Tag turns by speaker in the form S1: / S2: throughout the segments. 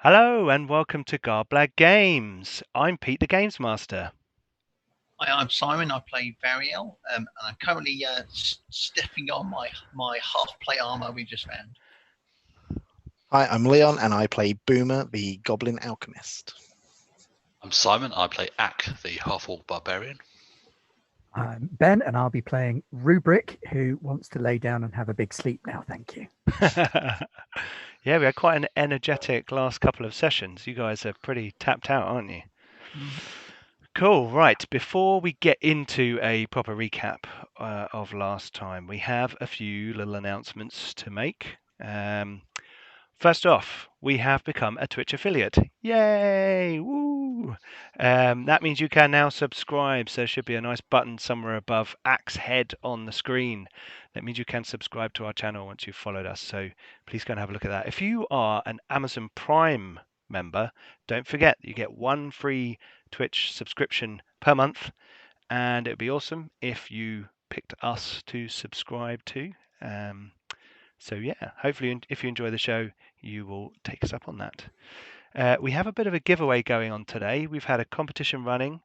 S1: Hello and welcome to Garblag Games. I'm Pete the Games Master.
S2: Hi, I'm Simon. I play Variel, and I'm currently stiffing on my half-plate armor we just found.
S3: Hi, I'm Leon, and I play Boomer, the Goblin Alchemist.
S4: I'm Simon. I play Ak, the half-orc barbarian.
S5: I'm Ben, and I'll be playing Rubric, who wants to lay down and have a big sleep now. Thank you.
S1: Yeah, we had quite an energetic last couple of sessions. You guys are pretty tapped out, aren't you? Cool. Right. Before we get into a proper recap of last time, we have a few little announcements to make. First off, we have become a Twitch affiliate. Yay! Woo! That means you can now subscribe. So there should be a nice button somewhere above Axe Head on the screen. That means you can subscribe to our channel once you've followed us. So please go and have a look at that. If you are an Amazon Prime member, don't forget you get one free Twitch subscription per month. And it would be awesome if you picked us to subscribe to. So yeah, hopefully if you enjoy the show, you will take us up on that. We have a bit of a giveaway going on today. We've had a competition running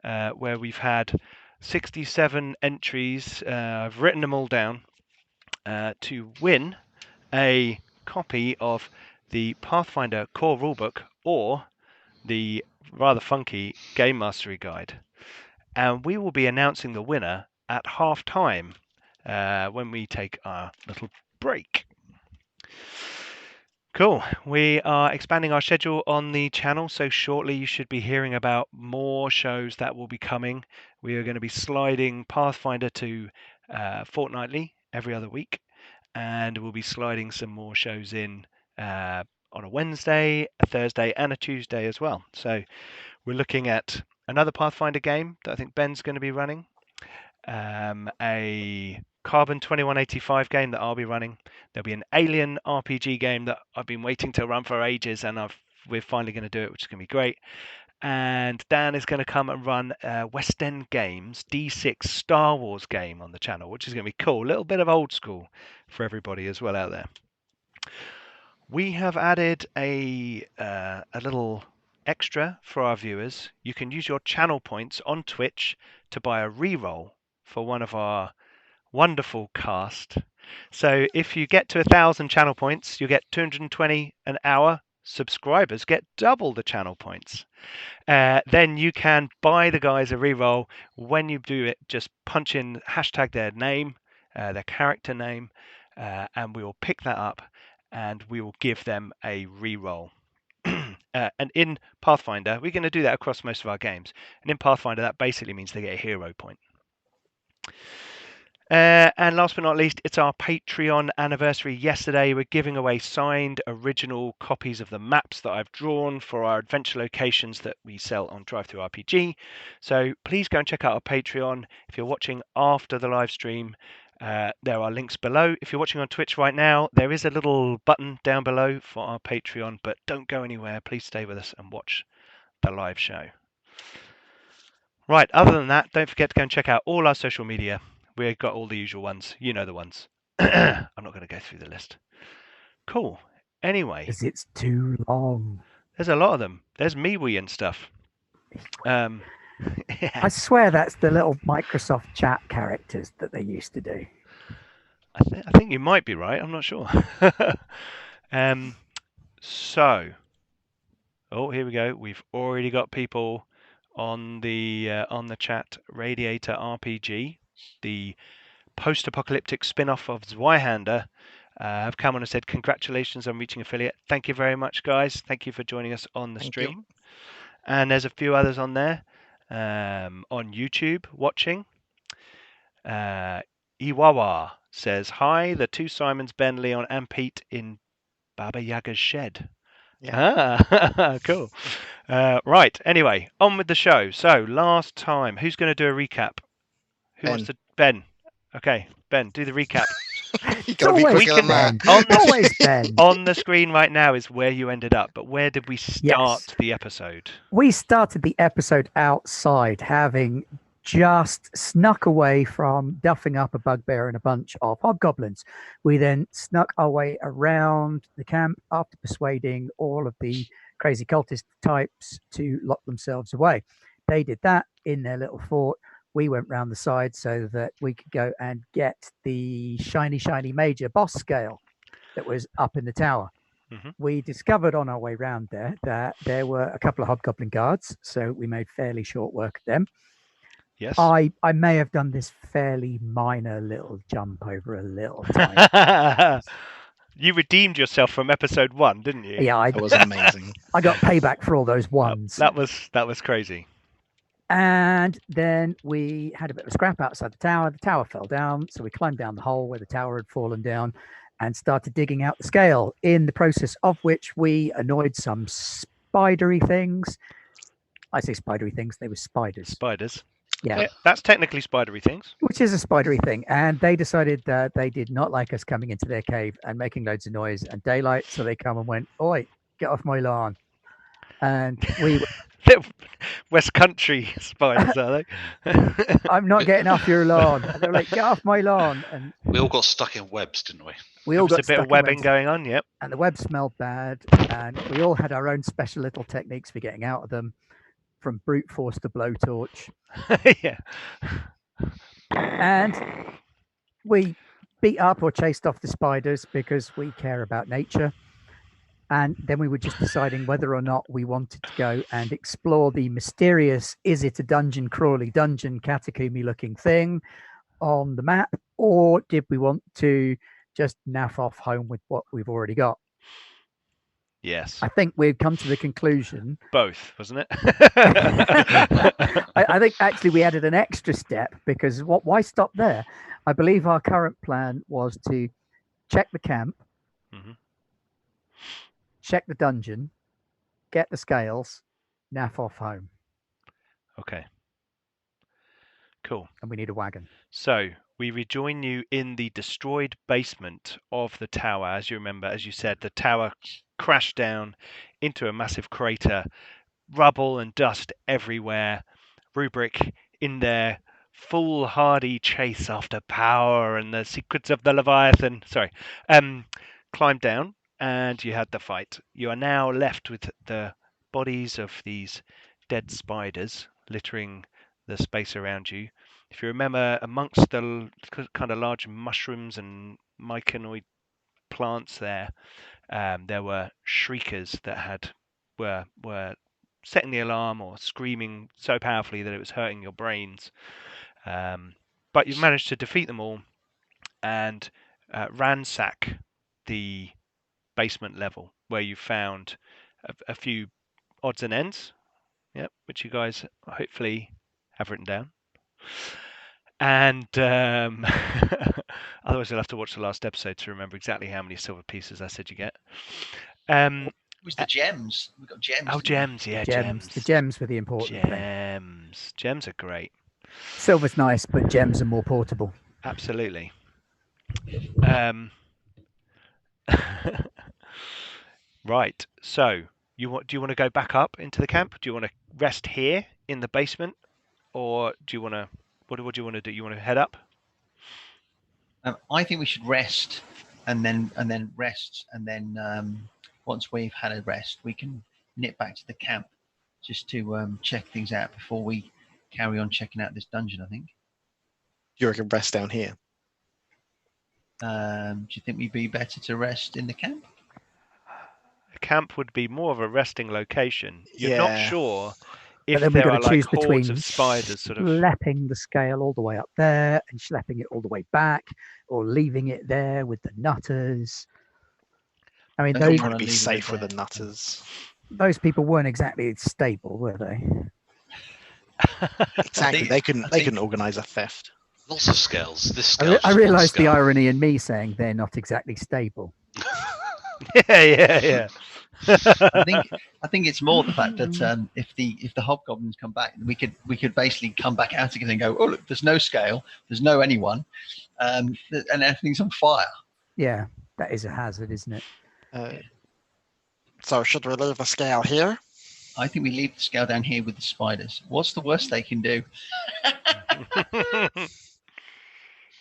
S1: where we've had 67 entries. I've written them all down to win a copy of the Pathfinder core rulebook or the rather funky Game Mastery Guide. And we will be announcing the winner at half time when we take our little break. Cool. We are expanding our schedule on the channel, so shortly you should be hearing about more shows that will be coming. We are going to be sliding Pathfinder to fortnightly, every other week, and we'll be sliding some more shows in on a Wednesday, a Thursday, and a Tuesday as well. So we're looking at another Pathfinder game that I think Ben's going to be running, a Carbon 2185 game that I'll be running. There'll be an Alien RPG game that I've been waiting to run for ages, and we're finally going to do it, which is going to be great. And Dan is going to come and run West End Games D6 Star Wars game on the channel, which is going to be cool. A little bit of old school for everybody as well out there. We have added a little extra for our viewers. You can use your channel points on Twitch to buy a reroll for one of our wonderful cast. So if you get to 1,000 channel points, you get 220 an hour. Subscribers get double the channel points. Then you can buy the guys a reroll. When you do it, just punch in hashtag their name, their character name, and we will pick that up and we will give them a reroll. And in Pathfinder, we're going to do that across most of our games. And in Pathfinder, that basically means they get a hero point. And last but not least, it's our Patreon anniversary yesterday. We're giving away signed original copies of the maps that I've drawn for our adventure locations that we sell on DriveThruRPG. So please go and check out our Patreon. If you're watching after the live stream, there are links below. If you're watching on Twitch right now, there is a little button down below for our Patreon, but don't go anywhere. Please stay with us and watch the live show. Right, other than that, don't forget to go and check out all our social media. We've got all the usual ones. You know the ones. I'm not going to go through the list. Cool. Anyway.
S5: Because it's too long.
S1: There's a lot of them. There's MeWe and stuff. Yeah.
S5: I swear that's the little Microsoft chat characters that they used to do.
S1: I think you might be right. I'm not sure. So, here we go. We've already got people on the chat. Radiator RPG, the post-apocalyptic spin-off of Zweihander, have come on and said congratulations on reaching affiliate. Thank you very much, guys. Thank you for joining us on the stream. And there's a few others on there on YouTube watching. Iwawa says, hi, the two Simons, Ben, Leon, and Pete in Baba Yaga's shed. Yeah. Cool. Right. Anyway, on with the show. So last time, who's going to do a recap? Who wants to? Ben. Okay, Ben, do the recap. On the screen right now is where you ended up, but where did we start the episode?
S5: We started the episode outside, having just snuck away from duffing up a bugbear and a bunch of hobgoblins. We then snuck our way around the camp after persuading all of the crazy cultist types to lock themselves away. They did that in their little fort. We went round the side so that we could go and get the shiny major boss scale that was up in the tower.
S1: Mhm.
S5: We discovered on our way round there that there were a couple of hobgoblin guards, so we made fairly short work of them.
S1: Yes.
S5: I may have done this fairly minor little jump over a little tiny.
S1: You redeemed yourself from episode 1, didn't you?
S5: Yeah,
S3: That was amazing.
S5: I got payback for all those ones.
S1: That was crazy.
S5: And then we had a bit of a scrap outside the tower. The tower fell down, so we climbed down the hole where the tower had fallen down and started digging out the scale, in the process of which we annoyed some spidery things. I say spidery things, they were spiders.
S1: Spiders.
S5: Yeah.
S1: That's technically spidery things.
S5: Which is a spidery thing. And they decided that they did not like us coming into their cave and making loads of noise and daylight, so they come and went, "Oi, get off my lawn." And we
S1: Little West Country spiders, are they?
S5: I'm not getting off your lawn. And they were like, "Get off my lawn." And
S4: We all got stuck in webs, didn't we?
S5: we all
S1: There
S5: got
S1: was a bit
S5: stuck
S1: of
S5: in
S1: webbing
S5: webs.
S1: going on, yep.
S5: And the web smelled bad, and we all had our own special little techniques for getting out of them, from brute force to blowtorch.
S1: Yeah.
S5: And we beat up or chased off the spiders because we care about nature. And then we were just deciding whether or not we wanted to go and explore the mysterious, is it a dungeon crawly, dungeon catacomby looking thing on the map, or did we want to just naff off home with what we've already got?
S1: Yes.
S5: I think we've come to the conclusion.
S1: Both, wasn't it?
S5: I think actually we added an extra step, because why stop there? I believe our current plan was to check the camp,
S1: Mhm.
S5: check the dungeon, get the scales, naff off home.
S1: Okay. Cool.
S5: And we need a wagon.
S1: So we rejoin you in the destroyed basement of the tower. As you remember, as you said, the tower crashed down into a massive crater, rubble and dust everywhere. Rubric in their foolhardy chase after power and the secrets of the Leviathan. Climbed down, and you had the fight. You are now left with the bodies of these dead spiders littering the space around you. If you remember, amongst the kind of large mushrooms and mycenoid plants there were shriekers that were setting the alarm or screaming so powerfully that it was hurting your brains. But you've managed to defeat them all and ransack the basement level, where you found a few odds and ends, which you guys hopefully have written down. And otherwise you'll have to watch the last episode to remember exactly how many silver pieces I said you get.
S2: It was the gems. We got gems.
S1: Oh, gems, yeah, gems.
S5: The gems were the important thing.
S1: Gems are great.
S5: Silver's nice, but gems are more portable.
S1: Absolutely. Right. So do you want to go back up into the camp? Do you want to rest here in the basement, or do you want to? What do you want to do? You want to head up?
S2: I think we should rest, and then rest, and then once we've had a rest, we can nip back to the camp just to check things out before we carry on checking out this dungeon. I think.
S3: You reckon rest down here?
S2: Do you think we'd be better to rest in the camp?
S1: A camp would be more of a resting location. You're not sure if
S5: but then we've
S1: there
S5: got
S1: are
S5: to choose
S1: like
S5: between
S1: hordes of spiders sort of
S5: schlepping the scale all the way up there and schlepping it all the way back, or leaving it there with the nutters. I mean,
S3: They'll probably be safe with the nutters.
S5: Those people weren't exactly stable, were they?
S3: Exactly. They couldn't organise a theft.
S4: Lots of scales. This scale.
S5: I realised the irony in me saying they're not exactly stable.
S1: Yeah.
S2: I think it's more the fact that if the hobgoblins come back, we could basically come back out again and go, oh look, there's no scale, there's no anyone, and everything's on fire.
S5: Yeah, that is a hazard, isn't it?
S3: So should we leave the scale here?
S2: I think we leave the scale down here with the spiders. What's the worst they can do?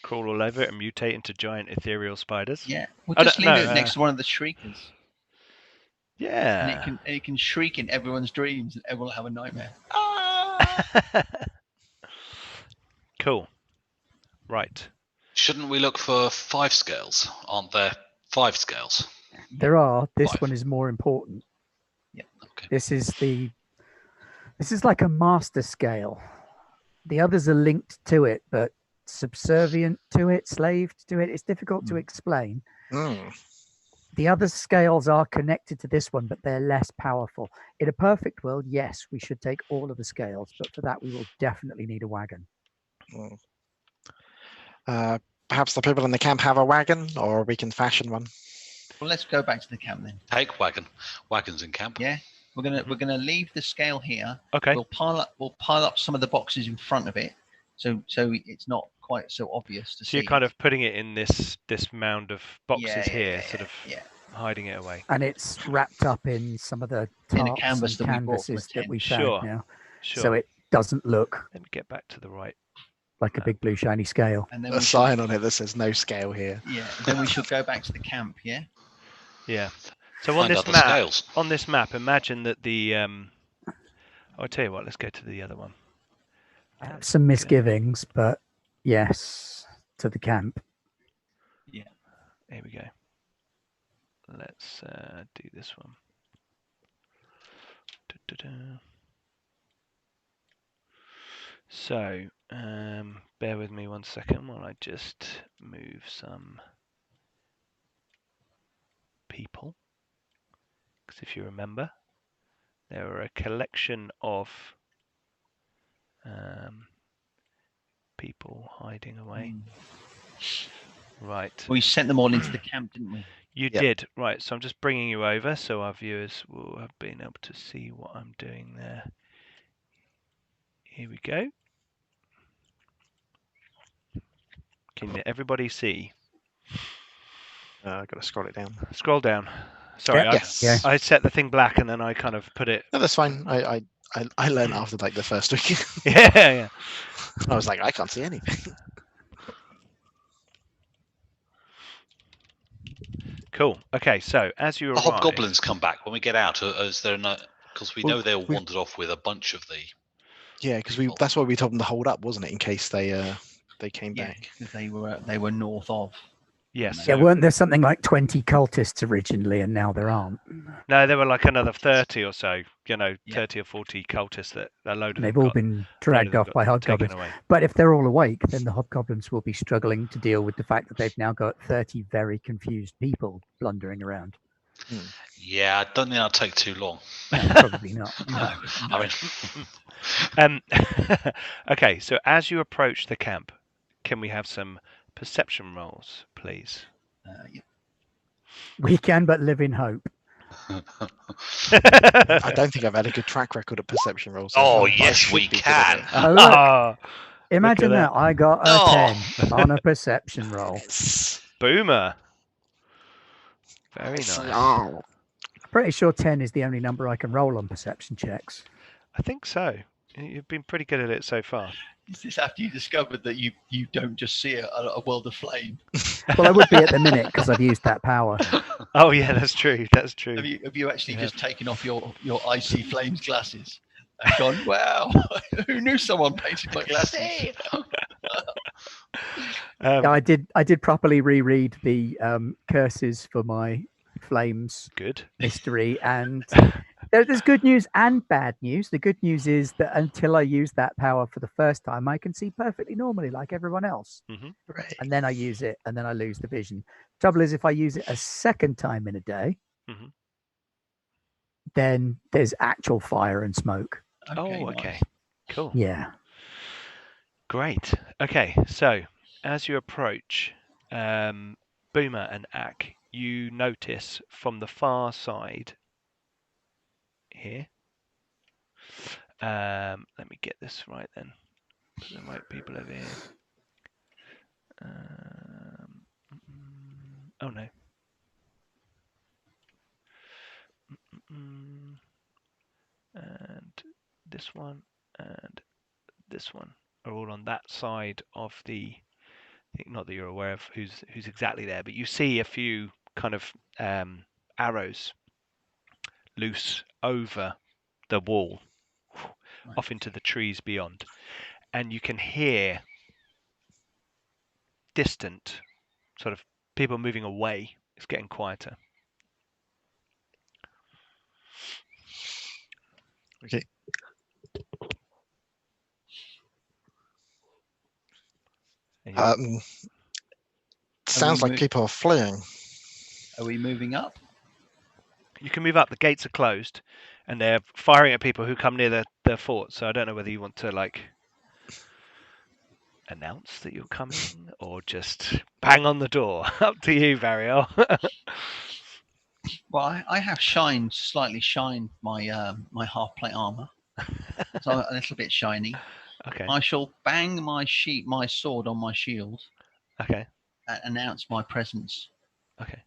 S1: Crawl all over it and mutate into giant ethereal spiders.
S2: Yeah, we'll
S1: Oh,
S2: just
S1: no,
S2: leave
S1: no,
S2: it next to one of the shriekers, and
S1: Yeah.
S2: it can shriek in everyone's dreams, and everyone will have a nightmare. Ah!
S1: Cool. Right.
S4: Shouldn't we look for 5 scales? Aren't there 5 scales?
S5: There are. This
S4: 5.
S5: one is more important.
S4: Okay.
S5: This is like a master scale. The others are linked to it, but subservient to it, slaved to it. It's difficult to explain. The other scales are connected to this one, but they're less powerful. In a perfect world, yes, we should take all of the scales, but for that we will definitely need a wagon.
S3: Perhaps the people in the camp have a wagon, or we can fashion one.
S2: Well, let's go back to the camp then.
S4: Take wagon. Wagon's in camp.
S2: Yeah, we're gonna leave the scale here.
S1: Okay.
S2: We'll pile up some of the boxes in front of it, so it's not quite so obvious to
S1: So
S2: see.
S1: you're kind of putting it in this mound of boxes
S2: Yeah,
S1: here, sort of
S2: yeah.
S1: hiding it away.
S5: And it's wrapped up in some of the
S2: In a
S5: tarps
S2: canvas
S5: and
S2: that we bought from a
S5: canvases that
S2: tent.
S5: we found
S1: Sure.
S5: now.
S1: Sure.
S5: So it doesn't look
S1: Let me get back to the right.
S5: like a big blue shiny scale.
S2: And then
S3: A sign on it that says no scale here.
S2: Yeah. Then we should go back to the camp. Yeah.
S1: Yeah. So on
S4: Find
S1: this
S4: other
S1: map,
S4: scales.
S1: imagine that the I'll tell you what. Let's go to the other one.
S5: I have some misgivings, but yes, to the camp.
S1: Here we go. Let's do this one. Da-da-da. So, bear with me one second while I just move some people. Because if you remember, there are a collection of people hiding away. Right.
S2: We sent them all into the camp, didn't we?
S1: You
S3: Yep.
S1: did. Right. So I'm just bringing you over so our viewers will have been able to see what I'm doing there. Here we go. Can everybody see?
S3: I've got to scroll it down.
S1: Scroll down. Sorry,
S5: Yeah.
S3: Yes.
S1: I set the thing black and then I kind of put it.
S3: No, that's fine. I learned after like the first week.
S1: Yeah.
S3: I was like, I can't see anything.
S1: Cool. Okay. So as you
S4: The
S1: arrive,
S4: hobgoblins come back when we get out. Is there no? Because we
S3: Well,
S4: know they'll
S3: we-
S4: wandered off with a bunch of the.
S3: Yeah, because that's why we told them to hold up, wasn't it? In case they came
S2: Yeah,
S3: back.
S2: because they were north of.
S1: yes.
S5: Yeah,
S1: So,
S5: weren't there something like 20 cultists originally, and now there aren't?
S1: no, there were like another 30 or so.
S2: Yeah.
S1: 30 or 40 cultists that a load of
S5: They've
S1: them
S5: all
S1: got-
S5: been
S1: load of
S5: dragged
S1: them
S5: off
S1: got
S5: by
S1: taken
S5: hobgoblins.
S1: away.
S5: But if they're all awake, then the hobgoblins will be struggling to deal with the fact that they've now got 30 very confused people blundering around.
S4: Yeah, I don't think that'll take too long.
S5: No, probably not.
S2: No,
S4: I mean,
S1: Okay. So as you approach the camp, can we have some perception rolls, please?
S2: yeah.
S5: We can but live in hope.
S3: I don't think I've had a good track record of perception rolls. so
S4: Oh,
S3: far, but I
S4: yes,
S3: should
S4: we
S3: be good at
S4: can.
S3: it.
S5: Oh, look,
S1: Ah,
S5: imagine
S1: that.
S5: that. I got a
S4: Oh.
S5: 10 on a perception roll.
S3: Yes.
S1: Boomer. Very nice.
S3: Oh.
S5: I'm pretty sure 10 is the only number I can roll on perception checks.
S1: I think so. You've been pretty good at it so far.
S2: Is this after you discovered that you don't just see a world of flame?
S5: Well, I would be at the minute because I've used that power.
S1: Oh yeah, that's true. That's true.
S2: Have you actually
S1: Yeah.
S2: just taken off your icy flames glasses and gone, wow, who knew someone painted my glasses?
S5: Yeah, I did properly reread the curses for my flames
S1: Good.
S5: mystery, and there's good news and bad news. The good news is that until I use that power for the first time, I can see perfectly normally like everyone else.
S3: Right.
S5: And then I use it, and then I lose the vision. Trouble is, if I use it a second time in a day,
S1: Mhm.
S5: then there's actual fire and smoke.
S1: Oh, okay.
S2: nice.
S1: Cool.
S5: Yeah.
S1: Great. Okay, so as you approach Boomer and Ak, you notice from the far side here. Let me get this right then. Put the right people over here. Oh no. And this one and this one. are all on that side of the. Not that you're aware of who's exactly there, but you see a few kind of arrows loose over the wall, off into the trees beyond, and you can hear distant sort of people moving away. It's getting quieter.
S3: Okay.
S1: And
S3: Sounds like people are fleeing.
S2: Are we moving up?
S1: you can move up. The gates are closed, and they're firing at people who come near the fort. So I don't know whether you want to like announce that you're coming or just bang on the door. Up to you, Variel.
S2: Well, I have slightly shined my my half plate armor, so I'm a little bit shiny.
S1: Okay.
S2: I shall bang my sword on my shield
S1: Okay.
S2: and announce my presence.
S1: Okay.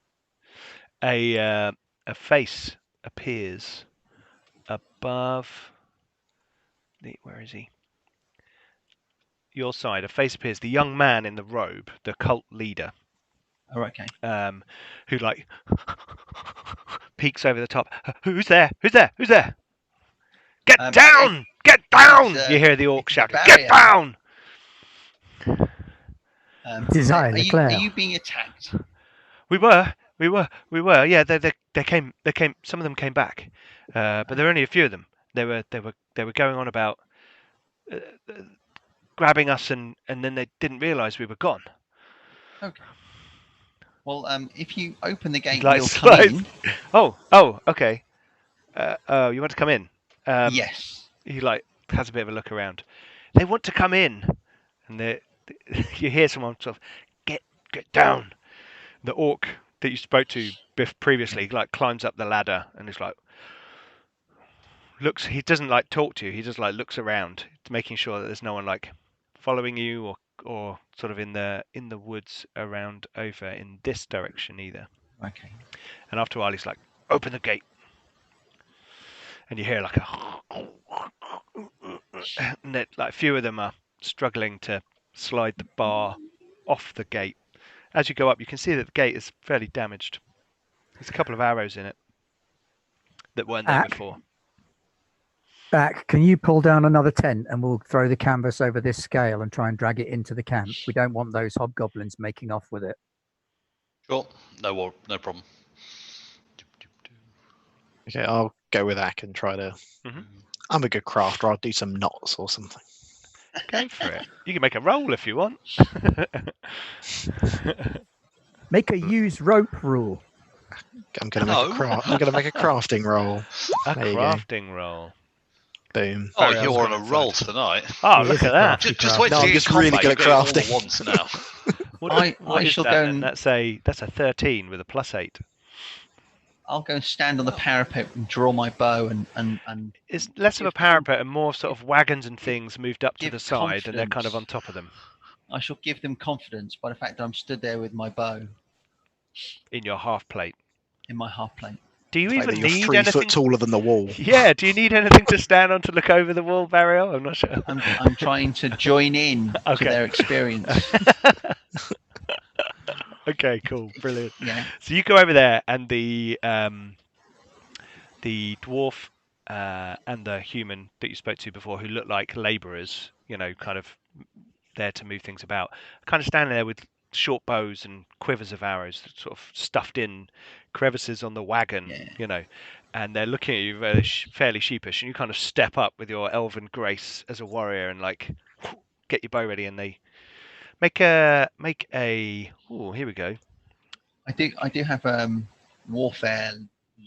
S1: A face appears above. Where is he? Your side. A face appears. The young man in the robe, the cult leader.
S2: Oh, okay.
S1: Who like peeks over the top. Who's there? Who's there? Who's there? Get down! Get down! You hear the orc shout. Get down!
S5: Desire
S2: are you being attacked?
S1: We were. Yeah, they came. Some of them came back, but there were only a few of them. They were going on about grabbing us, and then they didn't realise we were gone.
S2: Okay. Well, if you open the gate,
S1: Like
S2: we'll come in.
S1: Oh, okay. You want to come in?
S2: Yes.
S1: He like has a bit of a look around. They want to come in, and you hear someone sort of get down. The orc that you spoke to previously like climbs up the ladder and is like looks. He doesn't like talk to you. He just like looks around, making sure that there's no one like following you or sort of in the woods around over in this direction either.
S2: Okay.
S1: And after a while, he's like, "Open the gate," and you hear like and like a few of them are struggling to slide the bar off the gate. As you go up, you can see that the gate is fairly damaged. There's a couple of arrows in it that weren't there before.
S5: Back, can you pull down another tent and we'll throw the canvas over this scale and try and drag it into the camp? We don't want those hobgoblins making off with it.
S4: Sure, no problem.
S3: Okay, I'll go with Ak and try to.
S1: Mm-hmm.
S3: I'm a good crafter. I'll do some knots or something.
S1: Go for it. You can make a roll if you want.
S5: Make a use rope rule.
S3: I'm gonna make a crafting roll.
S1: A crafting roll.
S3: Boom.
S4: Oh, you're on a roll tonight.
S1: Oh, look at that.
S4: Just wait till
S3: I'm
S4: you
S3: just
S4: get
S3: really
S4: combat,
S3: good at
S4: you get it all
S3: crafting.
S4: at once now.
S1: What is
S2: shall
S1: that
S2: go
S1: then?
S2: and-
S1: That's a 13 with a +8.
S2: I'll go and stand on the parapet and draw my bow and
S1: It's less of a parapet and more sort of wagons and things moved up to
S2: give
S1: the side, and they're kind of
S2: confidence.
S1: on top of them
S2: I shall give them confidence by the fact that I'm stood there with my bow
S1: in your half plate.
S2: in my half plate.
S1: Do you
S3: Like
S1: even
S3: that you're
S1: need
S3: 3
S1: anything?
S3: foot taller than the wall.
S1: Yeah. Do you need anything to stand on to look over the wall, Barrio? I'm not sure.
S2: I'm trying to join in
S1: Okay.
S2: to their experience.
S1: Okay. Cool. Brilliant.
S2: Yeah.
S1: So you go over there, and the dwarf and the human that you spoke to before, who look like labourers, kind of there to move things about, kind of standing there with short bows and quivers of arrows sort of stuffed in crevices on the wagon, and they're looking at you fairly sheepish, and you kind of step up with your elven grace as a warrior and like get your bow ready, and they make a here we go.
S2: I do have warfare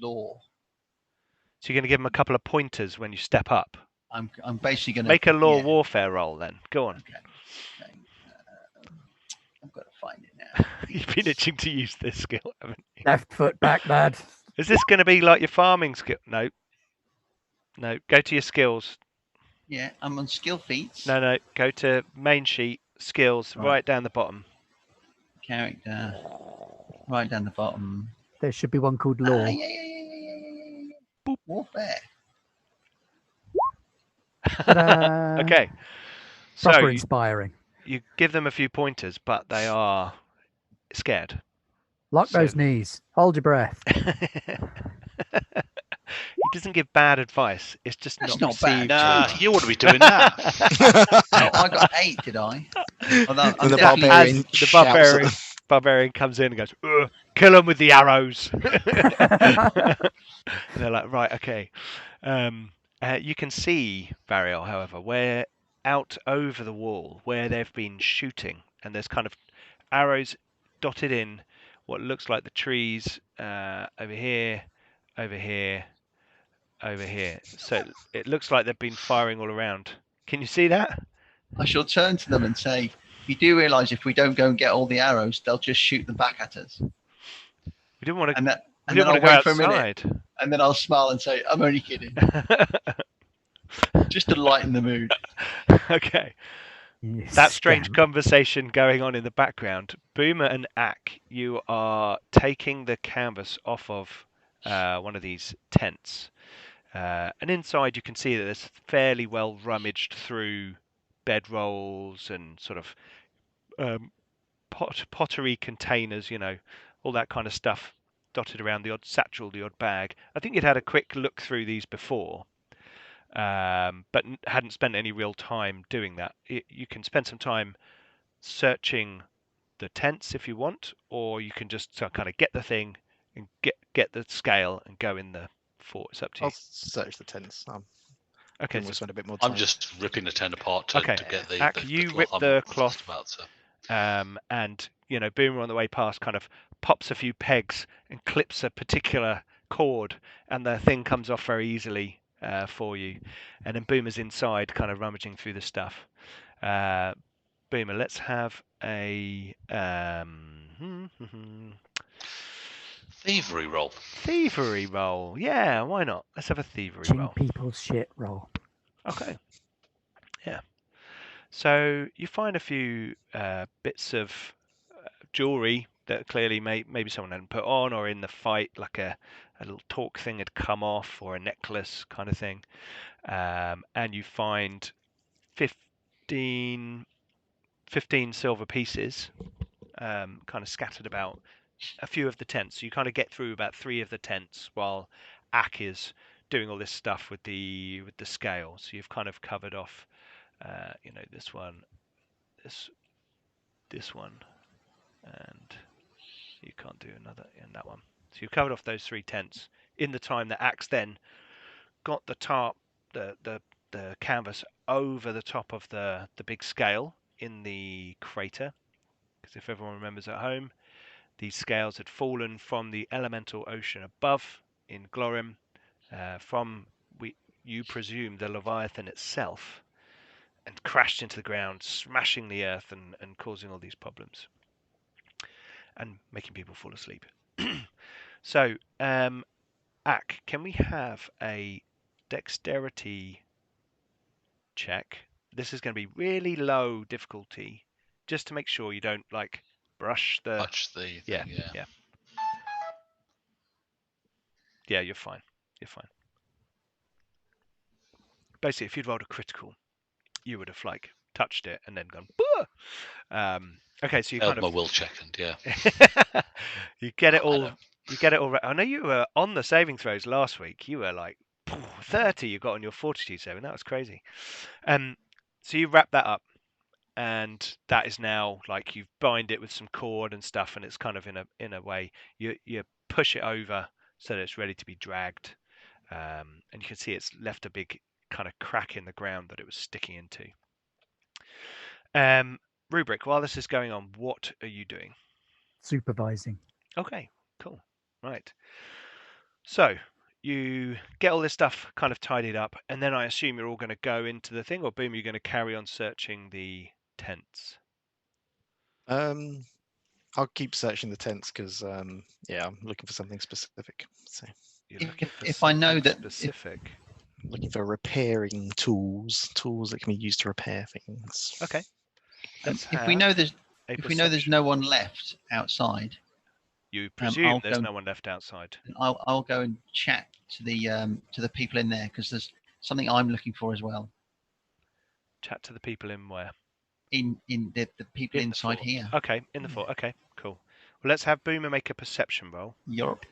S2: lore.
S1: So you're going to give them a couple of pointers when you step up.
S2: I'm basically going to
S1: make a law warfare roll then. Go on.
S2: Okay. I've got to find it now.
S1: You've been itching to use this skill, haven't you?
S5: Left foot back, lad.
S1: Is this going to be like your farming skill? No. Go to your skills.
S2: Yeah, I'm on skill feats.
S1: No. Go to main sheet, skills, right down the bottom.
S2: Character, right down the bottom.
S5: There should be one called law.
S2: Yeah. Boop. Warfare.
S1: Okay. So
S5: Proper inspiring.
S1: you give them a few pointers, but they are scared.
S5: Lock
S1: So-
S5: those knees. Hold your breath.
S1: He doesn't give bad advice. It's just
S2: That's
S1: not
S2: not bad.
S1: received
S4: Nah,
S1: too
S4: you wouldn't be doing that.
S2: Oh, I got 8, did I? Although,
S3: And the
S2: definitely-
S3: barbarian
S1: As the
S3: shouts at
S1: barbarian,
S3: them.
S1: barbarian comes in and goes, "Ugh, kill him with the arrows." And they're like, right, okay. You can see Variel, however, where out over the wall where they've been shooting, and there's kind of arrows dotted in what looks like the trees over here, over here, over here. So it looks like they've been firing all around. Can you see that?
S2: I shall turn to them and say, you do realise if we don't go and get all the arrows, they'll just shoot them back at us.
S1: We didn't want to.
S2: And, that,
S1: We
S2: and
S1: didn't
S2: then I'll
S1: want to go
S2: wait for a minute,
S1: outside.
S2: and then I'll smile and say, I'm only kidding. Just to lighten the mood.
S1: Okay.
S5: You
S1: That strange
S5: scamp.
S1: conversation going on in the background. Boomer and Ack, you are taking the canvas off of one of these tents. And inside you can see that there's fairly well rummaged through bedrolls and sort of pottery containers, all that kind of stuff dotted around the odd satchel, the odd bag. I think you'd had a quick look through these before, but hadn't spent any real time doing that. You can spend some time searching the tents if you want, or you can just kind of get the thing and get the scale and go in the fort. It's up to you.
S3: I'll search the tents.
S1: Okay,
S3: We'll
S1: so
S3: spend a bit more time.
S4: I'm just ripping the tent apart to
S1: Okay.
S4: get the.
S1: Ack, you rip
S4: I'm
S1: the
S4: just
S1: cloth.
S4: about to.
S1: And Boomer on the way past kind of pops a few pegs and clips a particular cord, and the thing comes off very easily for you. And then Boomer's inside, kind of rummaging through the stuff. Boomer, let's have a
S4: Thievery roll.
S1: thievery roll. Yeah, why not? Let's have a thievery
S5: Ching
S1: roll.
S5: people's shit roll.
S1: Okay. Yeah. So you find a few bits of jewelry that clearly maybe someone hadn't put on, or in the fight, like a little torque thing had come off, or a necklace kind of thing. And you find 15 silver pieces kind of scattered about a few of the tents. So you kind of get through about 3 of the tents while Ack is doing all this stuff with the scale. So you've kind of covered off, this one, this one, and you can't do another in that one. So you've covered off those 3 tents in the time that Axe then got the tarp, the canvas over the top of the big scale in the crater. Because if everyone remembers at home, these scales had fallen from the elemental ocean above in Glorim, you presume the Leviathan itself, and crashed into the ground, smashing the earth and causing all these problems and making people fall asleep. So, Ack, can we have a dexterity check? This is going to be really low difficulty, just to make sure you don't brush the.
S4: Touch the thing.
S1: Yeah. Yeah, you're fine. You're fine. Basically, if you'd rolled a critical, you would have touched it and then gone. Bah! Okay, so you
S4: Held
S1: kind
S4: my
S1: of
S4: will check and yeah.
S1: you get it
S4: Oh, I
S1: all.
S4: know.
S1: You get it all. I know you were on the saving throws last week. You were 30. You got on your fortitude saving. That was crazy. So you wrap that up, and that is now you bind it with some cord and stuff, and it's kind of in a way you push it over so that it's ready to be dragged, and you can see it's left a big kind of crack in the ground that it was sticking into. Rubric, while this is going on, what are you doing?
S5: Supervising.
S1: Okay, cool. Right. So you get all this stuff kind of tidied up, and then I assume you're all going to go into the thing, or boom, you're going to carry on searching the tents.
S3: I'll keep searching the tents because I'm looking for something specific. So
S1: You're looking for
S2: If I know
S1: something
S2: that-
S1: specific.
S3: looking for repairing tools that can be used to repair things.
S1: Okay. Let's
S2: If we know
S1: have
S2: there's
S1: a
S2: if we know there's
S1: perception.
S2: no one left outside,
S1: You presume
S2: I'll
S1: there's
S2: go-
S1: no one left outside.
S2: I'll go and chat to the people in there because there's something I'm looking for as well.
S1: Chat to the people in where?
S2: In the people
S1: In the
S2: inside
S1: fort.
S2: here.
S1: Okay, in the fort. Okay, cool. Well, let's have Boomer make a perception roll.
S2: Europe.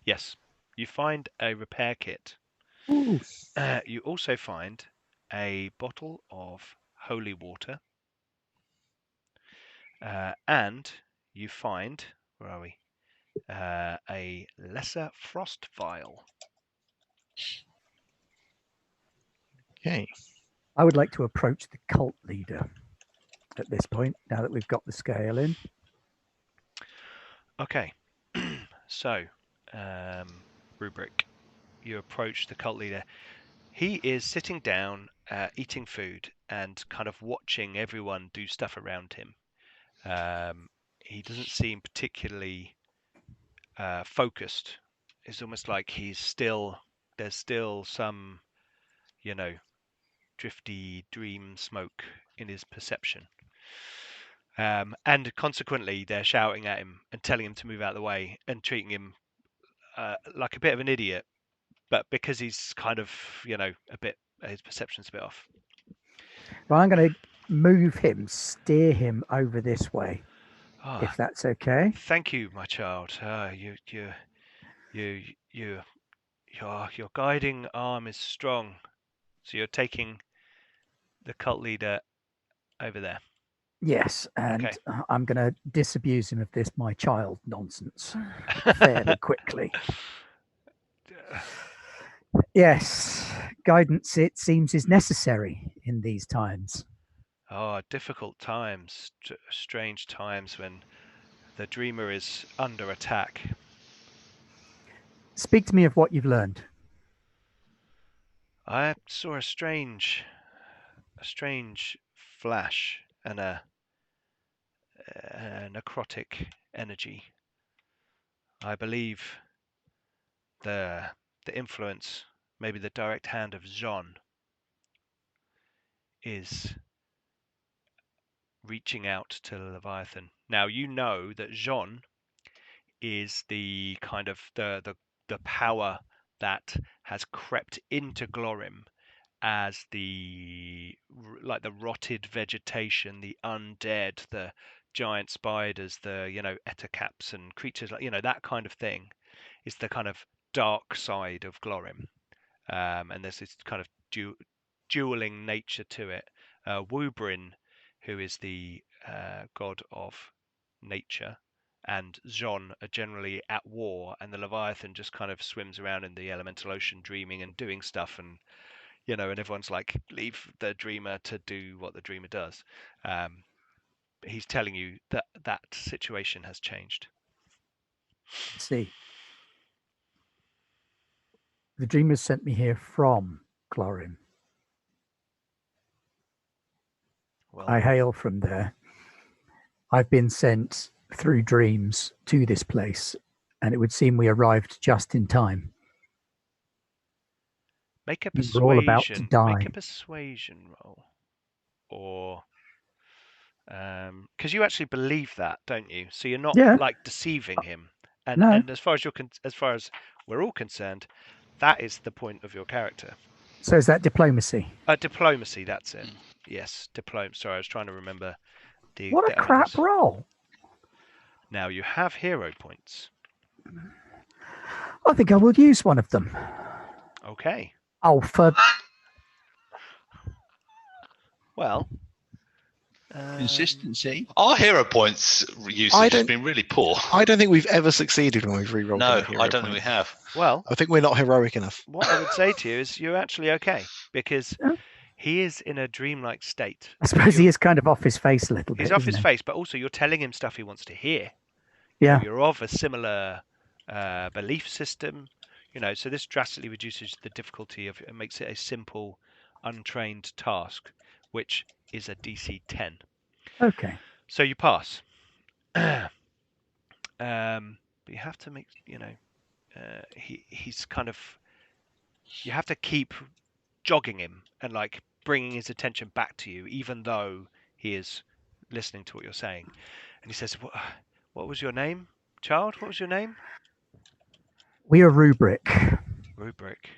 S1: Yes. You find a repair kit.
S5: Ooh.
S1: You also find a bottle of holy water. And you find, where are we? A lesser frost vial.
S3: Okay.
S5: I would like to approach the cult leader at this point, now that we've got the scale in.
S1: Okay. So, Rubric, you approach the cult leader. He is sitting down, eating food, and kind of watching everyone do stuff around him. He doesn't seem particularly focused. It's almost like there's still some, drifty dream smoke in his perception. And consequently, they're shouting at him and telling him to move out of the way and treating him like a bit of an idiot. But because he's kind of, his perception's a bit off.
S5: Well, I'm going to move him, steer him over this way,
S1: Oh,
S5: if that's okay.
S1: thank you, my child. Your guiding arm is strong. So you're taking the cult leader over there.
S5: Yes, and
S1: Okay.
S5: I'm going to disabuse him of this my child nonsense fairly quickly. Yes, guidance, it seems, is necessary in these times.
S1: Oh, difficult times, strange times when the dreamer is under attack.
S5: Speak to me of what you've learned.
S1: I saw a strange flash and a necrotic energy. I believe the influence, maybe the direct hand of Jean, is reaching out to the Leviathan. Now you know that Jean is the kind of the power that has crept into Glorim as the rotted vegetation, the undead, the giant spiders, the etacaps and creatures like that kind of thing, is the kind of dark side of Glorim, and there's this kind of dueling nature to it. Wubrin, who is the god of nature, and Jean are generally at war, and the Leviathan just kind of swims around in the elemental ocean, dreaming and doing stuff, and and everyone's like, leave the dreamer to do what the dreamer does. He's telling you that situation has changed.
S5: See, the dreamers sent me here from Glorim.
S1: Well,
S5: I hail from there. I've been sent through dreams to this place, and it would seem we arrived just in time.
S1: make a
S5: You were all about to
S1: persuasion.
S5: die.
S1: Make a persuasion roll, or because you actually believe that, don't you? So you're not
S5: Yeah.
S1: like deceiving him. And
S5: No.
S1: and as far as we're all concerned, that is the point of your character.
S5: So is that diplomacy?
S1: Diplomacy. That's it. Yes, Sorry, I was trying to remember the.
S5: What a
S1: the
S5: crap
S1: others.
S5: roll.
S1: Now you have hero points.
S5: I think I will use one of them.
S1: Okay.
S5: Oh, for...
S1: Well.
S2: Consistency.
S4: Our hero points usage has been really poor.
S3: I don't think we've ever succeeded when we've re-rolled.
S4: No,
S3: a hero
S4: I don't
S3: point.
S4: think we have.
S1: Well,
S3: I think we're not heroic enough.
S1: what I would say to you is you're actually okay, because he is in a dreamlike state.
S5: I suppose he is kind of off his face a little bit.
S1: He's off his face, but also you're telling him stuff he wants to hear.
S5: Yeah.
S1: You're of a similar belief system, so this drastically reduces the difficulty of it, makes it a simple, untrained task, which is a DC 10.
S5: Okay.
S1: So you pass. But you have to make, he's kind of, you have to keep jogging him and like bringing his attention back to you, even though he is listening to what you're saying. And he says, what was your name, child? What was your name?
S5: We are Rubric.
S1: Rubric.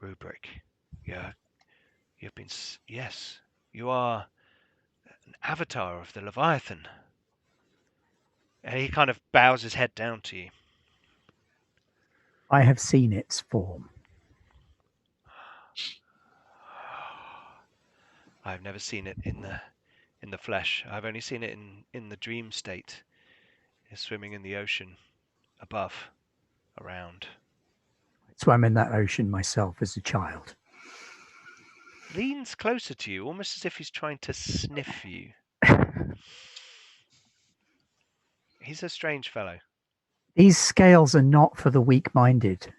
S1: Rubric, you've been yes, you are an avatar of the Leviathan. And he kind of bows his head down to you.
S5: I have seen its form.
S1: I've never seen it in the flesh. I've only seen it in the dream state. It's swimming in the ocean above, around.
S5: Swam in that ocean myself as a child.
S1: Leans closer to you, almost as if he's trying to sniff you. He's a strange fellow.
S5: These scales are not for the weak-minded,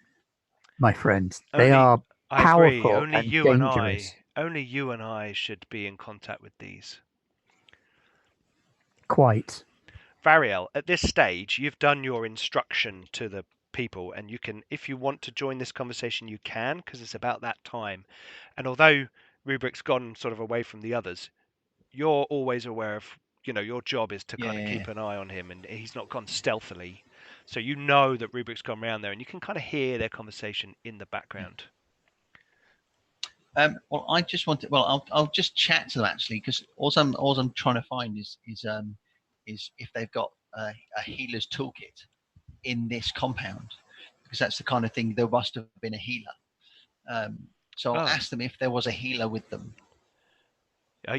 S5: my friend. They are
S1: I agree.
S5: powerful
S1: Only
S5: and
S1: you
S5: dangerous.
S1: only you and I should be in contact with these.
S5: Quite.
S1: Variel, at this stage, you've done your instruction to the people, and you can, if you want to join this conversation, you can, because it's about that time. And although Rubric's gone sort of away from the others, you're always aware of, your job is to kind of keep an eye on him, and he's not gone stealthily. So you know that Rubric's gone around there, and you can kind of hear their conversation in the background.
S2: Well, I just want to. Well, I'll just chat to them actually, because all I'm trying to find is if they've got a healer's toolkit in this compound, because that's the kind of thing. There must have been a healer. So I'll ask them if there was a healer with them.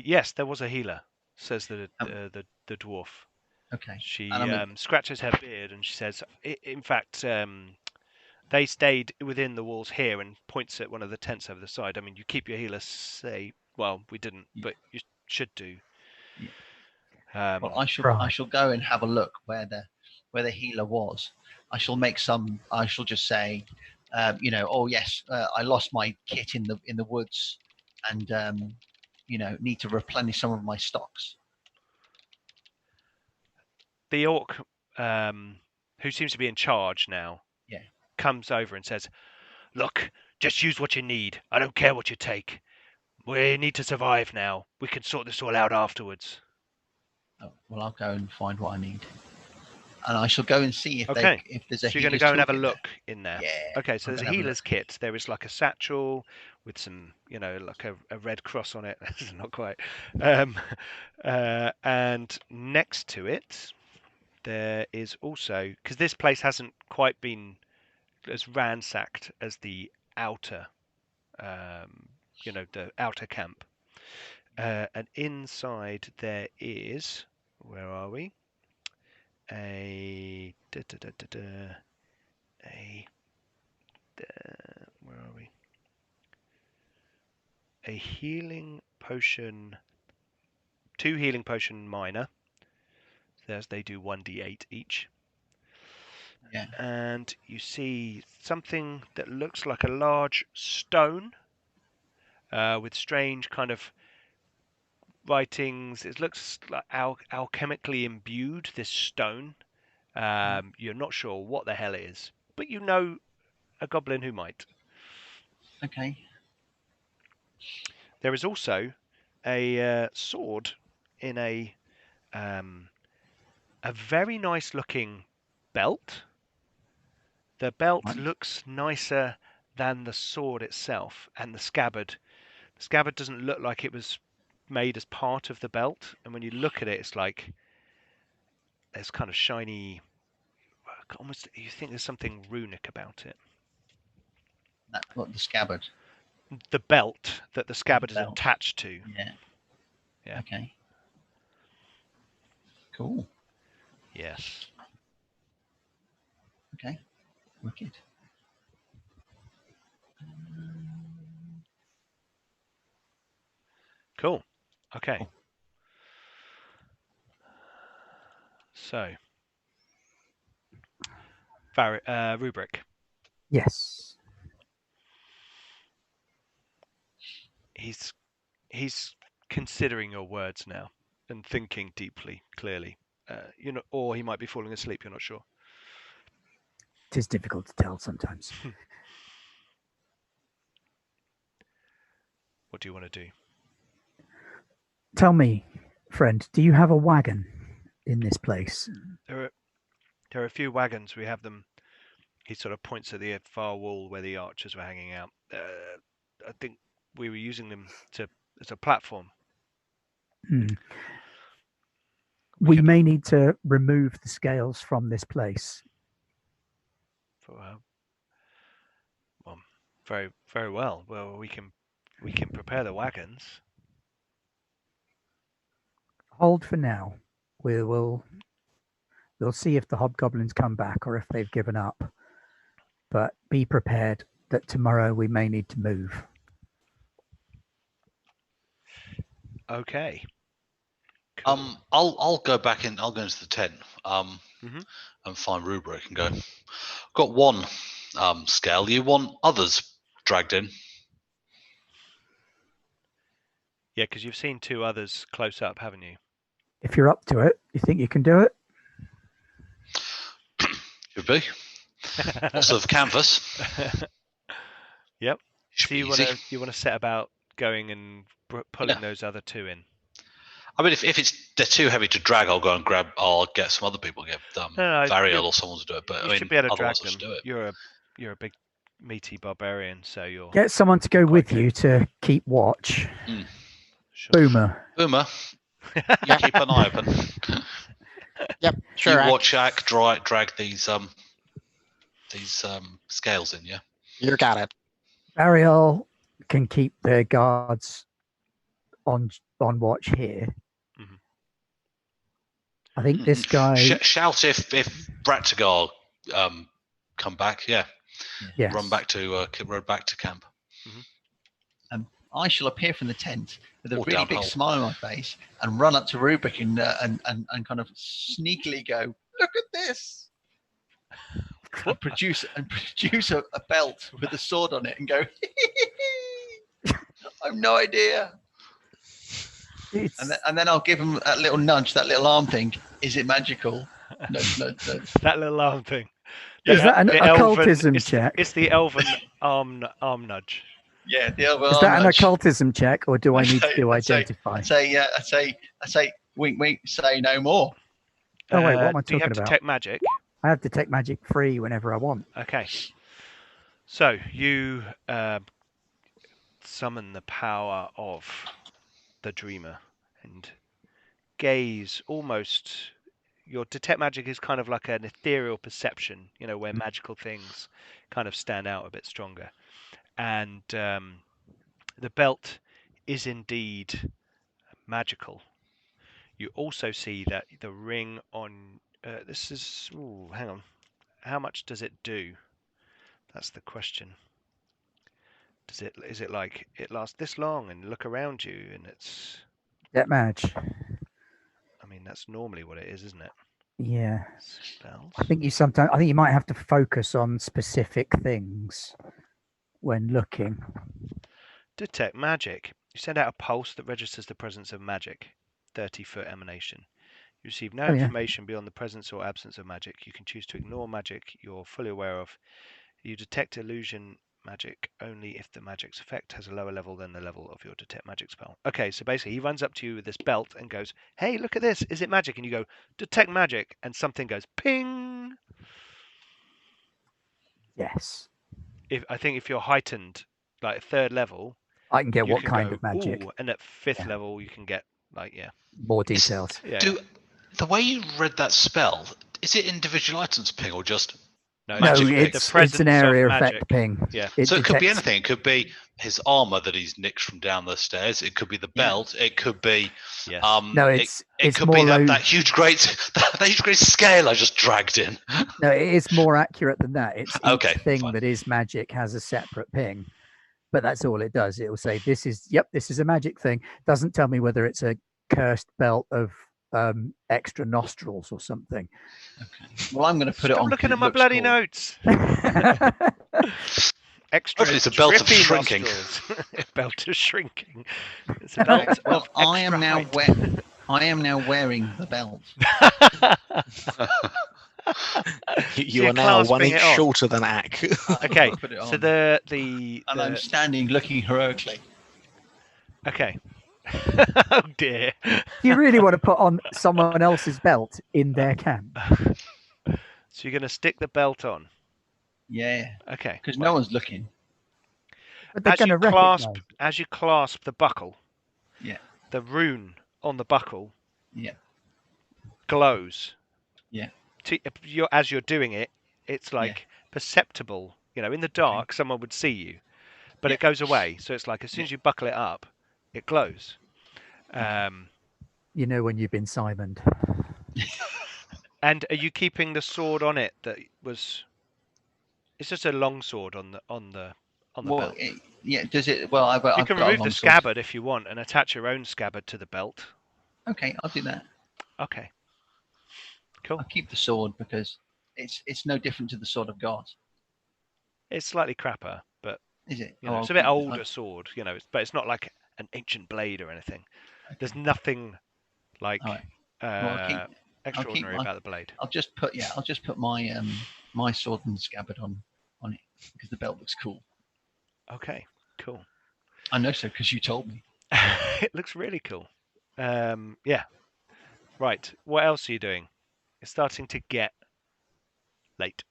S1: Yes, there was a healer, says the dwarf.
S2: Okay.
S1: She scratches her beard and she says, in fact, they stayed within the walls here, and points at one of the tents over the side. I mean, you keep your healer safe. Well, we didn't, but you should do.
S2: Yeah. Well, I shall go and have a look where the healer was. I shall just say, oh yes, I lost my kit in the woods, and need to replenish some of my stocks.
S1: The orc, who seems to be in charge now, comes over and says, "Look, just use what you need. I don't care what you take. We need to survive now. We can sort this all out afterwards."
S2: Oh, well, I'll go and find what I need, and I shall go and see if there's a.
S1: So you're going to go and have a look in there.
S2: Yeah.
S1: Okay, so there's a healer's kit. There is like a satchel with some, like a red cross on it. Not quite. And next to it, there is also, because this place hasn't quite been as ransacked as the outer, the outer camp. And inside there is, where are we? Where are we? A healing potion, 2 healing potion minor. There's, they do 1d8 each.
S2: Yeah.
S1: And you see something that looks like a large stone with strange kind of writings. It looks like alchemically imbued, this stone. You're not sure what the hell it is, but you know a goblin who might.
S2: Okay.
S1: There is also a sword in a very nice looking belt. The belt looks nicer than the sword itself, and the scabbard. The scabbard doesn't look like it was made as part of the belt, and when you look at it, it's like there's kind of shiny, almost, you think there's something runic about it.
S2: What, the scabbard?
S1: The belt that the scabbard is attached to.
S2: Yeah. Okay. Cool.
S1: Yes.
S2: Okay. Wicked.
S1: Cool. Okay. So, Rubric.
S5: Yes.
S1: He's considering your words now and thinking deeply, clearly. Or he might be falling asleep. You're not sure.
S5: It is difficult to tell sometimes.
S1: What do you want to do?
S5: Tell me, friend, do you have a wagon in this place?
S1: There are a few wagons. We have them He sort of points at the far wall where the archers were hanging out. I think we were using them as a platform.
S5: We may need to remove the scales from this place.
S1: Well, very, very well. Well, we can prepare the wagons.
S5: Hold for now. We'll see if the hobgoblins come back or if they've given up. But be prepared that tomorrow we may need to move.
S1: Okay.
S4: Cool. I'll go back in. I'll go into the tent and find Rubric and go. Got one scale. You want others dragged in?
S1: Yeah, because you've seen 2 others close up, haven't you?
S5: If you're up to it, you think you can do it?
S4: Should be. Lots of canvas.
S1: Yep.
S4: Should
S1: So
S4: be easy.
S1: you want to set about going and pulling those other 2 in.
S4: I mean, if they're too heavy to drag, I'll get some other people, get Variel or someone to do it. But
S1: you should be able to drag them. You're a big meaty barbarian, so you'll
S5: get someone to go with you to keep watch.
S1: Sure.
S5: Boomer.
S4: You keep an eye open.
S3: Yep, sure.
S4: You watch Ak drag these scales in, yeah?
S3: You got it.
S5: Ariel can keep their guards on watch here. I think this guy...
S4: Shout if Bratagar come back, yeah.
S5: Yes.
S4: Run back to camp.
S2: I shall appear from the tent with a really big smile on my face and run up to Rubric and kind of sneakily go, "Look at this!" and produce a belt with a sword on it and go, "I've no idea." And then I'll give him that little nudge, that little arm thing. Is it magical? No.
S1: That little arm thing.
S5: Is that an occultism check?
S1: It's the elven arm nudge.
S2: Yeah, the elven
S5: Is
S2: arm
S5: that an
S2: nudge.
S5: occultism check, or do I need to identify?
S2: I say, wink, say no more.
S5: Oh wait, what am I
S1: Do you
S5: talking
S1: have
S5: about?
S1: detect magic?
S5: I have detect magic free whenever I want.
S1: Okay. So you summon the power of the dreamer and gaze almost. Your detect magic is kind of like an ethereal perception, where magical things kind of stand out a bit stronger. And the belt is indeed magical. You also see that the ring on this is. Hang on. How much does it do? That's the question. Is it like it lasts this long and look around you and it's
S5: That match.
S1: I mean that's normally what it is, isn't it?
S5: Yeah.
S1: Spells.
S5: I think you might have to focus on specific things when looking.
S1: Detect magic. You send out a pulse that registers the presence of magic. 30-foot emanation. You receive no information beyond the presence or absence of magic. You can choose to ignore magic you're fully aware of. You detect illusion magic only if the magic's effect has a lower level than the level of your detect magic spell. Okay, so basically he runs up to you with this belt and goes, "Hey, look at this. Is it magic?" And you go, "Detect magic," and something goes ping.
S5: Yes.
S1: I think if you're heightened, like 3rd level,
S5: I can get what
S1: can
S5: kind
S1: go,
S5: of magic.
S1: "Ooh," and at 5th level you can get
S5: more details.
S4: The way you read that spell, is it individual items ping or just
S5: No,
S4: magic
S5: it's an area effect ping.
S1: Yeah.
S4: So it could be anything. It could be his armor that he's nicked from down the stairs. It could be the belt. It could be
S5: no, it's
S4: could
S5: more
S4: be that huge great scale I just dragged in.
S5: No, it is more accurate than that. It's each thing
S4: fine.
S5: that is magic has a separate ping. But that's all it does. It will say this is a magic thing. Doesn't tell me whether it's a cursed belt of extra nostrils or something.
S2: Okay. Well, I'm going to put it on.
S1: Looking at my bloody notes. Extra.
S4: Hopefully it's a belt of shrinking.
S1: Belt of shrinking. It's a belt of
S2: I am now wearing the belt.
S3: You are now 1 inch shorter than Ak.
S1: Okay, so the
S2: and I'm standing looking heroically.
S1: Okay. Oh dear.
S5: Do you really want to put on someone else's belt in their camp?
S1: So you're going to stick the belt on?
S2: Yeah,
S1: Okay.
S2: because no one's looking.
S5: But they're
S1: As you
S5: going to
S1: clasp,
S5: recognize.
S1: the buckle,
S2: Yeah.
S1: the rune on the buckle
S2: Yeah.
S1: glows.
S2: Yeah.
S1: As you're doing it, it's like perceptible. In the dark, someone would see you, but
S2: Yeah.
S1: it goes away. So it's like as soon as you buckle it up, it glows.
S5: You know when you've been Simoned.
S1: And are you keeping the sword on it? It's just a long sword on the belt.
S2: Does it? Well,
S1: You
S2: I've
S1: can
S2: got a
S1: remove
S2: long
S1: the
S2: sword.
S1: scabbard if you want and attach your own scabbard to the belt.
S2: Okay, I'll do that.
S1: Okay. Cool.
S2: I'll keep the sword because it's no different to the sword of God.
S1: It's slightly crapper, but
S2: Is it?
S1: it's a bit older sword, but it's not like an ancient blade or anything.
S2: Okay.
S1: There's nothing like
S2: Well,
S1: extraordinary about the blade.
S2: I'll just put my my sword and scabbard on it because the belt looks cool.
S1: Okay, cool.
S2: I know so because you told me.
S1: It looks really cool. Yeah. Right. What else are you doing? It's starting to get late.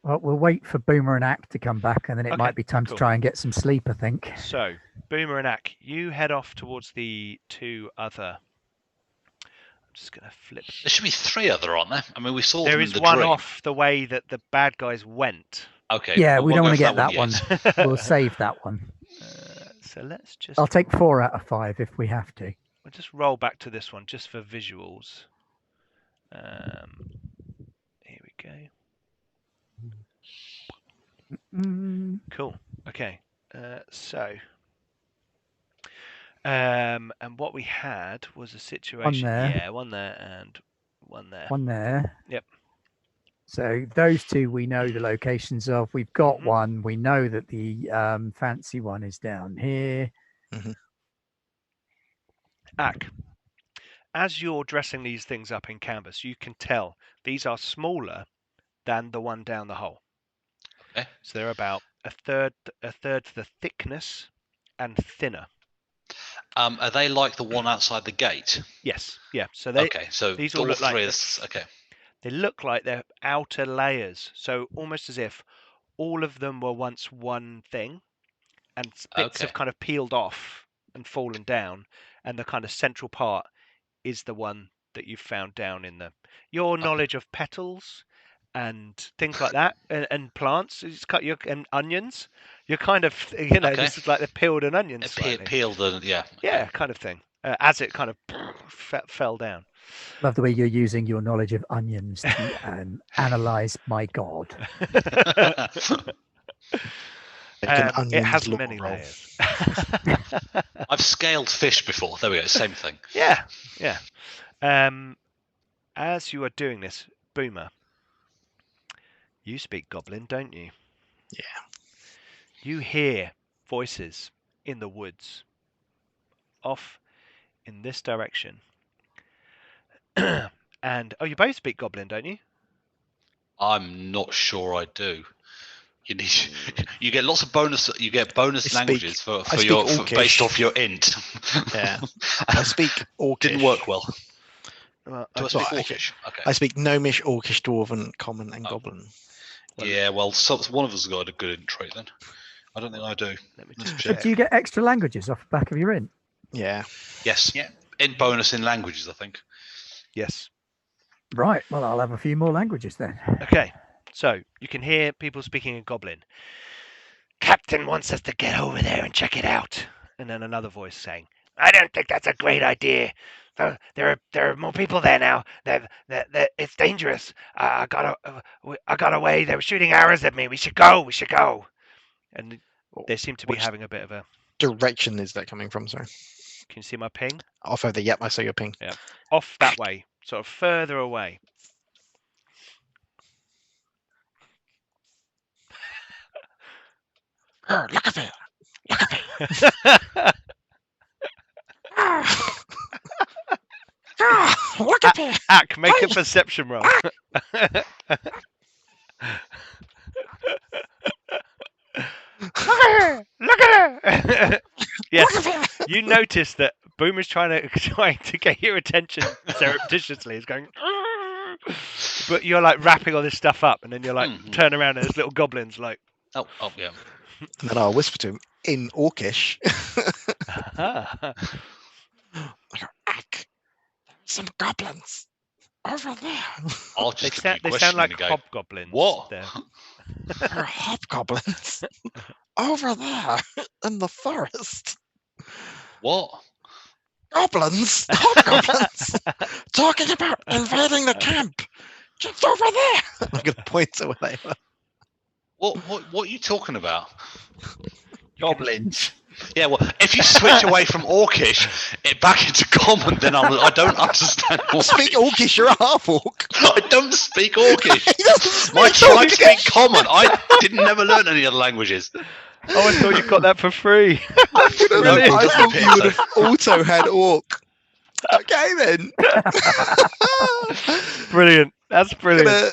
S5: Well, we'll wait for Boomer and Ack to come back, and then it might be time to try and get some sleep, I think.
S1: So, Boomer and Ack, you head off towards the two other. I'm just going to flip.
S4: There should be 3 other, aren't there? I mean, we saw them
S1: There
S4: in
S1: is
S4: the
S1: one
S4: dream.
S1: off the way that the bad guys went.
S4: Okay.
S5: Yeah,
S4: well,
S5: we don't
S4: won't
S5: want to
S4: go
S5: get
S4: for
S5: that one. We'll save that one.
S1: So let's just.
S5: I'll take 4 out of 5 if we have to.
S1: We'll just roll back to this one just for visuals. Here we go. Cool. Okay. And what we had was a situation.
S5: One there.
S1: Yeah, one there and one there.
S5: One there.
S1: Yep.
S5: So those 2 we know the locations of. We've got one. We know that the fancy one is down here.
S1: Ack, as you're dressing these things up in canvas, you can tell these are smaller than the one down the hole.
S4: Okay.
S1: So they're about a third the thickness and thinner.
S4: Are they like the one outside the gate?
S1: Yes. Yeah. So
S4: these
S1: all look
S4: 3
S1: like
S4: okay.
S1: They look like they're outer layers, so almost as if all of them were once one thing, and bits have kind of peeled off and fallen down, and the kind of central part is the one that you've found down in your knowledge of petals and things like that, and plants. And onions. You're kind of this is like they're peeled an onion.
S4: Peeled and
S1: yeah, kind of thing. As it kind of fell down.
S5: Love the way you're using your knowledge of onions to analyze my god.
S1: It has many layers.
S4: I've scaled fish before. There we go. Same thing.
S1: Yeah. As you are doing this, Boomer, you speak Goblin, don't you?
S3: Yeah.
S1: You hear voices in the woods, off in this direction. And you both speak Goblin, don't you?
S4: I'm not sure I do. You get lots of bonus. You get bonus languages based off your int.
S3: Yeah, I speak Orcish.
S4: Didn't work well.
S1: Well,
S4: Do I speak Orcish? Okay.
S3: I speak Gnomish, Orcish, Dwarven, Common, and Goblin.
S4: Yeah, well, one of us has got a good int trait then. I don't think I do.
S1: Let me
S4: Let's
S1: just
S4: check.
S5: But do you get extra languages off the back of your int?
S3: Yeah.
S4: Yes.
S2: Yeah.
S4: Int bonus in languages, I think.
S1: Yes.
S5: Right. Well, I'll have a few more languages then.
S1: Okay. So you can hear people speaking in Goblin. Captain wants us to get over there and check it out. And then another voice saying, "I don't think that's a great idea. There are more people there now. It's dangerous. I got away. They were shooting arrows at me. We should go. And they seem to be having a bit of a
S3: direction is that coming from? Sorry.
S1: Can you see my ping?
S3: Off over. Yep, I saw your ping.
S1: Yeah. Off that way, sort of further away.
S3: Oh, look at it! Look at it! Look at it!
S1: Ack, make a perception roll. Look at her! Yes, you notice that Boomer's trying to get your attention surreptitiously. He's going, But you're like wrapping all this stuff up, and then you're like
S4: Mhm.
S1: turn around and there's little goblins like.
S4: Oh, yeah.
S3: And then I'll whisper to him in Orcish. Ack, some goblins over there.
S4: I'll
S1: They
S4: just look at you
S1: sound like
S4: questioning and go,
S1: hobgoblins.
S4: what?
S1: They're-
S3: There are hobgoblins over there in the forest.
S4: What?
S3: Goblins, hobgoblins, talking about invading the camp. Just over there. I'm going to point to where they are.
S4: What are you talking about?
S2: Goblins.
S4: Yeah, well, if you switch away from Orcish back into Common, then I don't understand.
S3: Speak Orcish, you're a half-orc.
S4: I don't speak Orcish.
S3: He doesn't
S4: I
S3: speak
S4: tried to
S3: Orcish.
S4: speak Common. I never learn any other languages.
S1: Oh, I thought you got that for free.
S3: I
S4: Brilliant.
S3: thought you would have auto had Orc. Okay then.
S1: Brilliant. That's brilliant.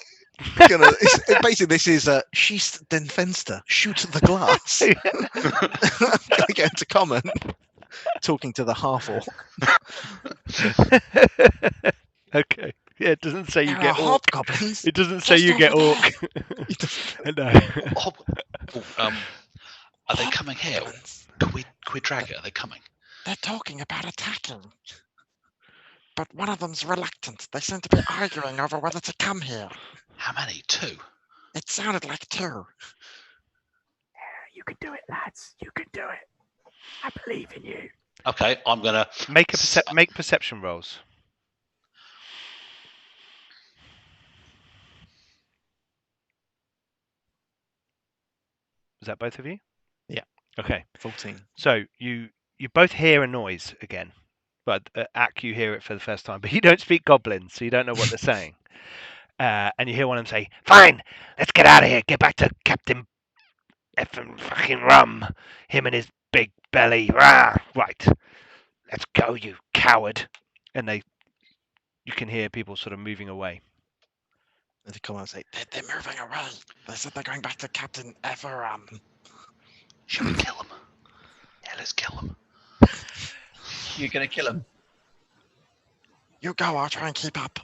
S3: Basically, this is Schießt den Fenster, shoot the glass. Gonna get into Common, talking to the half-orc.
S1: Okay. Yeah, it doesn't say you
S3: There are
S1: get orc.
S3: hobgoblins.
S1: It doesn't say
S3: just
S1: you get
S3: over
S1: orc.
S3: He doesn't-
S1: No.
S4: Are they coming here?
S3: Hobgoblins.
S4: Can we drag it? Are they coming?
S3: They're talking about attacking. But one of them's reluctant. They seem to be arguing over whether to come here.
S4: How many? 2?
S3: It sounded like 2.
S5: You can do it, lads. You can do it. I believe in you.
S4: Okay, I'm gonna
S1: Make perception rolls. Is that both of you?
S3: Yeah.
S1: Okay.
S3: 14.
S1: So you both hear a noise again, but Ack, you hear it for the first time, but you don't speak Goblin, so you don't know what they're saying. And you hear one of them say, "Fine, let's get out of here. Get back to Captain effing fucking Rum. Him and his big belly. Rah! Right, let's go, you coward." And you can hear people sort of moving away.
S3: And they come out and say, they're moving away. They said they're going back to Captain Everum.
S4: Should we kill them? Yeah, let's kill them.
S2: You're going to kill them.
S3: You go, I'll try and keep up.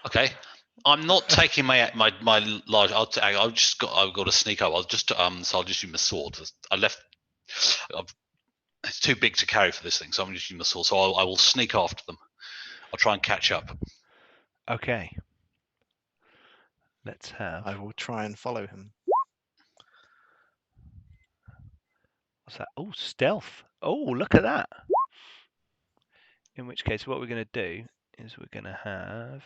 S4: Okay, I'm not taking my large. I've got to sneak up. So I'll just use my sword. It's too big to carry for this thing, so I'm just using my sword. So I will sneak after them. I'll try and catch up.
S1: Okay. Let's have.
S3: I will try and follow him.
S1: What's that? Oh, stealth. Oh, look at that. In which case, what we're going to do is we're going to have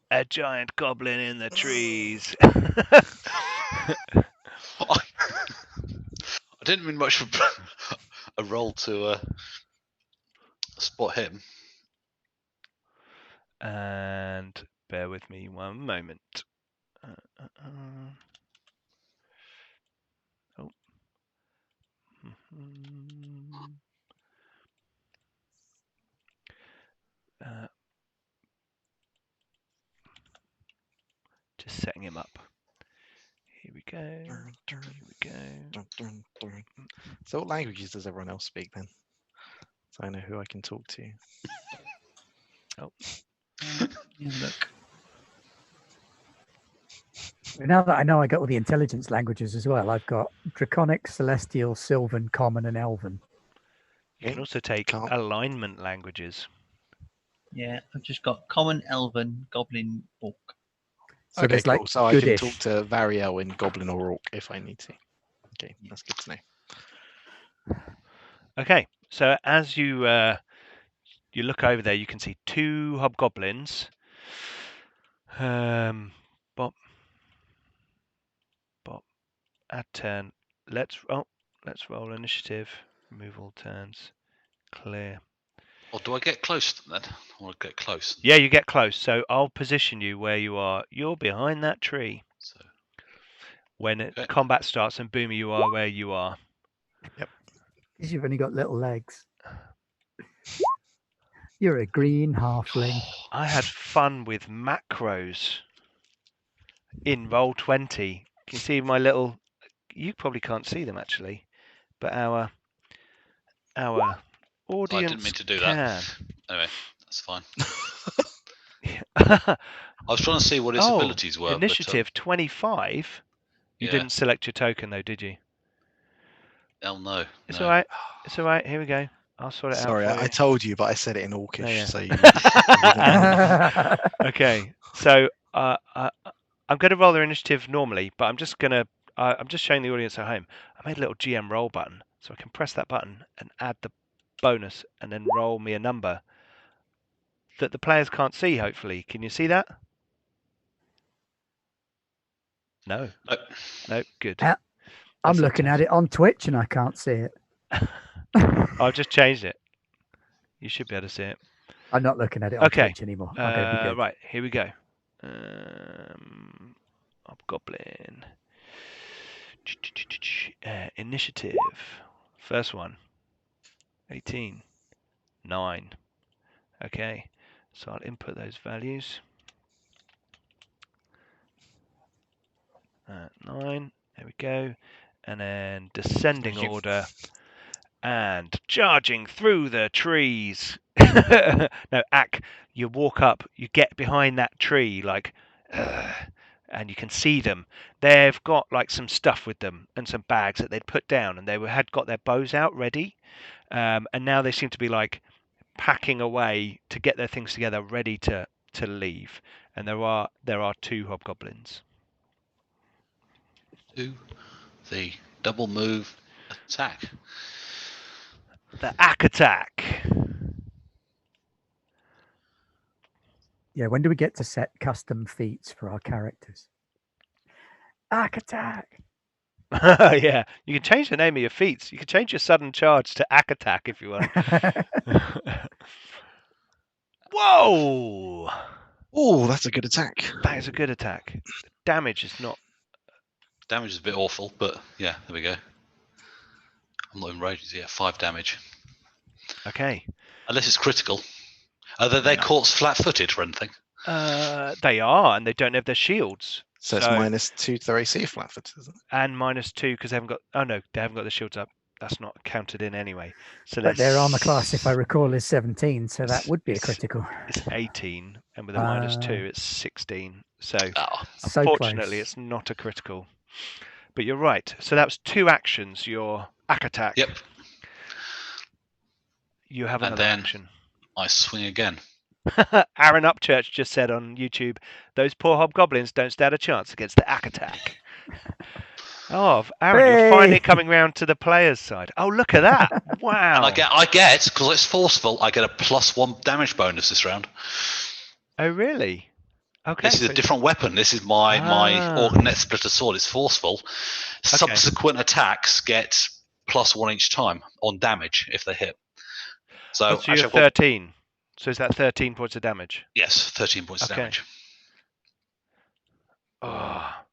S1: a giant goblin in the trees.
S4: I didn't mean much for a roll to spot him.
S1: And bear with me one moment. Oh. Just setting him up. Here we go. Here we go.
S3: So what languages does everyone else speak then? So I know who I can talk to.
S1: Oh.
S2: Look.
S5: Now that I know I got all the intelligence languages as well, I've got Draconic, Celestial, Sylvan, Common, and Elven.
S1: You can also take alignment languages.
S2: Yeah, I've just got Common, Elven, Goblin, Orc.
S5: So
S3: Okay,
S5: there's
S3: cool.
S5: like
S3: So I can
S5: goodish.
S3: talk to Variel in Goblin or Orc if I need to. Okay, that's good to know.
S1: Okay, so as you look over there, you can see 2 hobgoblins. Bop. Add turn. Let's roll initiative. Remove all turns. Clear.
S4: Or do I get close to them then? Or get close?
S1: Yeah, you get close. So I'll position you where you are. You're behind that tree.
S4: So
S1: When combat starts, and Boomer, you are where you are.
S3: Yep.
S5: Because you've only got little legs. You're a green halfling.
S1: I had fun with macros in Roll20. Can you see my little? You probably can't see them actually, but our audience
S4: didn't mean to do
S1: can.
S4: that. Anyway, that's fine.
S1: I
S4: I was trying to see what its abilities were.
S1: Initiative 25. You
S4: yeah.
S1: didn't select your token though, did you?
S4: Oh no.
S1: It's
S4: no.
S1: all right. It's all right. Here we go. I'll sort it
S3: Sorry,
S1: out for
S3: I
S1: you.
S3: told you, but I said it in Orcish,
S1: Oh, yeah.
S3: so you wouldn't know.
S1: Okay, so I'm going to roll their initiative normally, but I'm just showing the audience at home. I made a little GM roll button, so I can press that button and add the bonus, and then roll me a number that the players can't see. Hopefully, can you see that? No. No. Good.
S5: I'm
S1: That's
S5: looking at it on Twitch and I can't see it.
S1: I've just changed it. You should be able to see it.
S5: I'm not looking at it on
S1: Okay.
S5: Twitch anymore. I'm going to be good.
S1: Right, here we go. Hobgoblin. Initiative. First one. 18. 9. Okay. So I'll input those values. 9. There we go. And then descending order. And charging through the trees. No, you walk up, you get behind that tree, like, and you can see them. They've got like some stuff with them and some bags that they'd put down, and they had got their bows out ready, and now they seem to be like packing away to get their things together, ready to leave. And there are 2 hobgoblins.
S4: Do the double move attack.
S1: The attack.
S5: Yeah, when do we get to set custom feats for our characters? Attack.
S1: Yeah, you can change the name of your feats. You can change your sudden charge to attack if you want. Whoa!
S3: Oh, that's a good attack.
S1: That is a good attack. Damage is not.
S4: Damage is a bit awful, but yeah, there we go. I'm not enraged. Yeah, 5 damage.
S1: Okay.
S4: Unless it's critical. Are they caught flat-footed or anything?
S1: They are, and they don't have their shields.
S3: So it's -2 to their AC flat-footed, isn't it?
S1: And -2 because they haven't got. Oh no, they haven't got the shields up. That's not counted in anyway. So
S5: but their armor class, if I recall, is 17, so that would be a critical.
S1: It's 18, and with a -2, it's 16. So
S5: so
S1: unfortunately,
S5: close.
S1: it's not a critical. But you're right. So that was 2 actions. Your attack.
S4: Yep.
S1: You have another action.
S4: I swing again.
S1: Aaron Upchurch just said on YouTube, those poor hobgoblins don't stand a chance against the attack. Oh, Aaron, you're finally coming round to the player's side. Oh, look at that. Wow.
S4: And I get, because it's forceful, I get a +1 damage bonus this round.
S1: Oh, really? Okay.
S4: This is a different weapon. This is my Orgnet Splitter Sword. It's forceful.
S1: Okay.
S4: Subsequent attacks get +1 each time on damage if they hit. So
S1: you're 13. So is that 13 points of damage?
S4: Yes, 13 points of damage.
S1: Oh,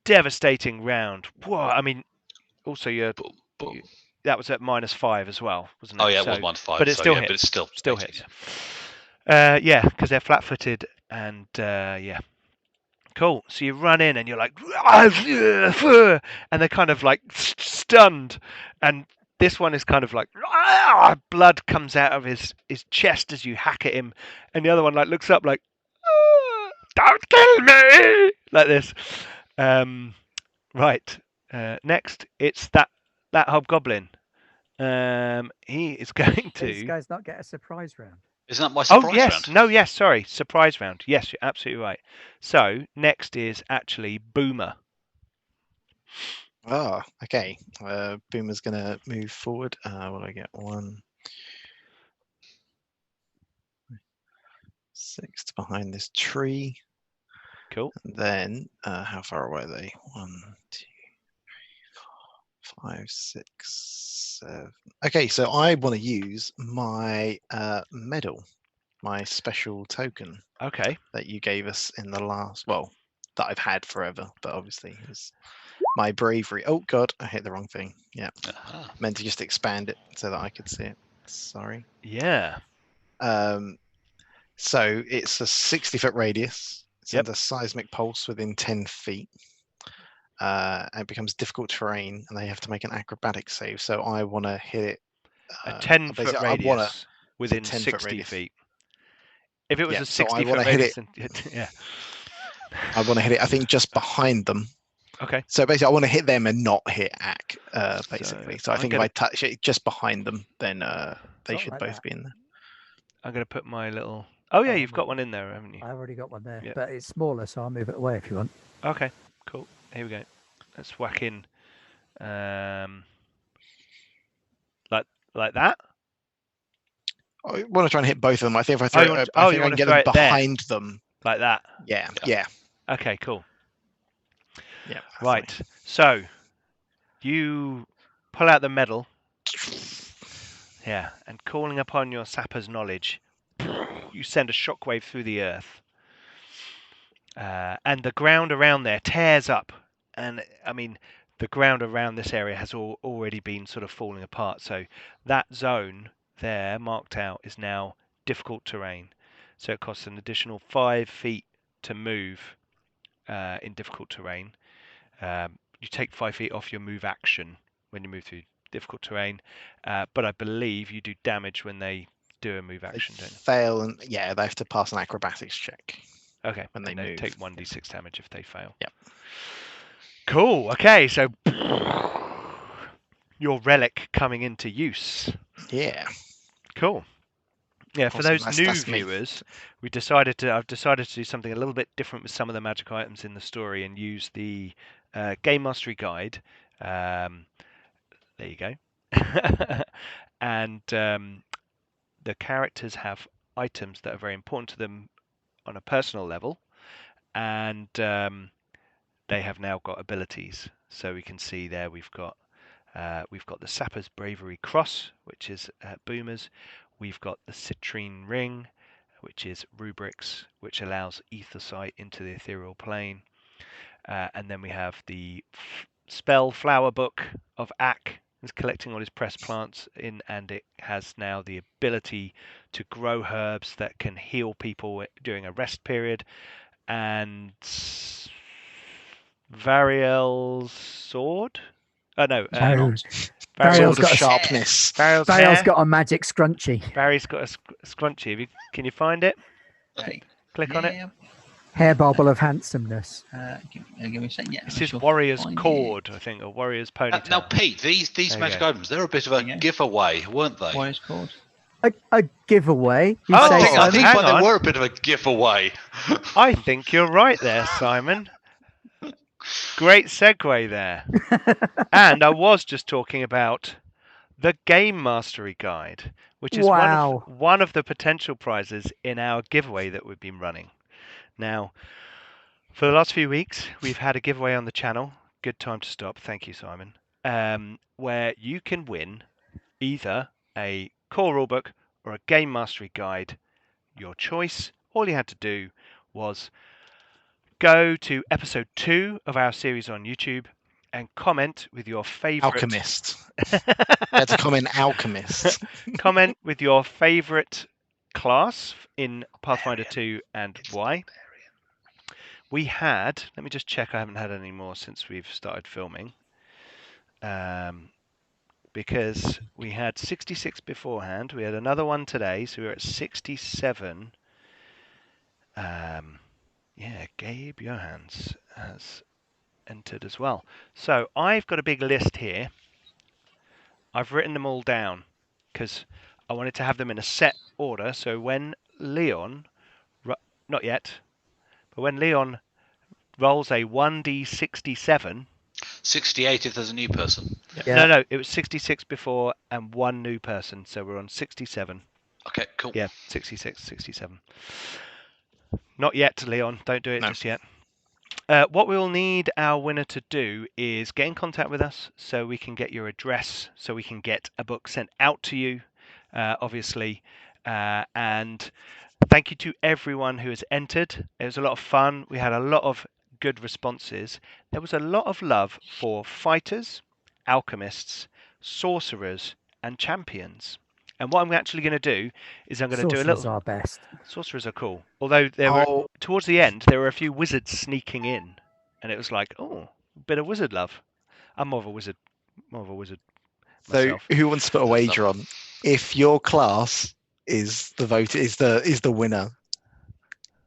S1: devastating round. Whoa, I mean, also that was at -5 as well, wasn't it?
S4: Oh yeah, it was -5.
S1: But it still hit.
S4: But it's still
S1: hits. Yeah, because they're flat-footed and yeah. Cool. So you run in and you're like, and they're kind of like stunned, and this one is kind of like, blood comes out of his chest as you hack at him, and the other one like looks up like, don't kill me, like this. Right. Next, it's that hobgoblin. He is going to.
S5: These guys not get a surprise round.
S4: Isn't that my surprise round?
S1: Oh yes, no, yes, sorry, surprise round. Yes, you're absolutely right. So next is actually Boomer.
S3: Oh, okay. Boomer's going to move forward. What do I get? 1, 6 behind this tree.
S1: Cool.
S3: And then, how far away are they? 1, 2, 3, 4, 5, 6, 7. Okay, so I want to use my medal, my special token.
S1: Okay.
S3: That you gave us in the last, that I've had forever, but obviously it was my bravery. Oh God, I hit the wrong thing. Yeah, meant to just expand it so that I could see it. Sorry.
S1: Yeah.
S3: So it's a 60-foot radius. It's under seismic pulse within 10 feet. It becomes difficult terrain, and they have to make an acrobatic save. So I want to hit it
S1: A 10-foot
S3: basically,
S1: radius within
S3: 10-foot
S1: 60
S3: radius.
S1: feet. If it was
S3: Yeah,
S1: a
S3: so I
S1: 60-foot
S3: wanna hit
S1: radius, then yeah.
S3: I want to hit it, I think, just behind them.
S1: Okay.
S3: So basically, I want to hit them and not hit Ack, basically. So I
S1: I'm
S3: think if I touch it just behind them, then they
S5: Not
S3: should
S5: like
S3: both
S5: that.
S3: be in there.
S1: I'm going to put my little... Oh, yeah,
S5: Oh,
S1: you've got
S5: no.
S1: one in there, haven't you?
S5: I've already got one there,
S1: Yeah.
S5: but it's smaller, so I'll move it away if you want.
S1: Okay, cool. Here we go. Let's whack in like that.
S3: I want to try and hit both of them. I think if I
S1: Oh,
S3: throw
S1: you want-
S3: I
S1: oh,
S3: think
S1: you
S3: I
S1: wanna
S3: can get
S1: throw
S3: them
S1: it there?
S3: behind them.
S1: Like that.
S3: Yeah.
S1: Okay, cool.
S3: Yeah.
S1: Right. So you pull out the medal. Yeah, and calling upon your sapper's knowledge, you send a shockwave through the earth. And the ground around there tears up. And I mean, the ground around this area has already been sort of falling apart. So that zone there marked out is now difficult terrain. So it costs an additional 5 feet to move in difficult terrain. You take 5 feet off your move action when you move through difficult terrain. But I believe you do damage when they do a move action, don't you?
S3: Fail, and they have to pass an acrobatics check.
S1: Okay,
S3: when they
S1: and they
S3: move.
S1: take 1d6 damage if they fail.
S3: Yep.
S1: Cool. Okay, so your relic coming into use.
S3: Yeah.
S1: Cool. Yeah, for
S3: Awesome,
S1: those new
S3: that's me.
S1: viewers, I've decided to do something a little bit different with some of the magic items in the story and use the Game Mastery Guide. There you go. And the characters have items that are very important to them on a personal level, and they have now got abilities. So we can see there we've got the Sapper's Bravery Cross, which is boomers. We've got the Citrine Ring, which is rubrics, which allows ether sight into the ethereal plane. And then we have the spell flower book of Ack, is collecting all his pressed plants in, and it has now the ability to grow herbs that can heal people during a rest period. And Variel's sword? Oh no,
S5: No.
S3: Sword
S5: Variel's
S3: of
S5: got a
S3: sharpness.
S1: Variel's
S5: Variel's
S1: hair.
S5: got a magic scrunchie.
S1: Barry's got a scrunchie. Can you find it?
S2: Okay.
S1: Click on it.
S2: Yeah.
S5: Hair bubble of handsomeness.
S2: Give me a second. Yeah.
S1: This
S2: I
S1: is
S2: shall
S1: Warrior's
S2: find
S1: cord, I think, or Warrior's ponytail.
S4: Now, Pete, these
S1: There you
S4: magic
S1: go.
S4: items, they're a bit of a
S2: Yeah.
S4: giveaway, weren't they?
S2: it. What it's called?
S5: A giveaway. You
S1: Oh,
S5: say,
S4: I
S5: Simon?
S4: think
S1: hang
S4: they
S1: on.
S4: were a bit of a giveaway.
S1: I think you're right there, Simon. Great segue there. And I was just talking about the Game Mastery Guide, which is
S5: Wow.
S1: one of the potential prizes in our giveaway that we've been running. Now, for the last few weeks, we've had a giveaway on the channel. Good time to stop. Thank you, Simon. Where you can win either a core rulebook or a Game Mastery Guide. Your choice. All you had to do was go to episode 2 of our series on YouTube and comment with your favorite
S3: Alchemist. That's a common alchemist.
S1: comment with your favorite class in Pathfinder 2 and why. We had, let me just check, I haven't had any more since we've started filming, because we had 66 beforehand. We had another one today, so we were at 67. Yeah, Gabe Johans has entered as well. So I've got a big list here. I've written them all down because I wanted to have them in a set order. So when Leon, not yet, but when Leon rolls a 1d67.
S4: 68 if there's a new person.
S5: Yeah.
S1: No, it was 66 before and one new person. So we're on 67.
S4: Okay, cool.
S1: Yeah, 66, 67. Not yet, Leon. Don't do it just yet. What we will need our winner to do is get in contact with us so we can get your address, so we can get a book sent out to you, obviously. And thank you to everyone who has entered. It was a lot of fun. We had a lot of good responses. There was a lot of love for fighters, alchemists, sorcerers, and champions. And what I'm actually going to do is I'm going to do a little...
S5: Sorcerers are best.
S1: Sorcerers are cool. Although there were, towards the end, there were a few wizards sneaking in. And it was like, oh, a bit of wizard love. I'm more of a wizard
S3: So
S1: myself.
S3: who wants to put a
S4: That's
S3: wager on? If your class is the vote is the winner,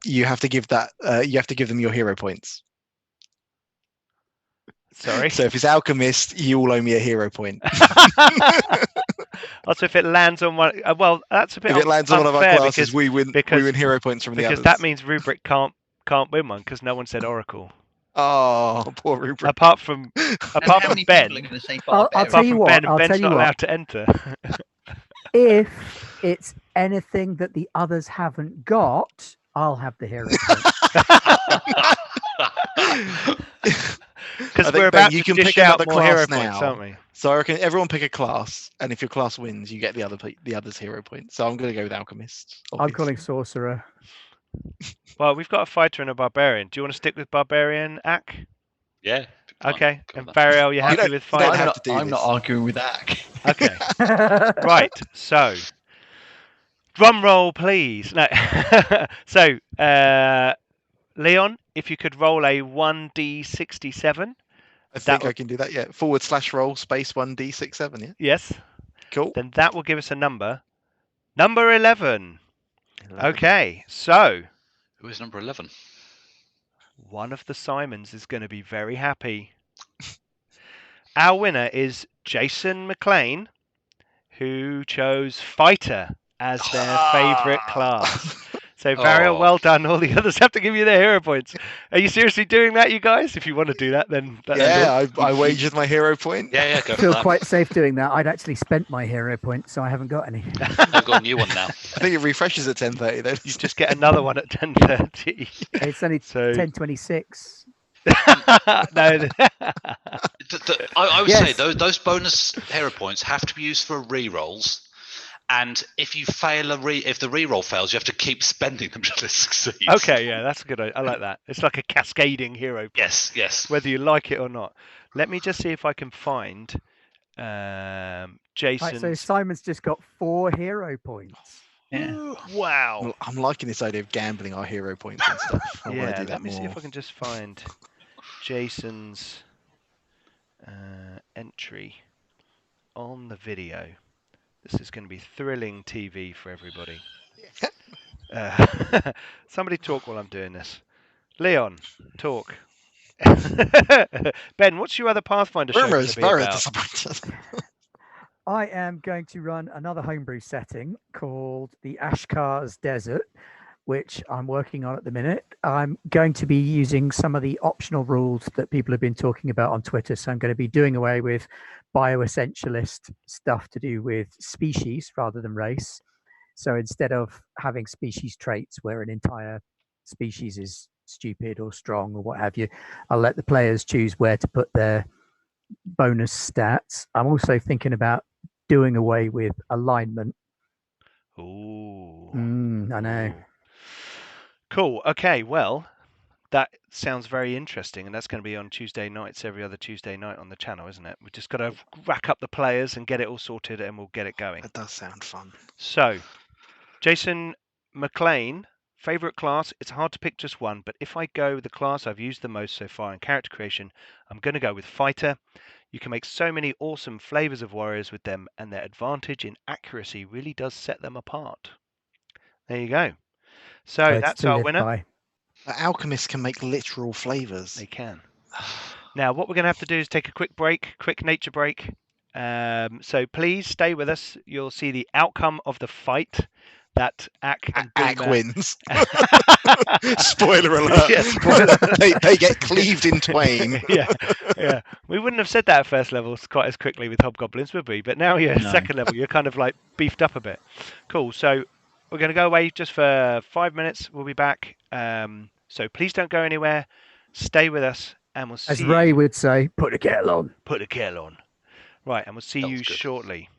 S3: you have to give that you have to give them your hero points.
S1: Sorry.
S3: So if it's alchemist, you all owe me a hero point.
S1: Also, if it lands on one, well, that's a bit
S3: If it lands on one of our
S1: unfair
S3: classes, we win hero points from the
S1: because
S3: others.
S1: that means Rubric can't win one because no one said Oracle.
S3: Oh, poor Rubric.
S1: Apart from
S2: And
S1: apart
S2: how
S1: from
S2: many
S1: Ben.
S2: people are going to say
S5: I'll
S2: barbarian?
S5: tell
S1: Apart
S5: you
S1: from
S5: what,
S1: Ben, and
S5: I'll
S1: Ben's
S5: tell you
S1: not
S5: what.
S1: allowed to enter.
S5: If it's anything that the others haven't got, I'll have the hero point.
S1: Because
S3: I think,
S1: we're
S3: Ben,
S1: about
S3: you
S1: to
S3: can
S1: dish
S3: pick
S1: out
S3: another
S1: more hero
S3: class
S1: points,
S3: now.
S1: aren't we?
S3: So I reckon everyone pick a class, and if your class wins, you get the others' hero points. So I'm going to go with alchemist.
S5: I'm calling
S3: obviously.
S5: sorcerer.
S1: Well, we've got a fighter and a barbarian. Do you want to stick with barbarian, Ak?
S4: Yeah. fine,
S1: Okay.
S4: go
S1: And
S4: with that.
S1: Bariel, you
S3: You
S1: happy
S3: don't-
S1: with
S3: you don't
S1: fighter?
S3: have to do
S2: I'm not
S3: this.
S2: arguing with that.
S1: Okay. Right. So, drum roll, please. No. So, Leon, if you could roll a 1d67.
S3: I think I can do that. Yeah. /roll space 1d67. Yeah.
S1: Yes.
S3: Cool.
S1: Then that will give us a number. Number 11.
S3: 11.
S1: Okay. So,
S4: Who is number 11?
S1: one of the Simons is going to be very happy. Our winner is Jason Mclain, who chose fighter as their favourite class. So, Varial, well done. All the others have to give you their hero points. Are you seriously doing that, you guys? If you want to do that, then that's
S3: Yeah, I wagered my hero point.
S4: Yeah, go
S5: I
S4: for
S5: feel
S4: that.
S5: quite safe doing that. I'd actually spent my hero point, so I haven't got any.
S4: I've got a new one now.
S3: I think it refreshes at 10:30. Then
S1: You just get another one at 10:30.
S5: It's only
S1: So
S5: 10:26.
S1: no.
S4: I would say
S5: Yes.
S4: those bonus hero points have to be used for re-rolls, and if you fail if the re-roll fails, you have to keep spending them till it succeeds.
S1: Okay, yeah, that's a good idea. I like that. It's like a cascading hero point,
S4: Yes.
S1: whether you like it or not. Let me just see if I can find Jason's.
S5: Right, so Simon's just got 4 hero points.
S2: Yeah.
S1: Wow.
S3: I'm liking this idea of gambling our hero points and stuff. I want
S1: Yeah,
S3: to do that
S1: let me
S3: more.
S1: see if I can just find Jason's entry on the video. This is going to be thrilling TV for everybody. Somebody talk while I'm doing this. Leon, talk. Ben, what's your other Pathfinder show going to be about?
S5: I am going to run another homebrew setting called the Ashkar's Desert, which I'm working on at the minute. I'm going to be using some of the optional rules that people have been talking about on Twitter. So I'm going to be doing away with bioessentialist stuff to do with species rather than race. So instead of having species traits where an entire species is stupid or strong or what have you, I'll let the players choose where to put their bonus stats. I'm also thinking about doing away with alignment.
S1: Ooh.
S5: I know.
S1: Ooh. Cool. Okay. Well, that sounds very interesting, and that's going to be on Tuesday nights, every other Tuesday night on the channel, isn't it? We've just got to rack up the players and get it all sorted, and we'll get it going.
S3: That does sound fun.
S1: So, Jason Mclain, favorite class. It's hard to pick just one, but if I go with the class I've used the most so far in character creation, I'm going to go with fighter. You can make so many awesome flavors of warriors with them, and their advantage in accuracy really does set them apart. There you go. So
S5: Words
S1: that's
S5: to
S1: our
S5: live
S1: winner.
S5: by.
S3: Alchemists can make literal flavors.
S1: They can. Now, what we're going to have to do is take a quick break, quick nature break. So please stay with us. You'll see the outcome of the fight that Ak and
S3: Ak
S1: Boomer
S3: wins. Spoiler alert.
S1: Yeah, spoiler alert.
S3: They get cleaved in twain.
S1: yeah. We wouldn't have said that at first level quite as quickly with hobgoblins, would we? But now you're
S2: No.
S1: second level. You're kind of like beefed up a bit. Cool. So we're going to go away just for 5 minutes. We'll be back. So please don't go anywhere. Stay with us, and we'll see
S5: As Ray
S1: you.
S5: would say, put a kettle on.
S1: Put a kettle on. Right, and we'll see
S4: That
S1: you
S4: was good.
S1: shortly.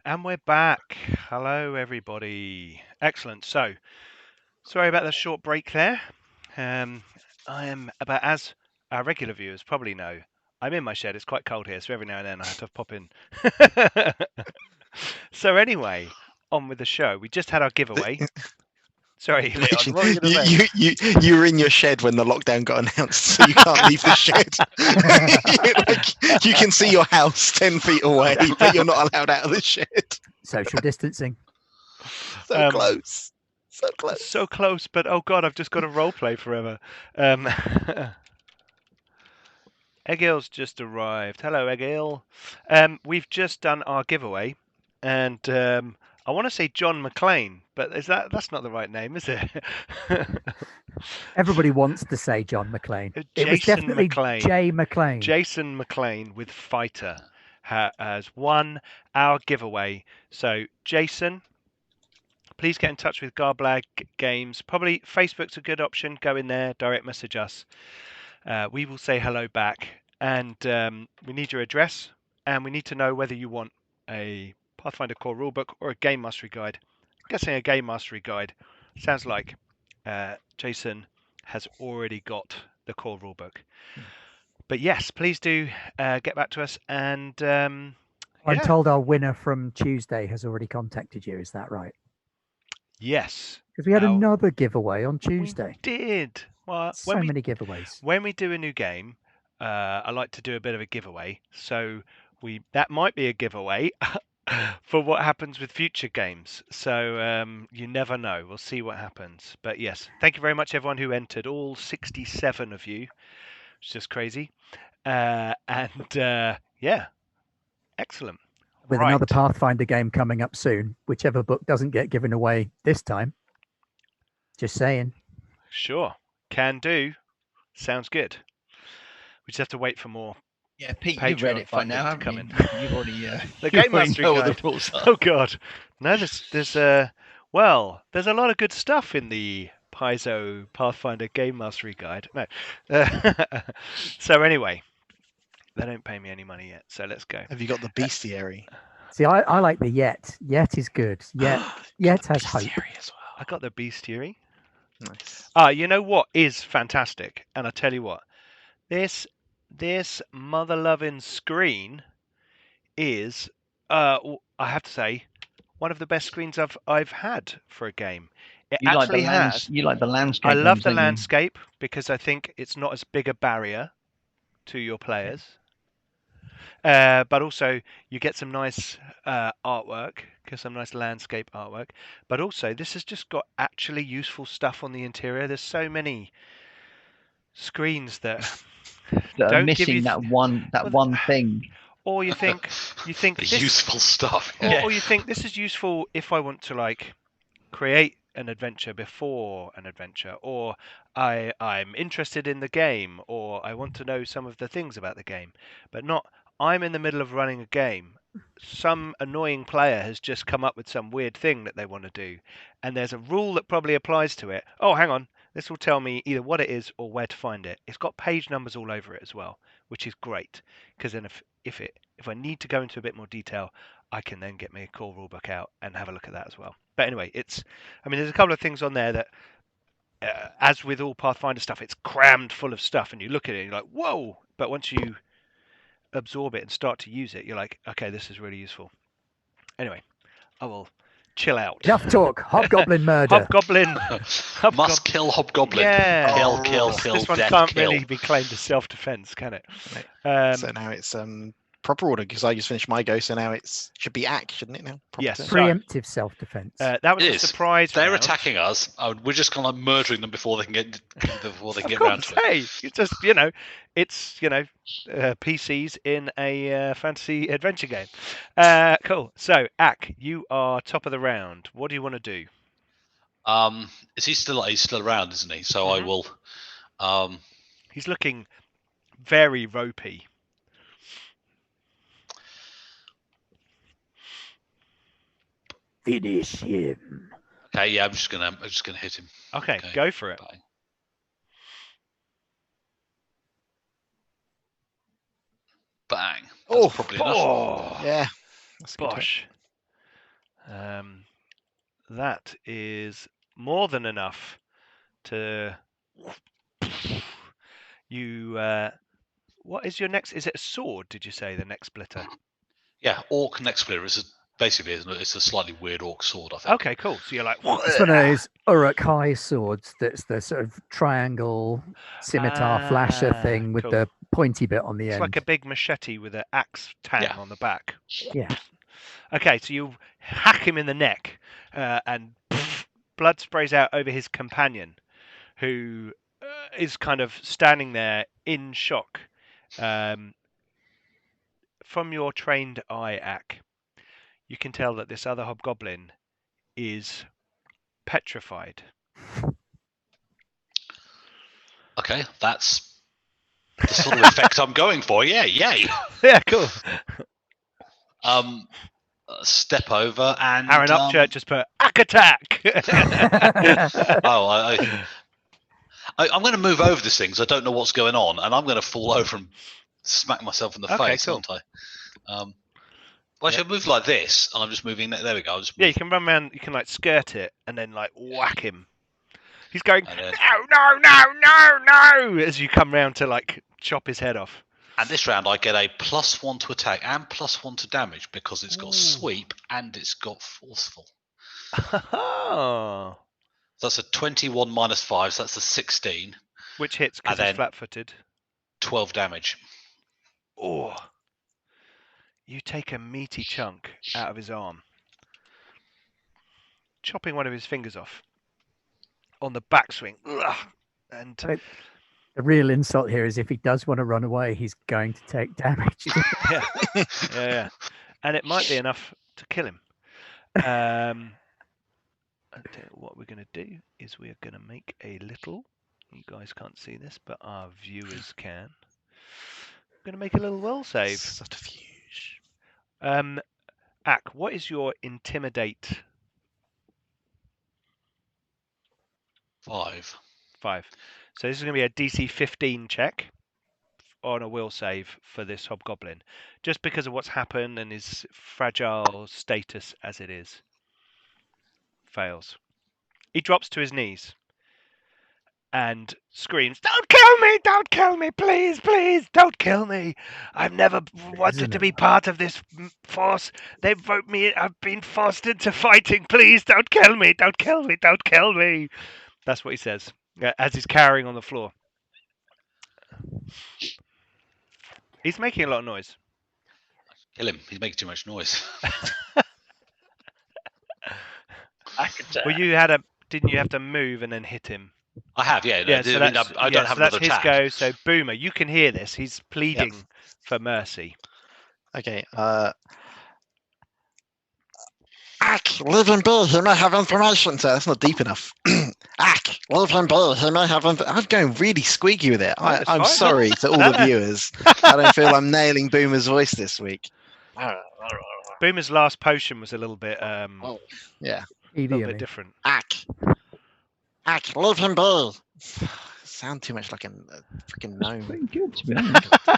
S1: And we're back. Hello, everybody. Excellent. So, sorry about the short break there. I am about, as our regular viewers probably know, I'm in my shed. It's quite cold here, so every now and then I have to pop in. So anyway, on with the show. We just had our giveaway. Sorry, Leon, what were you going to say?
S3: You were in your shed when the lockdown got announced, so you can't leave the shed. You can see your house 10 feet away, but you're not allowed out of the shed.
S5: Social distancing.
S3: So close. So close.
S1: So close, but oh god, I've just got to roleplay forever. Egil's just arrived. Hello, Egil. We've just done our giveaway, and I want to say John Mclain, but that's not the right name, is it?
S5: Everybody wants to say John Mclain. It was
S1: Jason
S5: definitely
S1: Mclain.
S5: Jay Mclain.
S1: Jason Mclain with Fighter has won our giveaway. So, Jason, please get in touch with Garblag Games. Probably Facebook's a good option. Go in there, direct message us. We will say hello back, and we need your address, and we need to know whether you want a Pathfinder core rulebook or a game mastery guide. I'm guessing a game mastery guide. Sounds like Jason has already got the core rulebook. But yes, please do get back to us. And
S5: I'm told our winner from Tuesday has already contacted you. Is that right?
S1: Yes.
S5: Because we had another giveaway on Tuesday.
S1: We did. Well,
S5: so many giveaways.
S1: When we do a new game, I like to do a bit of a giveaway. So that might be a giveaway for what happens with future games. So you never know. We'll see what happens. But yes, thank you very much, everyone who entered. All 67 of you. It's just crazy. Yeah, excellent.
S5: With another Pathfinder game coming up soon, whichever book doesn't get given away this time. Just saying.
S1: Sure. Can do. Sounds good. We just have to wait for more.
S2: Yeah, Pete,
S1: Patreon
S2: you've read it by now,
S1: funding
S2: haven't
S1: to
S2: you?
S1: come
S2: You've already
S1: the game mastery
S2: know
S1: guide.
S2: what the rules are.
S1: Oh god, no, there's a lot of good stuff in the Paizo Pathfinder game mastery guide. No, so anyway, they don't pay me any money yet, so let's go.
S3: Have you got the bestiary?
S5: See, I like the Yet. Yet is good. Yet has hope.
S3: As well.
S1: I got the bestiary.
S3: Nice.
S1: You know what is fantastic, and I tell you what, this mother loving screen is I have to say one of the best screens I've had for a game.
S2: You like the landscape.
S1: I love the landscape because I think it's not as big a barrier to your players. But also you get some nice artwork, some nice landscape artwork. But also this has just got actually useful stuff on the interior. There's so many screens that
S2: are missing that one thing.
S1: Or you think
S4: this, useful stuff.
S1: Or you think this is useful if I want to like create an adventure before an adventure, or I'm interested in the game, or I want to know some of the things about the game, but not I'm in the middle of running a game. Some annoying player has just come up with some weird thing that they want to do, and there's a rule that probably applies to it. Oh, hang on. This will tell me either what it is or where to find it. It's got page numbers all over it as well, which is great, because then if I need to go into a bit more detail, I can then get my core rulebook out and have a look at that as well. But anyway, there's a couple of things on there that, as with all Pathfinder stuff, it's crammed full of stuff, and you look at it and you're like, whoa! But once you absorb it and start to use it, you're like, okay, this is really useful. Anyway, I will chill out.
S5: Enough talk. Hobgoblin murder.
S1: Hobgoblin.
S4: Must kill Hobgoblin.
S1: Yeah.
S4: Kill.
S1: This one
S4: death,
S1: can't
S4: kill.
S1: really be claimed as self-defense, can it?
S3: So now it's proper order because I just finished my go, so now it should be act, shouldn't it now? Proper
S1: Yes.
S3: turn.
S5: Preemptive self-defense.
S1: That was a surprise.
S4: They're
S1: round.
S4: attacking us. We're just kind of like murdering them before they can get
S1: Of
S4: around
S1: course,
S4: to it.
S1: hey, it's just it's PCs in a fantasy adventure game. Cool. So, Ak, you are top of the round. What do you want to do?
S4: He's still around, isn't he? So I will.
S1: He's looking very ropey.
S5: Finish him.
S4: Okay, yeah, I'm just gonna hit him.
S1: Okay, go for it.
S4: Bang. Bang. That's probably enough.
S1: Oh,
S3: Yeah. That's a good hit.
S1: bosh. That is more than enough to you. What is your next? Is it a sword? Did you say the next splitter?
S4: Yeah, orc neck splitter is basically it's a slightly weird orc sword, I think.
S1: Okay, cool. So you're like,
S5: It's one of those Uruk high swords that's the sort of triangle scimitar flasher thing with
S1: cool.
S5: the pointy bit on the
S1: It's
S5: end.
S1: like a big machete with an axe tang
S4: Yeah.
S1: on the back.
S5: Yeah.
S1: Okay, so you hack him in the neck, and blood sprays out over his companion, who is kind of standing there in shock. From your trained eye, Ak, you can tell that this other hobgoblin is petrified.
S4: Okay, that's the sort of effect I'm going for. Yeah, yay.
S1: Yeah, cool.
S4: Step over and
S1: Aaron Upchurch just put Ak attack.
S4: I'm going to move over this thing because I don't know what's going on, and I'm going to fall over and smack myself in the face,
S1: cool.
S4: aren't I? Well, I should move like this, and I'm just moving. There we go.
S1: Yeah, you can run around. You can like skirt it and then like whack him. He's going
S4: And then-
S1: no, as you come round to like chop his head off.
S4: And this round, I get a +1 to attack and +1 to damage because it's got sweep and it's got forceful.
S1: Oh.
S4: So that's a 21 -5, so that's a 16.
S1: Which hits because
S4: And
S1: he's
S4: then-
S1: flat-footed.
S4: 12 damage.
S1: Oh. You take a meaty chunk out of his arm, chopping one of his fingers off on the backswing. And
S5: The real insult here is if he does want to run away, he's going to take damage.
S1: yeah. And it might be enough to kill him. What we're going to do is we're going to make a little, you guys can't see this, but our viewers can. We're going to make a little will save.
S3: Subterfuge.
S1: Ak, what is your intimidate?
S4: 5.
S1: 5. So this is going to be a DC 15 check on a will save for this hobgoblin, just because of what's happened and his fragile status as it is. Fails. He drops to his knees and screams, "Don't kill me, please, don't kill me. I've never wanted to be part of this force. They've voted me, I've been forced into fighting. Please, don't kill me. That's what he says as he's cowering on the floor. He's making a lot of noise.
S4: Kill him. He's making too much noise.
S1: Well, didn't you have to move and then hit him?
S4: I have, yeah.
S1: Yeah, so that's,
S4: I don't have
S1: that's
S4: another
S1: his
S4: attack.
S1: go. So Boomer, you can hear this. He's pleading for mercy.
S3: Okay. Ack, leave him be. He may have information. So that's not deep enough. Ack, leave him be. He may have. I'm going really squeaky with it.
S1: That's
S3: I'm
S1: fine.
S3: sorry to all the viewers. I don't feel I'm nailing Boomer's voice this week.
S1: Boomer's last potion was a little bit,
S3: Yeah.
S1: different.
S3: Ack, leave him be. Sound too much like a freaking gnome.
S2: Pretty good, to be honest.
S4: I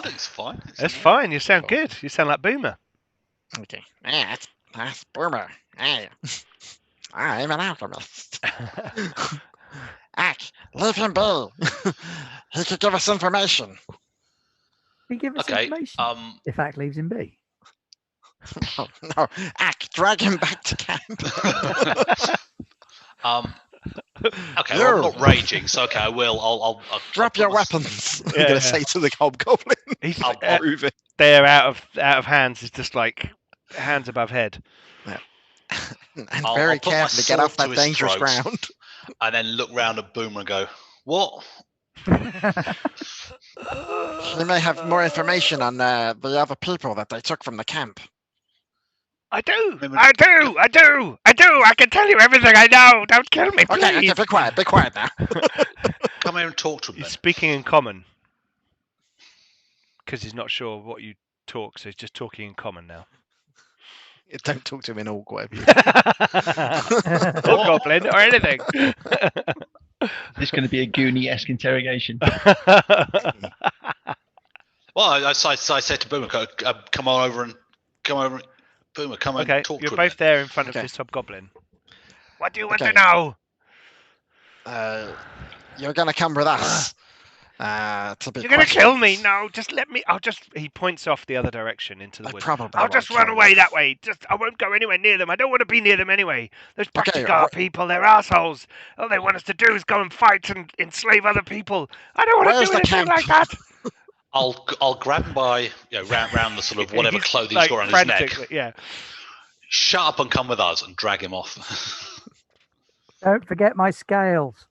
S4: think it's fine.
S1: That's fine. You sound good. You sound like Boomer.
S3: Okay. Yeah, that's Boomer. Hey. I'm an alchemist. Ack, leave him be. He could give us information.
S5: He give us
S4: Okay.
S5: information. If Ack leaves him be.
S3: Oh, no. Ack, drag him back to camp.
S4: Okay, well, I'm not raging, so okay, I will. I'll
S3: Drop your
S4: put this-
S3: weapons. I'm
S1: Yeah,
S3: gonna
S1: yeah.
S3: say to the hobgoblin.
S1: He's
S4: I'll
S3: Prove it.
S1: there out of hands. Is just like hands above head.
S3: And
S4: I'll
S3: very
S4: put my
S3: carefully get off
S4: sword
S3: that
S4: to his
S3: dangerous
S4: throat.
S3: ground.
S4: And then look round at Boomer and go, "What?
S3: They may have more information on the other people that they took from the camp.
S1: I do.
S4: Maybe-
S1: I can tell you everything I know. Don't kill me, please.
S3: Okay, be quiet now.
S4: Come here and talk to him."
S1: He's
S4: Then.
S1: speaking in common because he's not sure what you talk, so he's just talking in common now.
S3: Don't talk to him in orc, whatever.
S1: Or goblin or anything.
S2: This is going to be a Goonie-esque interrogation.
S4: Well, I said to Boomer, "Come on over and Boomer, come and
S1: Okay,
S4: talk
S1: you're
S4: to
S1: both
S4: him.
S1: there in front of
S3: Okay.
S1: this hobgoblin. What do you want
S3: Okay.
S1: to know?
S3: You're gonna come with us. To be
S1: You're going to kill me?
S3: questioned.
S1: No, just let me. He points off the other direction into the
S3: They
S1: woods.
S3: probably
S1: I'll
S3: won't
S1: just run
S3: kill
S1: away
S3: you.
S1: that way. I won't go anywhere near them. I don't want to be near them anyway. Those
S3: Okay,
S1: Praktikar people, they're assholes. All they want us to do is go and fight and enslave other people. I don't want
S3: Where's
S1: to do
S3: the
S1: anything
S3: camp?
S1: like that.
S4: I'll grab him by round the sort of whatever
S1: He's,
S4: clothing
S1: like,
S4: he's got around his neck.
S1: frantically, yeah.
S4: Shut up and come with us and drag him off.
S5: Don't forget my scales.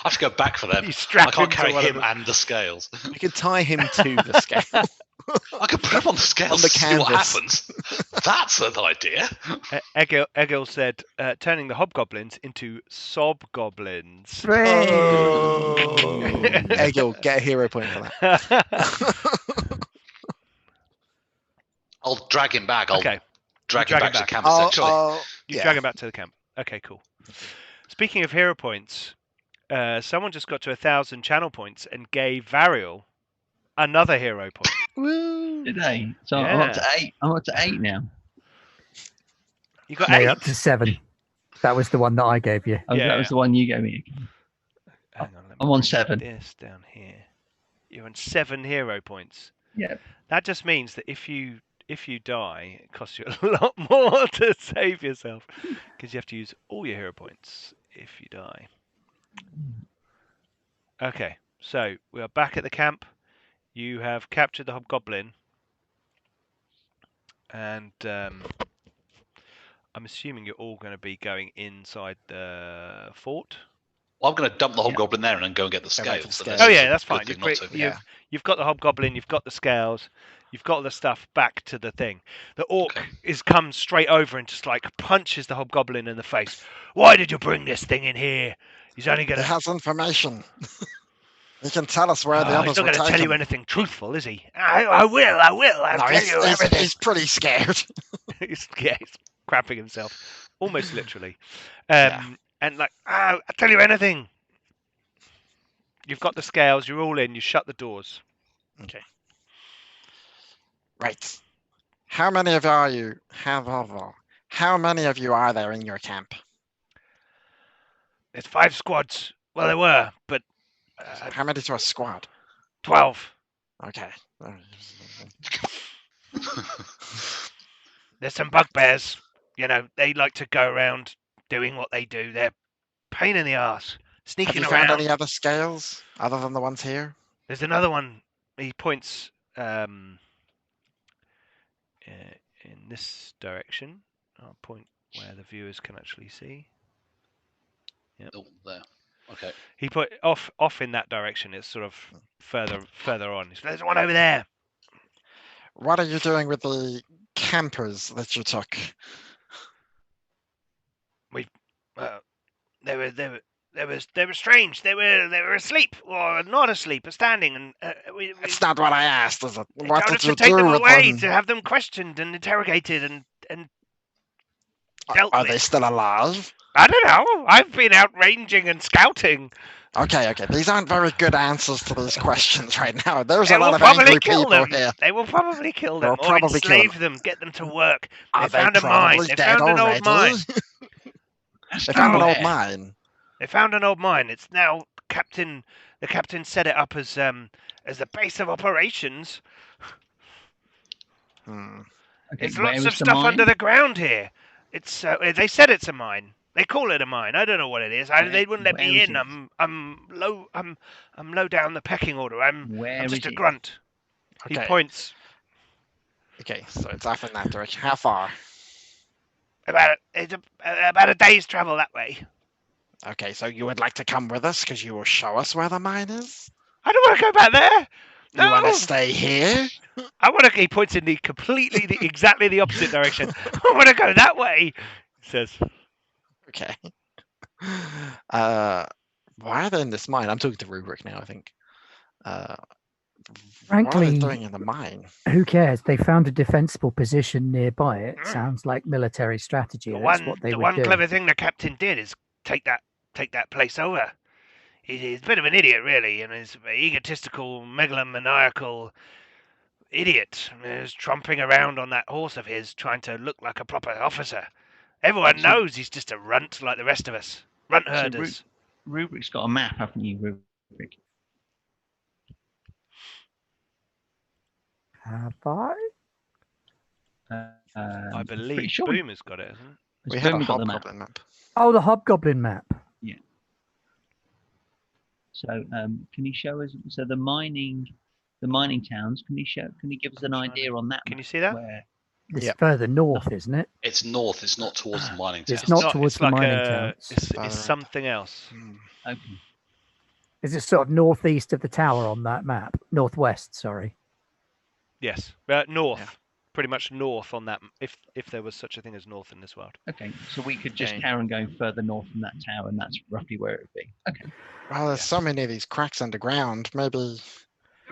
S4: I have to go back for them.
S1: You strap
S4: I can't
S1: him to
S4: carry
S1: one of
S4: him
S1: them.
S4: and the scales.
S3: We could tie him to the scale.
S4: I could put him on the scales
S3: On the
S4: to see what
S3: canvas.
S4: happens. That's an idea.
S1: Egil said, turning the hobgoblins into sobgoblins.
S5: Hooray!
S3: Egil, get a hero point for that.
S4: I'll drag him back. I'll
S1: Okay.
S4: drag
S1: You
S4: him
S1: drag
S4: back
S1: him
S4: to
S1: back.
S4: campus, actually.
S1: You drag him back to the camp. Okay, cool. Speaking of hero points, someone just got to 1,000 channel points and gave Varial another hero point.
S3: Woo.
S2: Did they? So I'm up to
S1: Yeah.
S2: 8. I'm up to 8 now.
S1: You got
S5: No,
S1: 8.
S5: you're up to 7. That was the one that I gave you.
S2: Oh,
S1: Yeah,
S2: that was the one you gave me.
S1: Hang on, let me
S2: I'm on
S1: bring
S2: 7.
S1: This down here. You're on 7 hero points.
S2: Yeah.
S1: That just means that if you die, it costs you a lot more to save yourself because you have to use all your hero points if you die. Okay, so we are back at the camp. You have captured the hobgoblin, and I'm assuming you're all going to be going inside the fort.
S4: Well, I'm going to dump the hobgoblin there and then go and get the
S3: Go back to
S4: scales.
S3: the
S4: So
S3: scales.
S1: Oh
S4: it's
S1: yeah,
S4: a
S1: that's
S4: good
S1: fine.
S4: thing not to.
S3: Yeah.
S1: You've got the hobgoblin, you've got the scales, you've got the stuff back to the thing. The orc comes straight over and just like punches the hobgoblin in the face. Why did you bring this thing in here? He's only going
S3: He
S1: to.
S3: has information. He can tell us where the
S1: He's
S3: others
S1: not
S3: were
S1: going to tell
S3: taken.
S1: you anything truthful, is he? I will. I'll
S3: No,
S1: tell you everything.
S3: he's pretty scared.
S1: he's crapping himself, almost literally.
S3: Yeah.
S1: And like, I'll tell you anything. You've got the scales. You're all in. You shut the doors.
S3: Okay. Right. How many of you How many of you are there in your camp?
S1: There's 5 squads. Well, there were, but
S3: How many to a squad?
S1: 12.
S3: Okay.
S1: There's some bugbears. You know, they like to go around doing what they do. They're pain in the arse,
S3: Have
S1: sneaking
S3: you found
S1: around.
S3: any other scales other than the ones here?
S1: There's another one. He points in this direction. I'll point where the viewers can actually see. Yep.
S4: Oh, there. Okay.
S1: He put off in that direction. It's sort of further on. There's one over there.
S3: What are you doing with the campers that you took?
S1: They were strange. They were asleep or not asleep, or standing, and we
S3: It's not what I asked, is it?
S1: they
S3: What
S1: told
S3: did
S1: us
S3: you
S1: to take
S3: do
S1: them
S3: with
S1: away
S3: them?
S1: to have them questioned and interrogated and dealt
S3: Are
S1: with.
S3: they still alive?
S1: I don't know. I've been out ranging and scouting.
S3: Okay. These aren't very good answers to these questions right now. There's
S1: They
S3: a lot
S1: will
S3: of
S1: probably
S3: angry
S1: kill
S3: people
S1: them.
S3: here.
S1: They will probably kill them
S3: They'll
S1: or
S3: probably kill
S1: enslave them, get them to work.
S3: Are
S1: They found a mine.
S3: probably
S1: They
S3: dead
S1: found an
S3: already?
S1: old mine.
S3: They found an
S1: No.
S3: old mine.
S1: They found an old mine. It's now the captain set it up as the base of operations.
S3: Hmm.
S2: Okay,
S1: There's
S2: where
S1: lots
S2: is
S1: of
S2: the
S1: stuff
S2: mine?
S1: under the ground here. It's they said it's a mine. They call it a mine. I don't know what it is. They wouldn't let me
S2: where is
S1: in.
S2: it?
S1: I'm low down the pecking order. I'm
S2: Where
S1: just
S2: is
S1: a
S2: it?
S1: grunt. He
S3: Okay.
S1: points
S3: Okay, so it's off in that direction. How far?
S1: about a day's travel that way.
S3: Okay, so you would like to come with us because you will show us where the mine is?
S1: I don't want to go back there.
S3: You want
S1: No.
S3: to stay here?
S1: I want to. He points in exactly the opposite direction. I want to go that way. He says.
S3: Okay. Why are they in this mine? I'm talking to Rubric now, I think. What are
S5: Frankly,
S3: they doing in the mine?
S5: who cares? They found a defensible position nearby. It sounds like military strategy. That's what they
S1: The
S5: would
S1: one
S5: do.
S1: clever thing the captain did is take that place over. He's a bit of an idiot, really, and he's egotistical, megalomaniacal. idiot is tromping around on that horse of his, trying to look like a proper officer. Everyone knows he's just a runt like the rest of us. Runt herders.
S2: Rubric's got a map, haven't you, Rubric?
S5: Have I?
S1: I believe
S2: sure
S1: Boomer's got it, hasn't it?
S3: We had a
S2: Boomer got the map.
S3: hobgoblin map.
S5: Oh, the hobgoblin map.
S2: So can you show us? So the mining towns. Can you give us an idea on that?
S1: Can you see that?
S2: Where,
S5: It's
S3: Yep.
S5: further north, isn't it?
S4: It's north. It's not towards the mining towns.
S5: It's not
S1: It's
S5: towards the
S1: like
S5: mining
S1: a-
S5: towns.
S1: It's something else.
S2: okay.
S5: Is it sort of northeast of the tower on that map? Northwest, sorry.
S1: Yes, north.
S3: Yeah.
S1: Pretty much north on that. If there was such a thing as north in this world.
S2: Okay, so we could just
S3: Okay.
S2: carry on going further north from that tower, and that's roughly where it would be. Okay.
S3: Well, there's so many of these cracks underground. Maybe.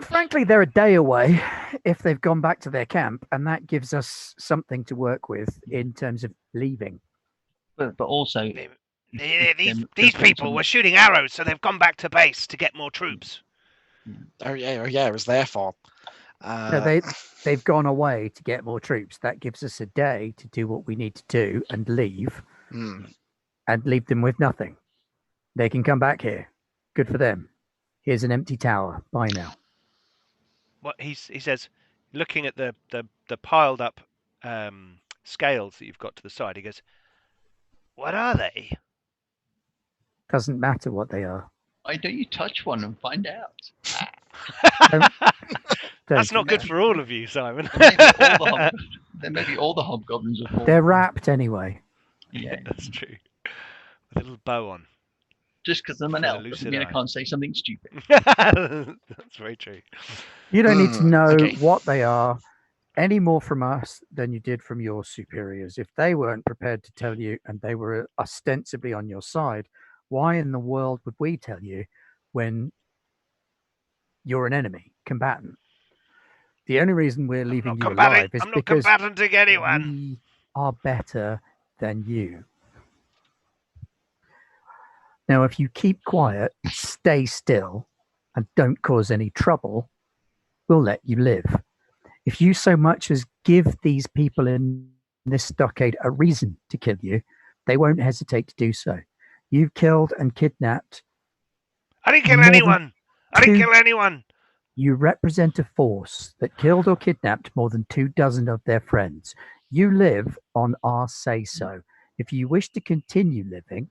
S5: Frankly, they're a day away if they've gone back to their camp, and that gives us something to work with in terms of leaving.
S2: But also,
S1: These people were shooting arrows, so they've gone back to base to get more troops.
S3: Oh yeah, it was their fault.
S5: No, they've gone away to get more troops. That gives us a day to do what we need to do and leave, and leave them with nothing. They can come back here. Good for them. Here's an empty tower. Bye now.
S1: What he says, looking at the piled up scales that you've got to the side, he goes, "What are they?"
S5: Doesn't matter what they are.
S2: why don't you touch one and find out?
S1: That's not good for all of you, Simon.
S2: Then maybe all the hobgoblins are falling.
S5: They're wrapped anyway.
S2: Yeah,
S1: That's true. With a little bow on.
S2: just because I'm an
S1: For the
S2: elf doesn't
S1: lucid
S2: mean I
S1: eye.
S2: can't say something stupid.
S1: That's very true.
S5: You don't need to know
S3: okay.
S5: what they are any more from us than you did from your superiors. If they weren't prepared to tell you and they were ostensibly on your side, why in the world would we tell you when you're an enemy, combatant? The only reason we're leaving you alive is
S1: I'm not
S5: because
S1: combating anyone.
S5: we are better than you. Now, if you keep quiet, stay still, and don't cause any trouble, we'll let you live. If you so much as give these people in this stockade a reason to kill you, they won't hesitate to do so. You've killed and kidnapped.
S1: I didn't kill
S5: more than
S1: anyone. I didn't
S5: two-
S1: kill anyone.
S5: You represent a force that killed or kidnapped more than 24 of their friends. You live on our say-so. If you wish to continue living,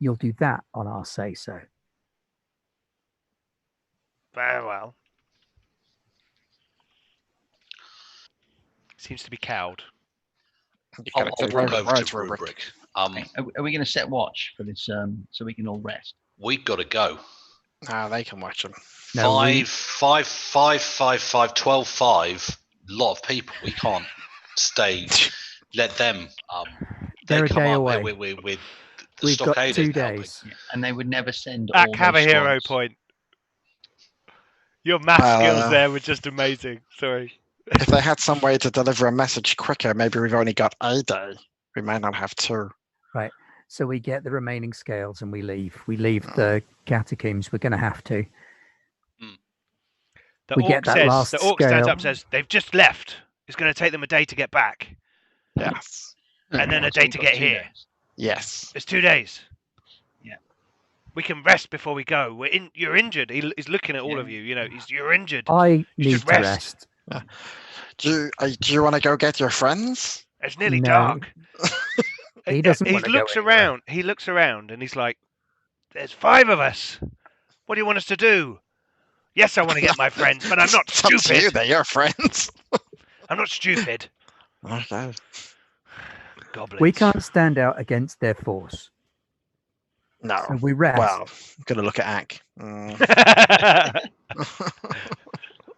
S5: you'll do that on our say-so.
S1: Very well. Seems to be cowed.
S3: You
S4: I'll
S3: got a good
S4: walk
S3: road
S4: over
S3: roads,
S4: to
S3: Rubric.
S4: Rubric.
S2: Okay, are we going to set watch for this so we can all rest?
S4: We've got to go.
S3: They can watch them.
S5: No, we-
S4: 12, 5. Lot of people. We can't stay. Let them. They
S5: They're a
S4: come
S5: day
S4: up
S5: away.
S4: with the
S5: We've got
S4: stockade
S5: 2
S4: isn't helping.
S5: days.
S2: Yeah. And they would never send
S1: Back,
S2: all
S1: have a
S2: those
S1: hero
S2: squads.
S1: point. Your math
S3: Well,
S1: skills there were just amazing. Sorry.
S3: If they had some way to deliver a message quicker, maybe we've only got a day. We may not have 2.
S5: So we get the remaining scales and we leave. We leave the catacombs. We're going to have to.
S1: The
S5: We
S1: orc
S5: get that
S1: says,
S5: last
S1: the orc stands
S5: scale.
S1: up and says, they've just left. It's going to take them a day to get back.
S3: Yes.
S1: And then a
S2: So
S1: day
S2: we've
S1: to
S2: got
S1: get
S2: 2
S1: here.
S2: days.
S3: Yes.
S1: It's 2 days.
S2: Yeah.
S1: We can rest before we go. You're injured. He's looking at all of
S2: Yeah.
S1: you. You know, you're injured.
S5: I need
S1: should
S5: to
S1: rest.
S5: rest.
S3: Do you want to go get your friends?
S1: It's nearly
S5: No.
S1: dark.
S5: He doesn't
S1: He
S5: wanna go
S1: looks
S5: anywhere.
S1: around. He looks around and he's like, "There's 5 of us. What do you want us to do?" Yes, I want to get my friends, but I'm not
S3: It's up to you,
S1: stupid.
S3: they're your friends.
S1: I'm not stupid.
S3: Okay.
S1: Goblins.
S5: We can't stand out against their force.
S3: No.
S5: So we rest.
S3: Well, gonna look at Ack. Mm.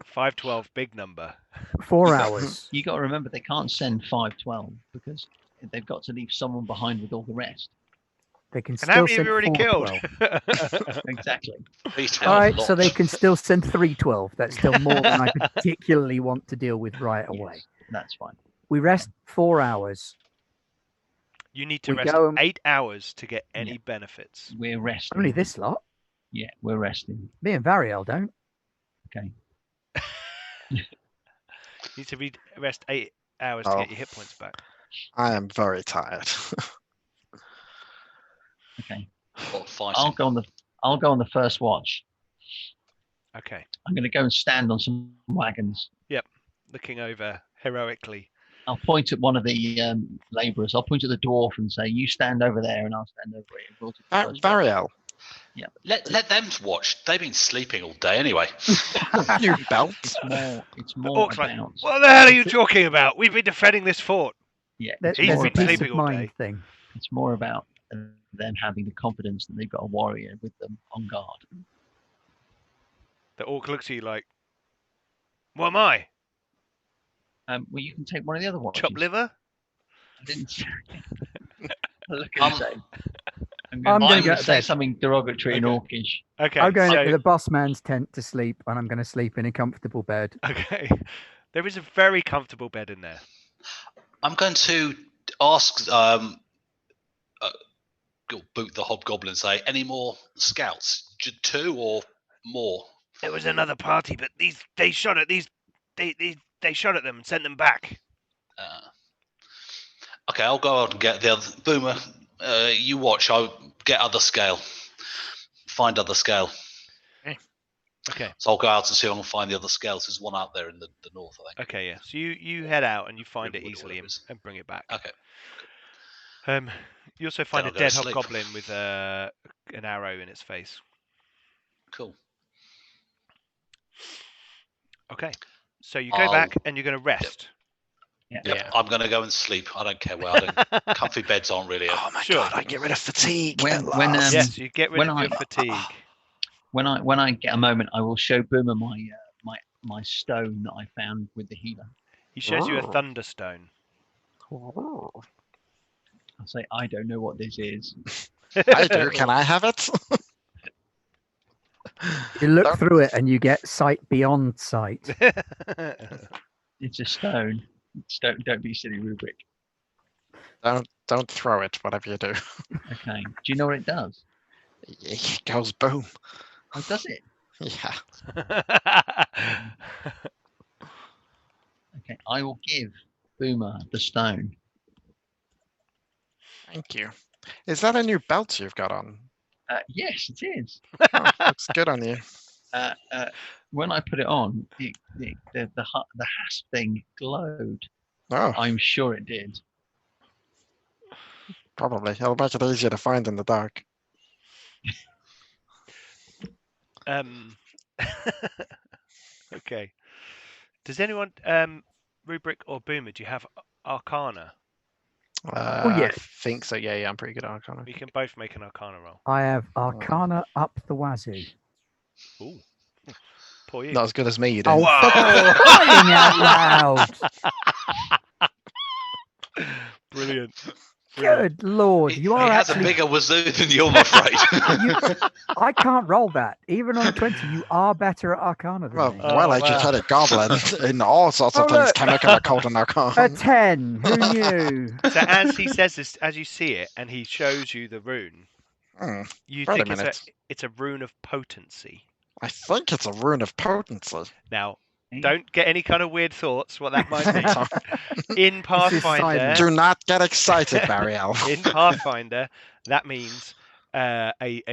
S1: 512, big number.
S5: 4 hours.
S2: You got to remember they can't send 512 because they've got to leave someone behind with all the rest.
S5: They can
S1: And
S5: still
S1: how many have
S5: send
S1: you already
S5: 412.
S1: killed?
S2: Exactly.
S4: 312
S5: All right, so
S4: lots.
S5: they can still send 312. That's still more than I particularly want to deal with right away.
S2: Yes, that's fine.
S5: We rest 4 hours.
S1: You need to
S5: We
S1: rest
S5: go and-
S1: 8 hours to get any
S2: Yeah.
S1: benefits.
S2: We're resting.
S5: Only this lot.
S2: Yeah, we're resting.
S5: Me and Variel don't.
S2: Okay.
S1: need to rest 8 hours to
S3: Oh.
S1: get your hit points back.
S3: I am very tired.
S2: Okay.
S4: What fighting?
S2: I'll go on the first watch.
S1: Okay.
S2: I'm going to go and stand on some wagons.
S1: Looking over heroically.
S2: I'll point at one of the labourers. I'll point at the dwarf and say, "You stand over there, and I'll stand over here." We'll do the first watch.
S3: Variel,
S4: Let them watch. They've been sleeping all day anyway.
S3: new belt.
S2: It's more
S1: Orc's like,
S2: about.
S1: what the hell are you talking about? We've been defending this fort.
S2: Yeah,
S5: There's
S1: He's
S5: a
S1: been
S5: peace
S1: sleeping
S5: of
S1: all
S5: mind
S1: day.
S5: thing.
S2: it's more about them having the confidence that they've got a warrior with them on guard.
S1: The orc looks at you like, what am I?
S2: Well, you can take one of the other watches.
S1: Chopped liver?
S2: I didn't say. Look
S4: Um,
S2: and say.
S5: I'm
S2: I'm
S5: gonna
S2: going
S5: go
S2: to
S5: to
S2: say
S5: bed.
S2: something derogatory in
S1: Okay.
S2: Orcish.
S1: Okay.
S5: I'm going
S1: so,
S5: into the boss man's tent to sleep, and I'm going to sleep in a comfortable bed.
S1: Okay. There is a very comfortable bed in there.
S4: I'm going to ask Boot the Hobgoblin, say, any more scouts? 2 or more?
S1: There was another party, but they shot at they shot at them and sent them back.
S4: Okay, I'll go out and get the other. Boomer, you watch. I'll get other scale. Find other scale.
S1: Okay.
S4: So I'll go out and see if I can find the other scales. There's one out there in the north, I think.
S1: Okay, yeah. So you head out and you find it
S4: Riverwood or
S1: easily
S4: whatever it is.
S1: and bring it back.
S4: Okay.
S1: You also find
S4: I'll
S1: a
S4: go
S1: dead
S4: to sleep.
S1: hobgoblin with an arrow in its face.
S4: Cool.
S1: Okay. So you go back and you're going to rest.
S4: Yep. I'm going to go and sleep. I don't care where. I don't. Comfy beds aren't really.
S3: Oh my
S1: Sure.
S3: god, I get rid of fatigue.
S2: When,
S3: at
S2: when,
S3: last.
S1: Yes, you get rid
S2: when
S1: of your
S2: I-
S1: fatigue.
S2: When I get a moment, I will show Boomer my stone that I found with the healer.
S1: He shows you a
S3: Oh.
S1: thunderstone.
S3: Oh.
S2: I'll say, I don't know what this is.
S3: I do. Can I have it?
S5: You look
S3: Don't-
S5: through it, and you get sight beyond sight.
S2: It's a stone. Don't be silly, Rubric.
S3: Don't throw it. Whatever you do,
S2: Okay. Do you know what it does?
S3: it goes boom.
S2: Oh, does it?
S3: Yeah.
S2: Okay. I will give Boomer the stone.
S3: Thank you. Is that a new belt you've got on?
S2: Yes, it is.
S3: Oh, looks good on you.
S2: When I put it on, the hasp thing glowed.
S3: Oh,
S2: I'm sure it did.
S3: probably. It'll make it easier to find in the dark.
S1: Okay. Does anyone, Rubric or Boomer, do you have Arcana?
S5: yeah.
S3: I think so. Yeah, I'm pretty good at Arcana.
S1: We can both make an Arcana roll.
S5: I have Arcana up the wazoo.
S1: Ooh. Poor you.
S3: Not as good as me, you
S5: Oh,
S3: don't.
S5: for crying out loud!
S1: Brilliant.
S5: Good lord,
S4: He
S5: you are
S4: has a
S5: actually.
S4: bigger wazoo than you, I'm afraid.
S5: I can't roll that. Even on a 20, you are better at Arcana than
S3: Well,
S5: me.
S1: Oh,
S3: well-educated goblin in all sorts of
S5: Oh,
S3: things,
S5: look.
S3: chemical, occult, and
S5: A
S3: Arcana.
S5: 10. Who knew?
S1: So as he says this, as you see it, and he shows you the rune,
S3: Hmm,
S1: you
S3: wait a
S1: think
S3: minute.
S1: it's a rune of potency.
S3: I think it's a rune of potency.
S1: Now, don't get any kind of weird thoughts what that might mean.
S3: Sorry.
S1: In Pathfinder,
S5: silence.
S3: Do not get excited, Bariel.
S1: in Pathfinder, that means a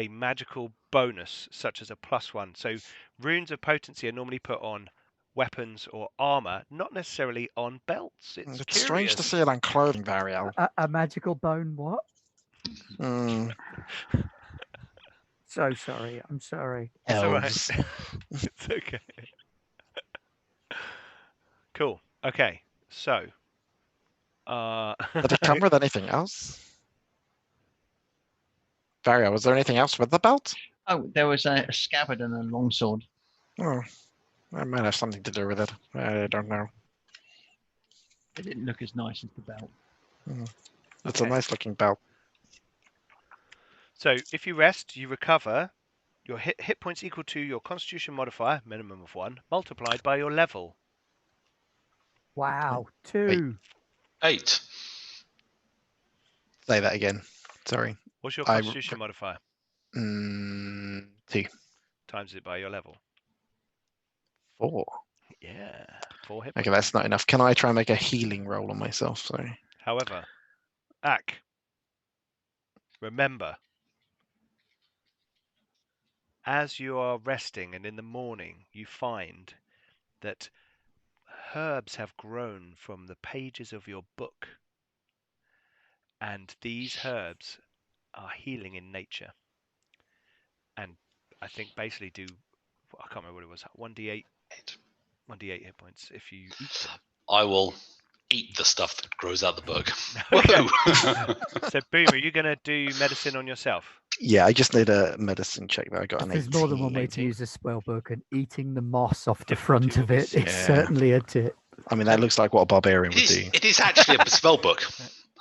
S1: magical bonus, such as a +1. So runes of potency are normally put on weapons or armor, not necessarily on belts. It's
S3: It's strange to
S1: curious.
S3: see it on clothing, Bariel.
S5: A magical bone, what?
S3: Hmm.
S5: So sorry. I'm sorry.
S1: It's all right.
S3: Elves.
S1: It's okay. Cool. Okay. So,
S3: Did it come with anything else? Bariel, was there anything else with the belt?
S2: Oh, there was a scabbard and a longsword.
S3: Oh, that might have something to do with it. I don't know.
S2: It didn't look as nice as the belt.
S3: It's
S1: Okay.
S3: a nice looking belt.
S1: So if you rest, you recover. Your hit points equal to your Constitution modifier, minimum of 1, multiplied by your level.
S5: Wow. 2.
S4: 8.
S3: Say that again. Sorry.
S1: What's your
S3: I-
S1: Constitution modifier?
S3: 2.
S1: Times it by your level.
S3: 4.
S1: Yeah, 4 hit
S3: Okay,
S1: points.
S3: that's not enough. Can I try and make a healing roll on myself? Sorry.
S1: However, Ak, remember, as you are resting and in the morning, you find that herbs have grown from the pages of your book, and these herbs are healing in nature. And I think basically do, I can't remember what it was, 1d8 hit points if you eat them.
S4: I will eat the stuff that grows out the book.
S1: Okay.
S4: Woohoo!
S1: So, Boom, are you going to do medicine on yourself?
S3: Yeah, I just need a medicine check there. I got
S5: If
S3: an
S5: there's
S3: 18.
S5: more than one way to
S1: 18.
S5: use a spell book, and eating the moss off the
S1: Difficulty
S5: front
S1: will
S5: of
S1: be
S5: it is
S1: 6.
S3: Yeah.
S5: certainly a tip.
S3: I mean, that looks like what a barbarian would do.
S4: It is actually a spell book.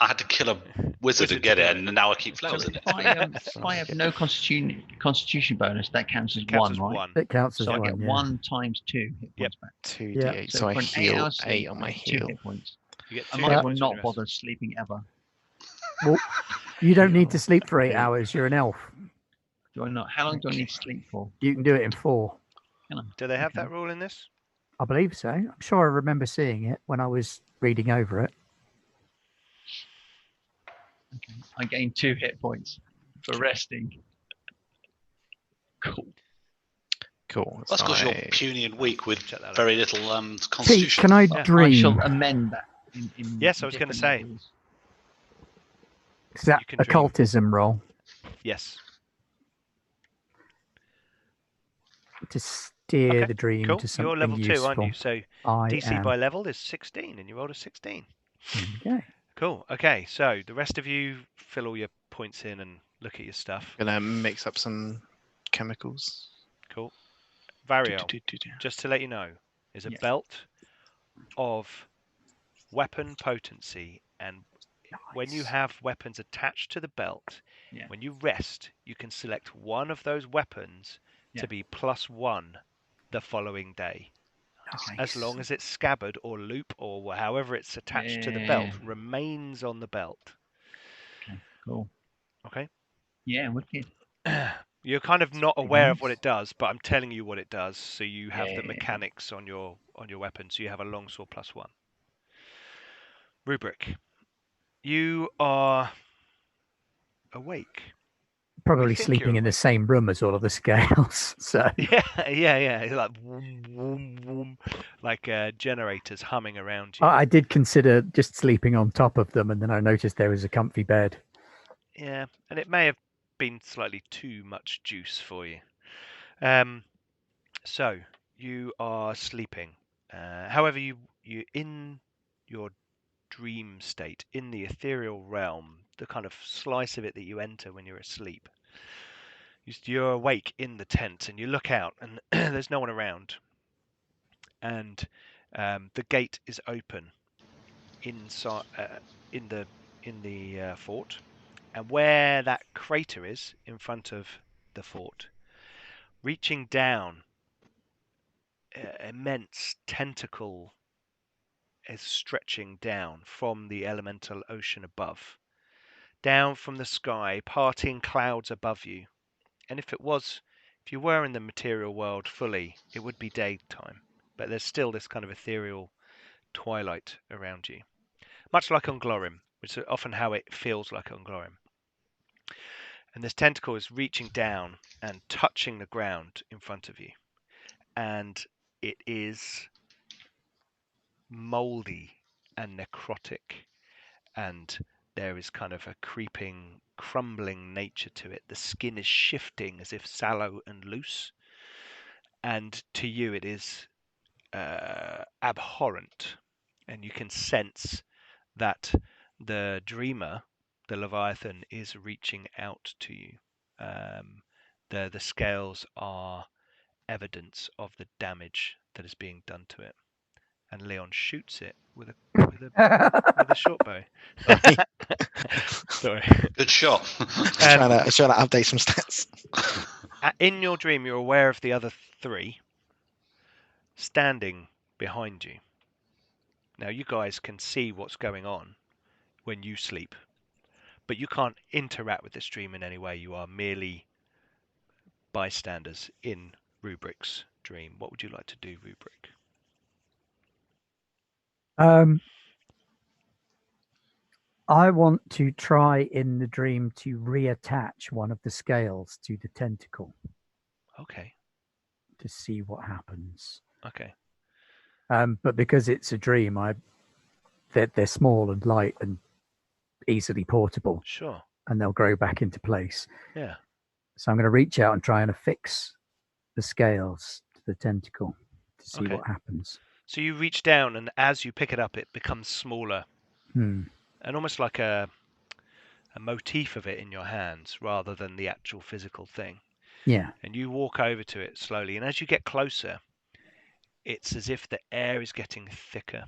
S4: I had to kill a wizard to
S1: Wizard
S4: get
S1: to
S4: it,
S1: get
S4: and now I keep
S2: So
S4: flowers in it.
S2: if I have no constitution bonus, that counts as
S1: Counts
S2: one,
S1: as
S2: right?
S1: 1.
S5: It counts as
S2: So I
S5: one.
S2: get
S5: yeah.
S2: 1 times 2 hit
S1: Yep.
S2: points back.
S3: 2d8.
S5: Yeah.
S3: So I
S2: for an
S3: heal
S2: 8-hour
S3: 8
S2: sleep,
S3: on
S2: I
S3: my
S2: get 2
S3: heal.
S2: hit points.
S1: You get
S2: I
S1: 2
S2: might
S1: hit
S2: as well
S1: points when you
S2: not
S1: rest.
S2: bother sleeping ever.
S5: Well, you don't need to
S2: Heal
S5: sleep for 8
S2: 8.
S5: hours. You're an elf.
S2: Do I not? How long do I need to sleep for?
S5: You can do it in 4.
S2: Can I?
S1: Do they have
S2: Okay.
S1: that rule in this?
S5: I believe so. I'm sure I remember seeing it when I was reading over it.
S2: Okay. I gain 2 hit points for resting. Cool.
S3: Cool.
S4: That's
S3: So
S4: because you're
S3: I-
S4: puny and weak with
S1: Check that out.
S4: very little
S5: Pete,
S4: constitution.
S5: can I
S1: Yeah.
S2: I
S5: dream?
S2: shall amend that. In
S1: Yes, I was gonna
S2: different
S1: say.
S2: levels.
S5: Is that
S1: You can dream.
S5: occultism roll
S1: Yes.
S5: to steer
S1: Okay,
S5: the dream
S1: Cool.
S5: to something
S1: You're level 2, aren't
S5: useful?
S1: you? So
S5: I
S1: DC
S5: am.
S1: by level is 16, and you rolled a 16.
S5: Okay.
S1: Cool. Okay, so the rest of you fill all your points in and look at your stuff.
S3: gonna mix up some chemicals.
S1: Cool. Variel,
S3: Do-do-do-do-do.
S1: just to let you know, is a
S2: Yes.
S1: belt of weapon potency, and when you
S5: Nice.
S1: have weapons attached to the belt,
S2: Yeah.
S1: when you rest, you can select one of those weapons
S2: Yeah.
S1: to be +1 the following day. As
S5: Nice.
S1: long as its scabbard or loop or however it's attached to the belt
S2: Yeah.
S1: remains on the belt.
S2: Cool.
S1: Okay?
S2: Yeah, wicked.
S1: You're kind of not
S5: pretty
S1: aware of what
S5: nice.
S1: it does, but I'm telling you what it does, so you have the
S2: Yeah.
S1: mechanics on your weapon. So you have a longsword +1. Rubric. You are awake.
S5: Probably
S1: think
S5: sleeping
S1: you're
S5: in the
S1: awake.
S5: same room as all of the scales. So
S1: Yeah. It's like vroom, vroom, vroom, like generators humming around you.
S5: I did consider just sleeping on top of them, and then I noticed there was a comfy bed.
S1: Yeah, and it may have been slightly too much juice for you. So you are sleeping. However, you in your dream state, in the ethereal realm, the kind of slice of it that you enter when you're asleep. You're awake in the tent, and you look out, and there's no one around. And the gate is open inside in the fort, and where that crater is in front of the fort, reaching down, immense tentacle is stretching down from the elemental ocean above, down from the sky, parting clouds above you. And if you were in the material world fully, it would be daytime, but there's still this kind of ethereal twilight around you, much like on Glorim, which is often how it feels like on Glorim. And this tentacle is reaching down and touching the ground in front of you, and it is moldy and necrotic, and there is kind of a creeping, crumbling nature to it. The skin is shifting as if sallow and loose, and to you it is abhorrent, and you can sense that the dreamer, the Leviathan, is reaching out to you. The scales are evidence of the damage that is being done to it, and Leon shoots it with a short bow. Sorry.
S4: Good shot.
S3: trying to update some stats.
S1: In your dream, you're aware of the other 3 standing behind you. Now, you guys can see what's going on when you sleep, but you can't interact with this dream in any way. You are merely bystanders in Rubric's dream. What would you like to do, Rubric?
S5: I want to try in the dream to reattach one of the scales to the tentacle
S1: Okay.
S5: to see what happens.
S1: Okay.
S5: But because it's a dream, they're small and light and easily portable,
S1: Sure.
S5: and they'll grow back into place.
S1: Yeah.
S5: So I'm going to reach out and try and affix the scales to the tentacle to see
S1: Okay.
S5: what happens.
S1: So you reach down, and as you pick it up, it becomes smaller, and almost like a motif of it in your hands rather than the actual physical thing.
S5: Yeah.
S1: And you walk over to it slowly, and as you get closer, it's as if the air is getting thicker,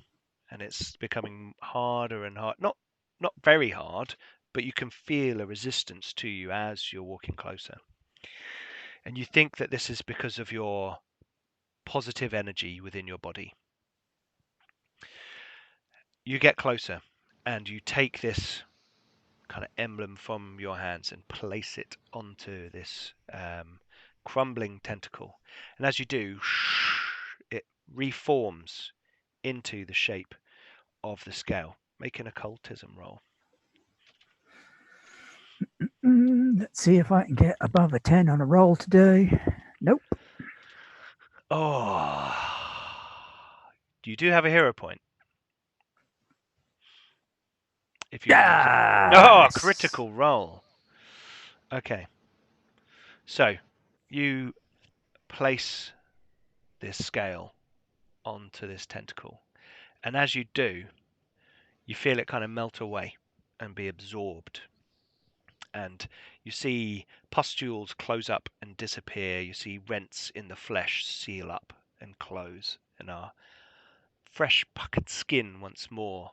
S1: and it's becoming harder and hard. Not very hard, but you can feel a resistance to you as you're walking closer. And you think that this is because of your positive energy within your body. You get closer, and you take this kind of emblem from your hands and place it onto this crumbling tentacle. And as you do, it reforms into the shape of the scale. Make an occultism roll.
S5: Let's see if I can get above a 10 on a roll today. Nope.
S1: Oh, you do have a hero point. If you use it. Oh, critical roll. Okay. So you place this scale onto this tentacle, and as you do, you feel it kind of melt away and be absorbed. And you see pustules close up and disappear. You see rents in the flesh seal up and close and are fresh puckered skin once more.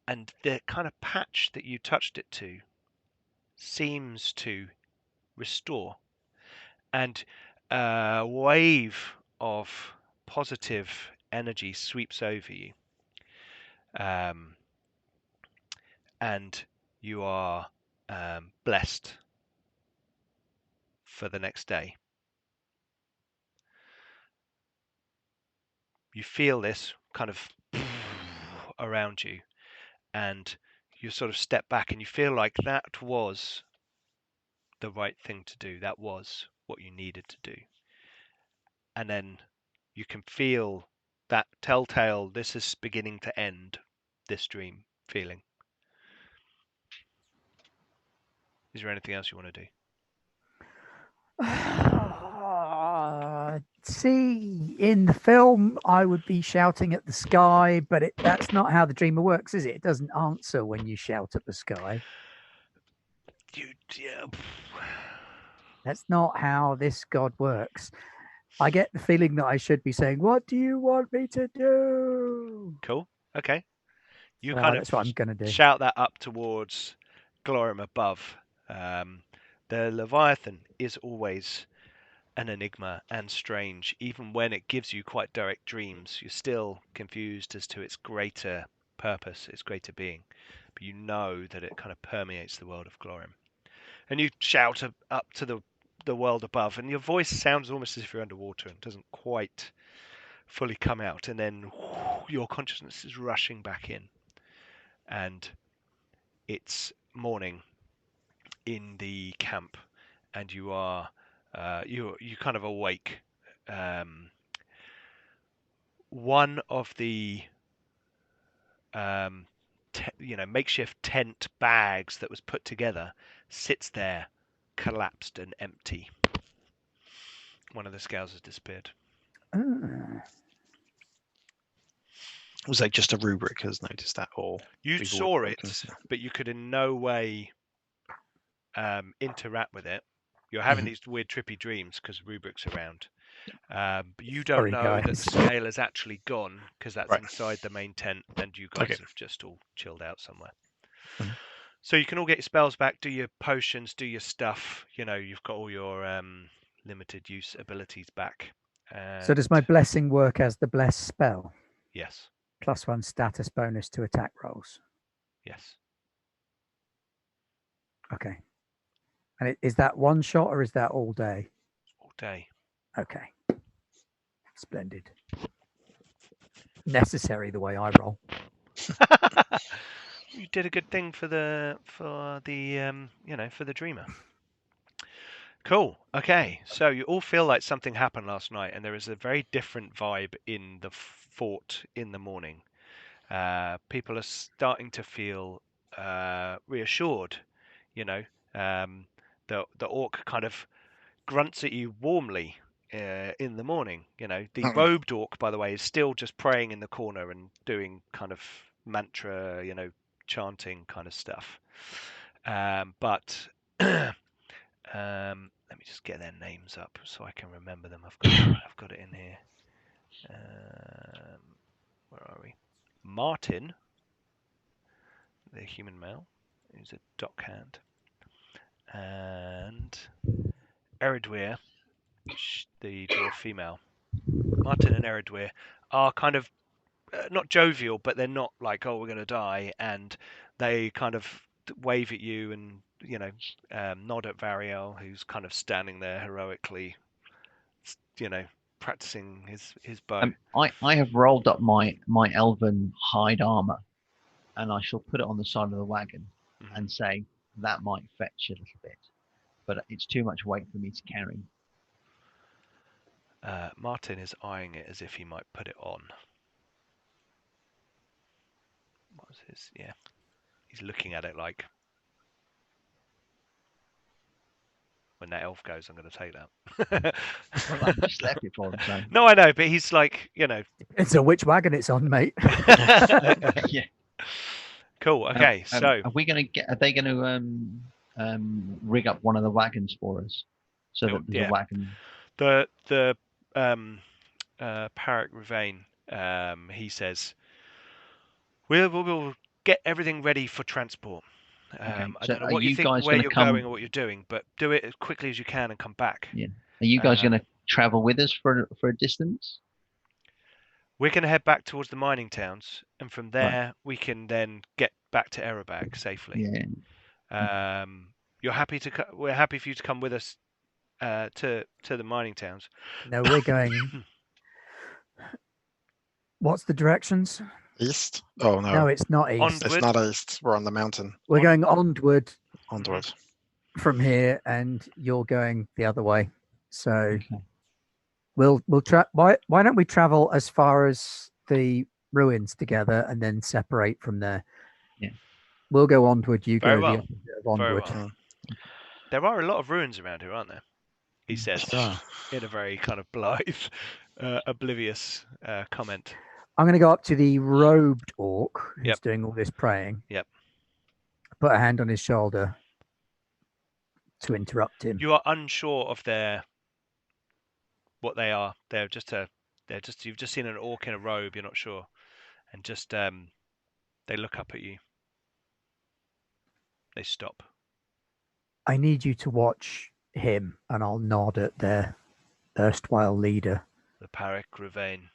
S1: And the kind of patch that you touched it to seems to restore. And a wave of positive energy sweeps over you. And you are blessed for the next day. You feel this kind of around you, and you sort of step back and you feel like that was the right thing to do. That was what you needed to do. And then you can feel that telltale, this is beginning to end, this dream feeling. Is there anything else you want to do?
S5: See, in the film, I would be shouting at the sky, but that's not how the dreamer works, is it? It doesn't answer when you shout at the sky. That's not how this god works. I get the feeling that I should be saying, "What do you want me to do?"
S1: Cool. Okay. You
S5: So
S1: kind
S5: that's
S1: of
S5: what I'm going to do.
S1: shout that up towards Glorium above. The Leviathan is always an enigma and strange. Even when it gives you quite direct dreams, you're still confused as to its greater purpose, its greater being. But you know that it kind of permeates the world of Glorium. And you shout up to the world above, and your voice sounds almost as if you're underwater and doesn't quite fully come out. And then your consciousness is rushing back in. And it's morning in the camp, and you are you kind of awake. One of the makeshift tent bags that was put together sits there, collapsed and empty. One of the scales has disappeared.
S6: Was that just a rubric has noticed that, or
S1: you saw it, but you could in no way interact with it. You're having these weird trippy dreams because Rubric's around. But you don't know that the scale has actually gone because that's inside the main tent, and you guys have just all chilled out somewhere. So you can all get your spells back, do your potions, do your stuff. You know, you've got all your limited use abilities back.
S5: So does my blessing work as the bless spell?
S1: Yes.
S5: +1 status bonus to attack rolls.
S1: Yes.
S5: Okay. And is that one shot or is that all day?
S1: All day.
S5: Okay. Splendid. necessary the way I roll.
S1: You did a good thing for the for the dreamer. Cool. Okay, so you all feel like something happened last night, and there is a very different vibe in the fort in the morning. People are starting to feel reassured. The orc kind of grunts at you warmly in the morning. The robed orc, by the way, is still just praying in the corner and doing kind of mantra, chanting kind of stuff. But let me just get their names up so I can remember them. I've got it in here. Where are we? Martin, the human male, who's a dockhand, and Eridweir, the dwarf female. Martin and Eridweir are kind of not jovial, but they're not like, oh, we're going to die, and they kind of wave at you and nod at Variel, who's kind of standing there heroically, practicing his bow.
S2: I have rolled up my elven hide armor, and I shall put it on the side of the wagon and say that might fetch a little bit, but it's too much weight for me to carry.
S1: Martin is eyeing it as if he might put it on. What was his? Yeah, he's looking at it like, when that elf goes, I'm going to take that.
S2: Well, I just left it for him. So.
S1: No, I know, but he's like,
S5: It's a which wagon it's on, mate.
S2: Yeah.
S1: Cool. Okay, so
S2: are we going to get? Are they going to rig up one of the wagons for us? So that the wagon.
S1: The Parak Ravane, he says, we'll get everything ready for transport. I don't know what you think, where you're going or what you're doing, but do it as quickly as you can and come back.
S2: Yeah. Are you guys going to travel with us for a distance?
S1: We're going to head back towards the mining towns, and from there we can then get back to Erebag safely.
S2: Yeah.
S1: We're happy for you to come with us to the mining towns.
S5: No, we're going. What's the directions?
S6: East? Oh no.
S5: No, it's not east.
S6: It's not east. We're on the mountain.
S5: We're going onward.
S6: Onward.
S5: From here, and you're going the other way. So we'll why don't we travel as far as the ruins together and then separate from there?
S2: Yeah.
S5: We'll go onward, you
S1: Very
S5: go
S1: well.
S5: the opposite of onward.
S1: Well. There are a lot of ruins around here, aren't there? He says in a very kind of blithe, oblivious comment.
S5: I'm going to go up to the robed orc who's doing all this praying.
S1: Yep.
S5: Put a hand on his shoulder to interrupt him.
S1: You are unsure of what they are. They're just you've just seen an orc in a robe. You're not sure, and just they look up at you. They stop.
S5: I need you to watch him, and I'll nod at their erstwhile leader.
S1: The Parak Ravane.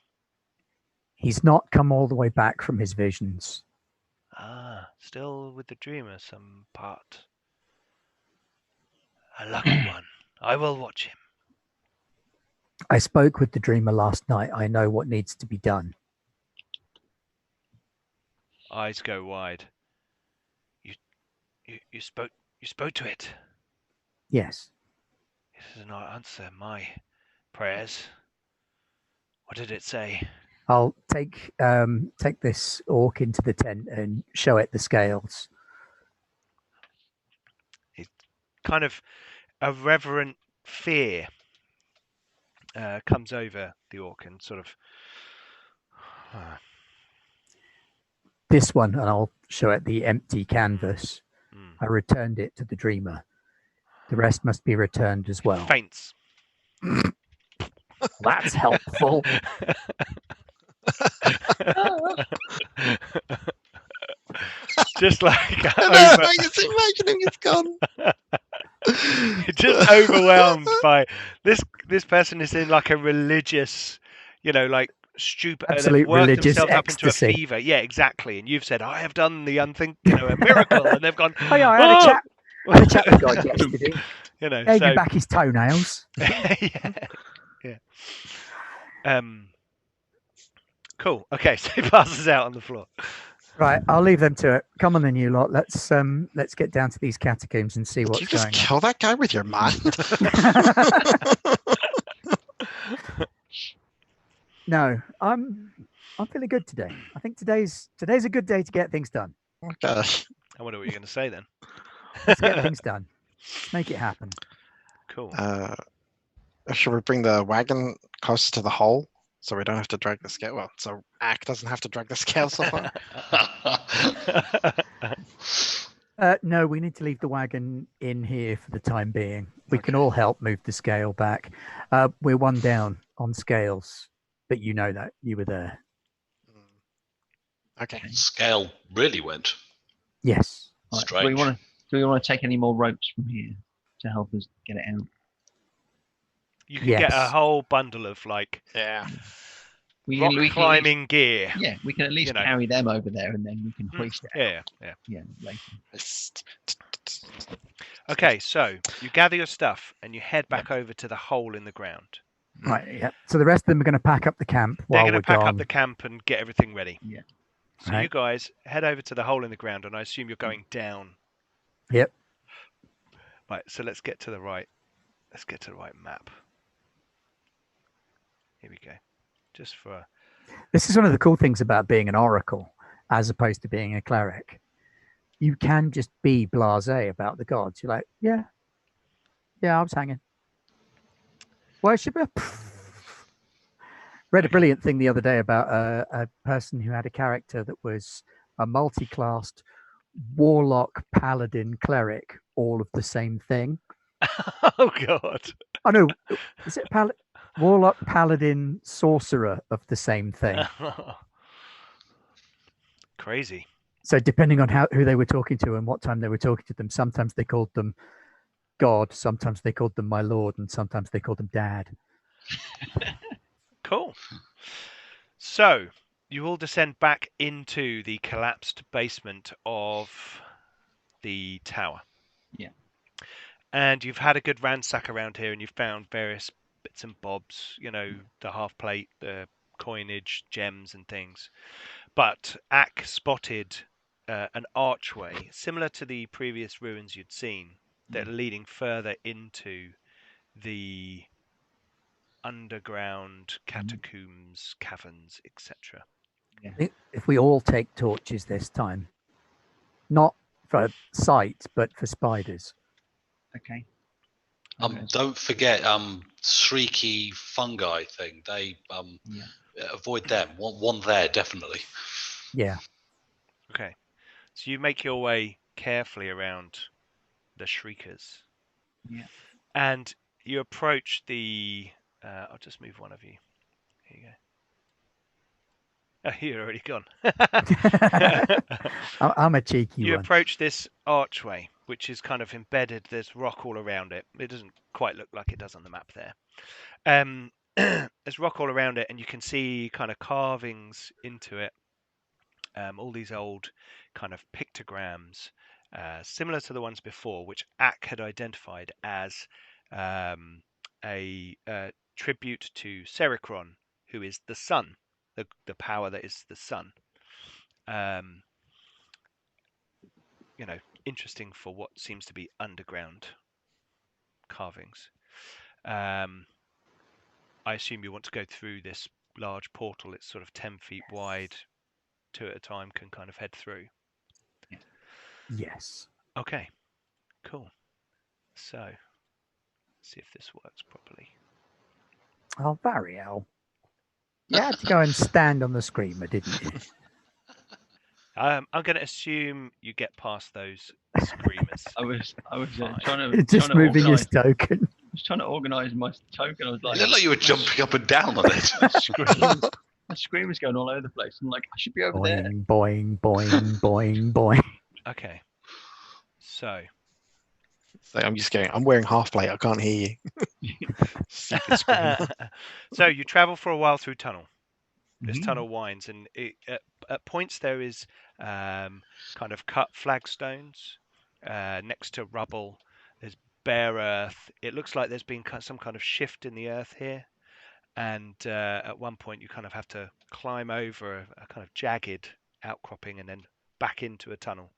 S5: He's not come all the way back from his visions.
S1: Still with the dreamer some part. A lucky one. I will watch him.
S5: I spoke with the dreamer last night. I know what needs to be done.
S1: Eyes go wide. You spoke to it?
S5: Yes.
S1: It does not answer my prayers. What did it say?
S5: I'll take this orc into the tent and show it the scales.
S1: It's kind of a reverent fear comes over the orc and sort of.
S5: This one, and I'll show it the empty canvas. I returned it to the dreamer. The rest must be returned as well.
S1: Faints.
S5: That's helpful.
S1: Just like
S6: I just imagining it's gone.
S1: Just overwhelmed by this person is in like a religious, like stupid,
S5: absolute religious
S1: themselves
S5: ecstasy.
S1: Up into a fever. Yeah, exactly. And you've said, I have done the a miracle, and they've gone.
S5: Oh yeah, I had a chat with the guy yesterday. Gave
S1: so,
S5: me back his toenails.
S1: yeah. Cool. Okay, so he passes out on the floor.
S5: Right, I'll leave them to it. Come on then, you lot. Let's get down to these catacombs and see
S6: Did
S5: what's
S6: you just
S5: going
S6: kill that guy with your mind?
S5: on. No, I'm feeling good today. I think today's a good day to get things done.
S6: Okay.
S1: I wonder what you're going to say then.
S5: Let's get things done. Let's make it happen.
S1: Cool.
S6: Should we bring the wagon closer to the hole so we don't have to drag the scale? Well, so Ack doesn't have to drag the scale so far.
S5: No, we need to leave the wagon in here for the time being. We can
S6: Okay.
S5: all help move the scale back. We're one down on scales, but you know that you were there.
S6: Okay.
S4: Scale really went.
S5: Yes.
S2: Right,
S4: Strange.
S2: do we want to take any more ropes from here to help us get it out?
S1: You can get a
S5: Yes.
S1: whole bundle of like
S6: Yeah.
S2: We
S1: rock
S2: can at least-
S1: climbing gear.
S2: Yeah, we can at least
S1: you know.
S2: carry them over there, and then we can hoist it out.
S1: Yeah.
S2: Yeah, later.
S1: Okay, so you gather your stuff and you head back over to the hole in the ground.
S5: Right. Yeah. So the rest of them are going to pack up the camp
S1: They're
S5: while
S1: going
S5: we're
S1: to pack
S5: gone.
S1: up the camp and get everything ready.
S2: Yeah.
S1: So you
S5: Right.
S1: guys head over to the hole in the ground, and I assume you're going down.
S5: Yep.
S1: Right. So let's get to the right. Let's get to the right map. Here we go. Just for
S5: This is one of the cool things about being an oracle as opposed to being a cleric. You can just be blasé about the gods. You're like, yeah, I was hanging. Worshipper. Read a brilliant thing the other day about a person who had a character that was a multi-classed warlock, paladin, cleric, all of the same thing.
S1: oh god.
S5: Oh no, is it warlock, paladin, sorcerer of the same thing?
S1: Crazy.
S5: So depending on who they were talking to and what time they were talking to them, sometimes they called them God, sometimes they called them my lord, and sometimes they called them dad.
S1: Cool. So you all descend back into the collapsed basement of the tower.
S2: Yeah.
S1: And you've had a good ransack around here, and you've found various bits and bobs, the half plate, the coinage, gems and things. But Ack spotted an archway similar to the previous ruins you'd seen that are leading further into the underground catacombs, caverns, etc.
S5: If we all take torches this time, not for sight, but for spiders.
S2: Okay.
S4: Don't forget shrieky fungi thing. They avoid them. One there definitely.
S5: Yeah.
S1: Okay. So you make your way carefully around the shriekers.
S2: Yeah.
S1: And you approach the I'll just move one of you. Here you go. Oh, you're already gone.
S5: I'm a cheeky
S1: You
S5: one.
S1: approach this archway, which is kind of embedded. There's rock all around it. It doesn't quite look like it does on the map there. There's rock all around it, and you can see kind of carvings into it. All these old kind of pictograms, similar to the ones before, which Ack had identified as a tribute to Serikron, who is the sun, the power that is the sun. Interesting for what seems to be underground carvings. I assume you want to go through this large portal. It's sort of 10 feet wide, 2 at a time can kind of head through.
S5: Yes.
S1: Okay, cool. So, let's see if this works properly.
S5: Oh, Variel. You had to go and stand on the screamer, didn't you?
S1: I'm going to assume you get past those screamers.
S2: I was
S1: Fine.
S2: trying to
S5: Just
S2: trying to
S5: moving his
S2: organise.
S5: token.
S2: I was trying to organise my token. I was
S4: It
S2: like,
S4: looked like you were jumping up and down on it.
S2: my screamer's going all over the place. I'm like, I should be over there.
S5: Boing, boing, boing, boing, boing.
S1: Okay, so
S6: So I'm just going. I'm wearing half plate. I can't hear you. Stupid scream.
S1: so you travel for a while through tunnel. This
S2: Mhm.
S1: tunnel winds, and at points there is kind of cut flagstones next to rubble. There's bare earth. It looks like there's been some kind of shift in the earth here. and at one point you kind of have to climb over a kind of jagged outcropping and then back into a tunnel.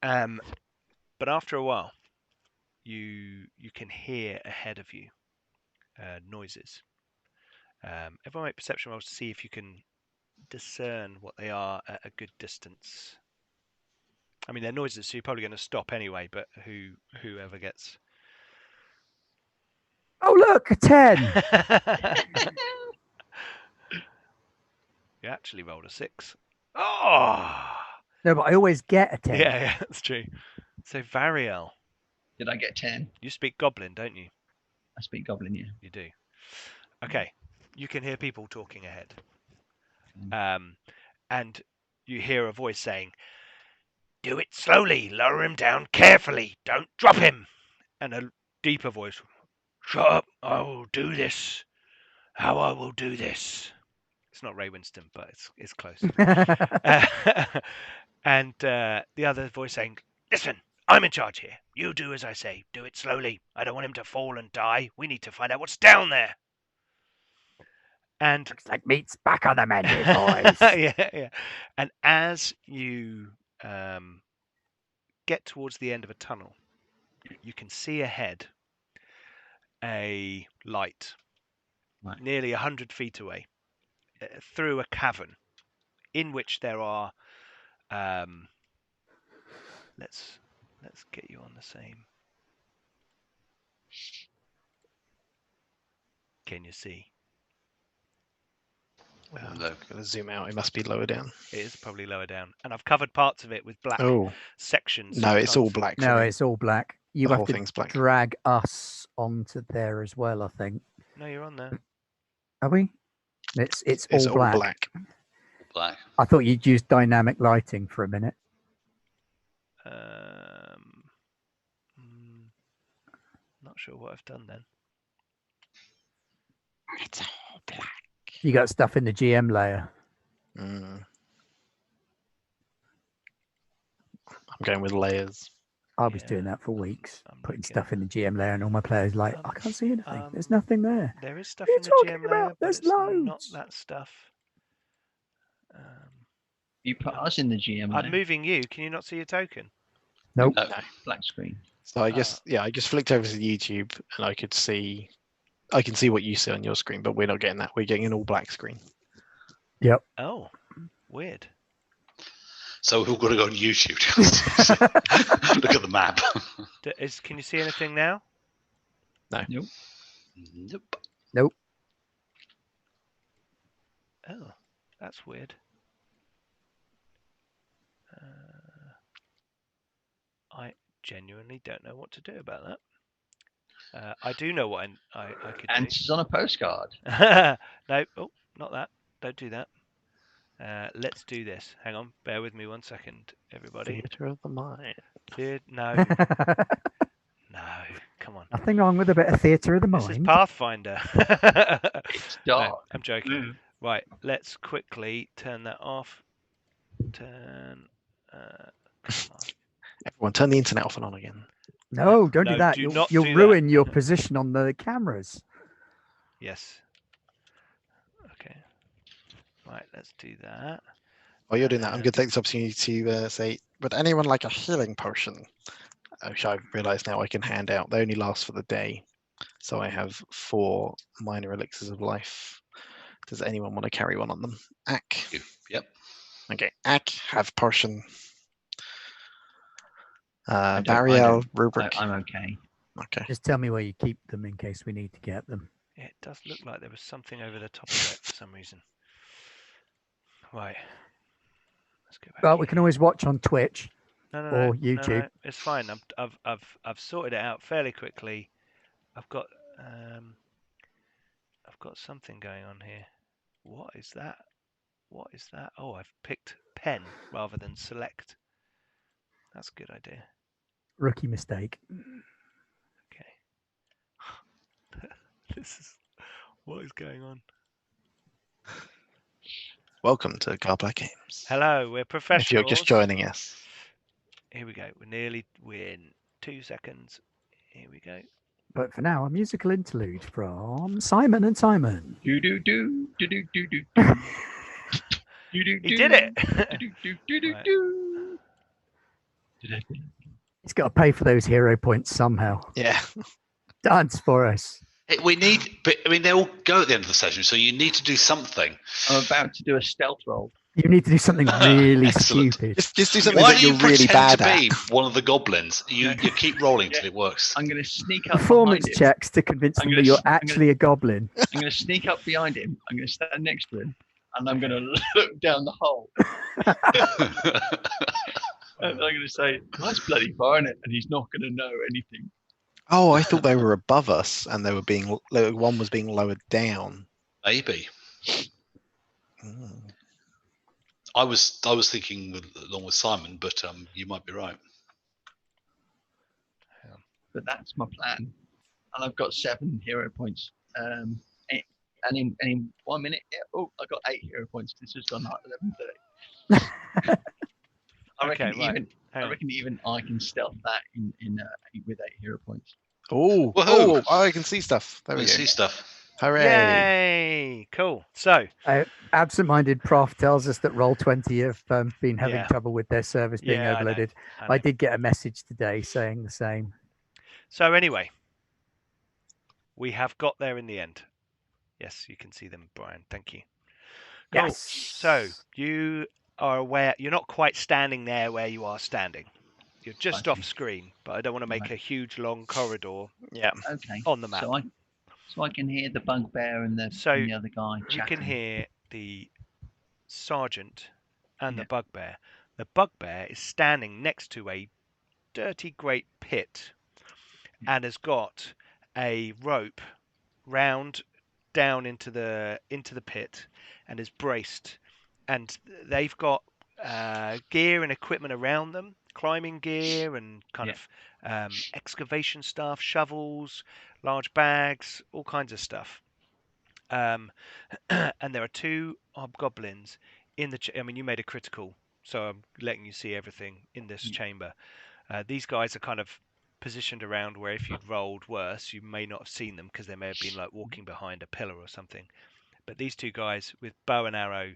S1: But after a while, you can hear ahead of you noises. Everyone make perception rolls to see if you can discern what they are at a good distance. I mean, they're noises, so you're probably going to stop anyway. But whoever gets.
S5: Oh look, a 10.
S1: You actually rolled a 6. Oh!
S5: No, but I always get a 10.
S1: Yeah, that's true. So, Variel,
S2: Did I get 10?
S1: you speak Goblin, don't you?
S2: I speak Goblin, yeah.
S1: You do. Okay. You can hear people talking ahead. And you hear a voice saying, "Do it slowly, lower him down carefully, don't drop him." And a deeper voice, "Shut up, I will do this. How I will do this." It's not Ray Winston, but it's close. And the other voice saying, "Listen, I'm in charge here. You do as I say. Do it slowly. I don't want him to fall and die. We need to find out what's down there." And
S5: Looks like meat's back on the menu, boys.
S1: yeah. And as you get towards the end of a tunnel, you can see ahead a light, nearly 100 feet away, through a cavern, in which there are. Let's get you on the same. Can you see?
S6: I'm going to zoom out. It must be lower down.
S1: It is probably lower down, and I've covered parts of it with black sections.
S6: No, it's all black.
S5: No, it's all black. You
S6: The
S5: have
S6: whole
S5: to
S6: thing's black.
S5: drag us onto there as well, I think.
S1: No, you're on there.
S5: Are we? It's
S6: It's
S5: all black.
S4: Black.
S5: I thought you'd use dynamic lighting for a minute.
S1: Not sure what I've done then.
S3: It's all black.
S5: You got stuff in the GM layer.
S6: I'm going with layers.
S5: I was doing that for weeks, putting stuff in the GM layer, and all my players like, I can't see anything. There's nothing there.
S1: There is stuff
S5: What are
S1: in
S5: you
S1: the
S5: talking
S1: GM
S5: about?
S1: layer, but
S5: There's
S1: it's not
S5: loads.
S1: that stuff.
S2: You put us in the GM.
S1: I'm moving you. Can you not see your token?
S5: Nope.
S6: No.
S2: Black screen.
S6: So I just I just flicked over to YouTube and I can see what you see on your screen, but we're not getting that. We're getting an all black screen.
S5: Yep.
S1: Oh, weird.
S4: So we've got to go on YouTube. Look at the map.
S1: Can you see anything now?
S6: No.
S2: Nope.
S4: Nope.
S5: Nope.
S1: Oh, that's weird. I genuinely don't know what to do about that. I do know what I could
S2: Answers on a postcard.
S1: do. No, not that. Don't do that. Let's do this. Hang on, bear with me 1 second, everybody.
S6: Theatre of the mind.
S1: No, no, come on.
S5: Nothing wrong with a bit of theatre of the
S1: This is
S5: mind.
S1: Pathfinder.
S2: It's dark.
S1: No, I'm joking. Right, let's quickly turn that off. Turn. Come on.
S6: Everyone, turn the internet off and on again.
S5: No, don't
S1: No,
S5: do that.
S1: do
S5: You'll,
S1: not
S5: you'll
S1: do
S5: ruin
S1: that.
S5: your position on the cameras.
S1: Yes. Okay. Right, let's do that.
S6: While you're doing that, I'm going to take this opportunity to say, would anyone like a healing potion? Which I've realised now I can hand out. They only last for the day. So I have 4 minor elixirs of life. Does anyone want to carry one on them? Ack.
S4: Yep.
S6: Okay, Ack, have potion.
S2: I
S6: Bariel,
S2: don't-
S6: rubric.
S2: I'm okay.
S6: Okay.
S5: Just tell me where you keep them in case we need to get them.
S1: It does look like there was something over the top of it for some reason. Right. Let's go back.
S5: Well, we can always watch on Twitch.
S1: No,
S5: or YouTube.
S1: No, it's fine. I've sorted it out fairly quickly. I've got something going on here. What is that? What is that? Oh, I've picked pen rather than select. That's a good idea.
S5: Rookie mistake.
S1: Okay. What is going on?
S6: Welcome to Garblack Games.
S1: Hello, we're professionals.
S6: If you're just joining us.
S1: Here we go. We're in 2 seconds. Here we go.
S5: But for now, a musical interlude from Simon and Simon.
S2: Do do do do do do do.
S1: He did it. Right.
S5: He's got to pay for those hero points somehow.
S6: Yeah.
S5: Dance for us.
S4: We need, but I mean, they all go at the end of the session, so you need to do something.
S2: I'm about to do a stealth roll.
S5: You need to do something really
S4: Excellent.
S5: stupid.
S6: Just do something
S4: Why
S6: that
S4: do you
S6: you're really
S4: pretend
S6: bad
S4: to
S6: at.
S4: be one of the goblins? You keep rolling till it works.
S2: I'm going to sneak up
S5: Performance
S2: behind him.
S5: checks to convince
S2: I'm
S5: them
S2: gonna
S5: that you're
S2: s- I'm
S5: actually a goblin.
S2: I'm going to sneak up behind him. I'm going to stand next to him, and I'm going to look down the hole. And I'm going to say, "That's bloody far, isn't it?" And he's not going to know anything.
S6: Oh, I thought they were above us, and they were one was being lowered down.
S4: Maybe.
S6: Mm.
S4: I was thinking along with Simon, but you might be right.
S2: But that's my plan, and I've got 7 hero points. And in 1 minute, I got 8 hero points. This has gone like 11:30. I reckon even I can stealth that with 8 hero points.
S6: Oh,
S4: Woohoo!
S6: I can see stuff. There we
S4: We
S6: go.
S4: see stuff.
S6: Hooray!
S1: Yay! Cool. So,
S5: Absent-minded Prof tells us that Roll20 have been having
S1: Yeah.
S5: trouble with their service being
S1: Yeah, I know.
S5: overloaded.
S1: I know.
S5: I did get a message today saying the same.
S1: So anyway, we have got there in the end. Yes, you can see them, Brian. Thank you. Cool.
S5: Yes.
S1: So you are aware. You're not quite standing there where you are standing. You're just
S2: I
S1: off
S2: see.
S1: screen, but I don't want to make
S2: Right.
S1: a huge long corridor
S6: Yeah.
S2: Okay.
S1: on the map.
S2: So I can hear the bugbear and the other guy
S1: You
S2: chatting.
S1: can hear the sergeant and
S2: Yeah.
S1: the bugbear. The bugbear is standing next to a dirty great pit and has got a rope round down into the pit and is braced, and they've got gear and equipment around them, climbing gear and kind
S2: Yeah.
S1: of excavation stuff, shovels, large bags, all kinds of stuff. And there are 2 hobgoblins in the I mean, you made a critical, so I'm letting you see everything in this chamber. These guys are kind of positioned around where if you'd rolled worse, you may not have seen them because they may have been like walking behind a pillar or something. But these 2 guys with bow and arrow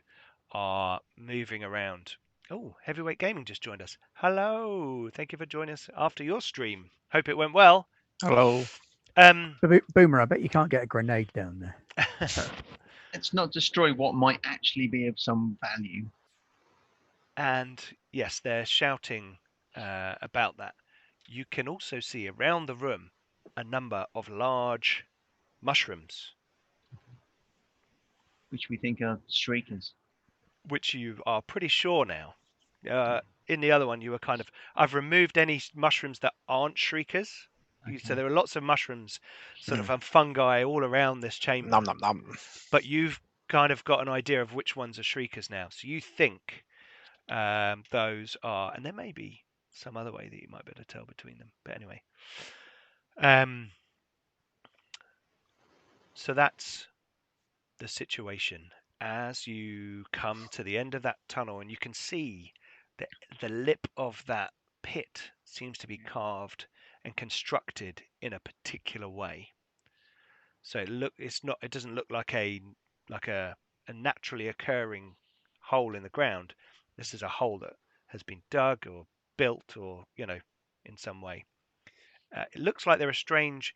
S1: are moving around. Oh, Heavyweight Gaming just joined us. Hello. Thank you for joining us after your stream. Hope it went well.
S6: Hello.
S5: Boomer, I bet you can't get a grenade down there.
S2: Let's not destroy what might actually be of some value.
S1: And yes, they're shouting about that. You can also see around the room a number of large mushrooms,
S2: Which we think are shriekers.
S1: which you are pretty sure now. In the other one, you were kind of, I've removed any mushrooms that aren't shriekers. So there are lots of mushrooms, sort of fungi all around this chamber.
S6: Nom nom nom.
S1: But you've kind of got an idea of which ones are shriekers now. So you think those are, and there may be some other way that you might be able to tell between them. But anyway, so that's the situation as you come to the end of that tunnel, and you can see that the lip of that pit seems to be carved and constructed in a particular way. So it doesn't look like a naturally occurring hole in the ground. This is a hole that has been dug or built, or in some way. It looks like there are strange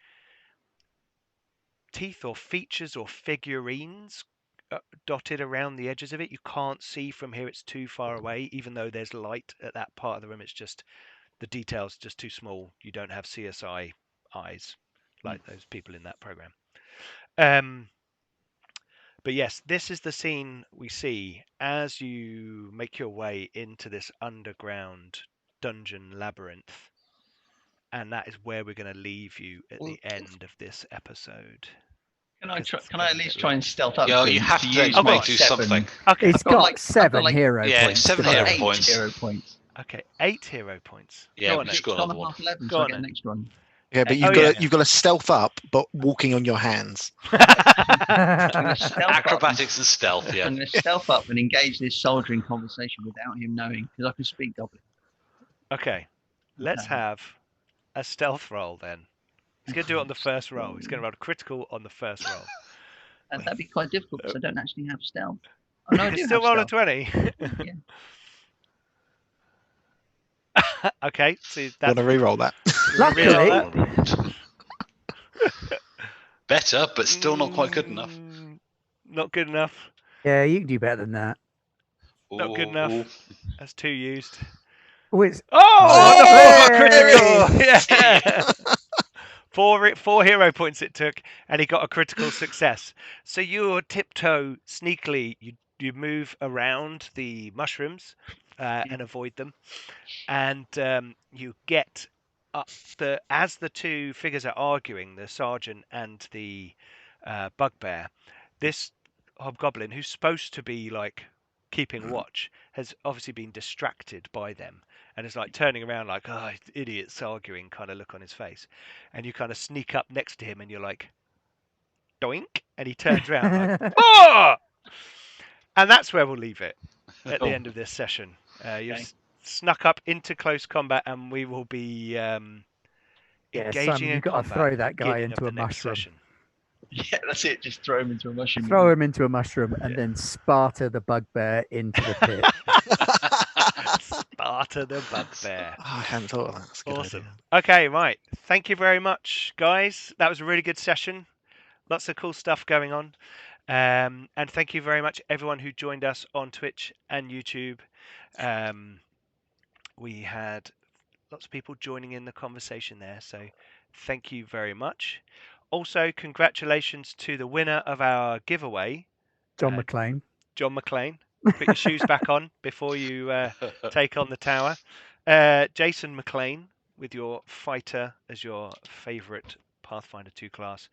S1: teeth or features or figurines dotted around the edges of it. You can't see from here, it's too far away, even though there's light at that part of the room. It's just the details just too small. You don't have CSI eyes like those people in that program. But yes, this is the scene we see as you make your way into this underground dungeon labyrinth, and that is where we're going to leave you at the end of this episode.
S2: Can I at least try and stealth up?
S4: Yeah,
S2: to
S4: you
S2: him
S4: have
S2: to
S4: to
S2: use my
S4: do
S2: 7?
S4: something.
S1: Okay,
S5: It's got 7 hero
S4: yeah,
S5: points.
S4: 7
S5: to
S4: hero
S5: burn.
S2: 8
S4: points.
S2: hero points.
S1: okay, 8 hero points.
S4: Yeah,
S1: Go on,
S4: we just
S1: then.
S4: got
S2: It's on
S4: another one.
S2: half 11,
S1: Go
S2: so I
S1: on
S2: get the
S1: then.
S2: next one.
S6: Yeah, but you've got to stealth up, but walking on your hands.
S2: I'm gonna stealth up.
S4: Acrobatics and stealth, yeah.
S2: I'm going to stealth up and engage this soldier in conversation without him knowing, because I can speak Goblin.
S1: Okay, let's
S2: Okay.
S1: have a stealth roll then. He's going to do it on the first roll. He's going to roll a critical on the first roll.
S2: And that'd be quite difficult because I don't actually have stealth. Oh, no, I
S1: You
S2: do
S1: still
S2: have
S1: roll a
S2: stealth.
S1: 20.
S2: Yeah.
S1: Okay, so
S6: Want
S1: that's
S6: to re-roll that?
S5: Luckily-
S4: Better, but still not quite good enough.
S1: Not good enough.
S5: Yeah, you can do better than that.
S1: Not good
S4: Ooh.
S1: enough. That's 2 used.
S5: Oh, it's
S1: Oh,
S5: Hey!
S1: wonderful! Yeah. Four hero points it took, and he got a critical success. So you tiptoe sneakily. You move around the mushrooms and avoid them, and you get up as the two figures are arguing, the sergeant and the bugbear. This hobgoblin, who's supposed to be like keeping watch, has obviously been distracted by them and is like turning around like, oh, idiots arguing kind of look on his face. And you kind of sneak up next to him and you're like, doink, and he turns around like, oh! And that's where we'll leave it at the end of this session. You've
S2: Okay.
S1: snuck up into close combat, and we will be engaging in
S5: you've got
S1: combat
S5: to throw
S1: at the
S5: that guy
S1: beginning
S5: into
S1: of
S5: a
S1: the next
S5: mushroom.
S1: session.
S2: Yeah, that's it. Just throw him into a mushroom.
S5: Throw him into a mushroom and then Sparta the bugbear into the pit.
S1: Sparta the bugbear.
S6: Oh, I hadn't thought of that. That's a good
S1: Awesome.
S6: idea.
S1: Okay, right. Thank you very much, guys. That was a really good session. Lots of cool stuff going on. And thank you very much, everyone who joined us on Twitch and YouTube. We had lots of people joining in the conversation there, so thank you very much. Also, congratulations to the winner of our giveaway,
S5: John Mclain.
S1: John Mclain. Put your shoes back on before you take on the tower. Jason Mclain, with your fighter as your favourite Pathfinder 2 class.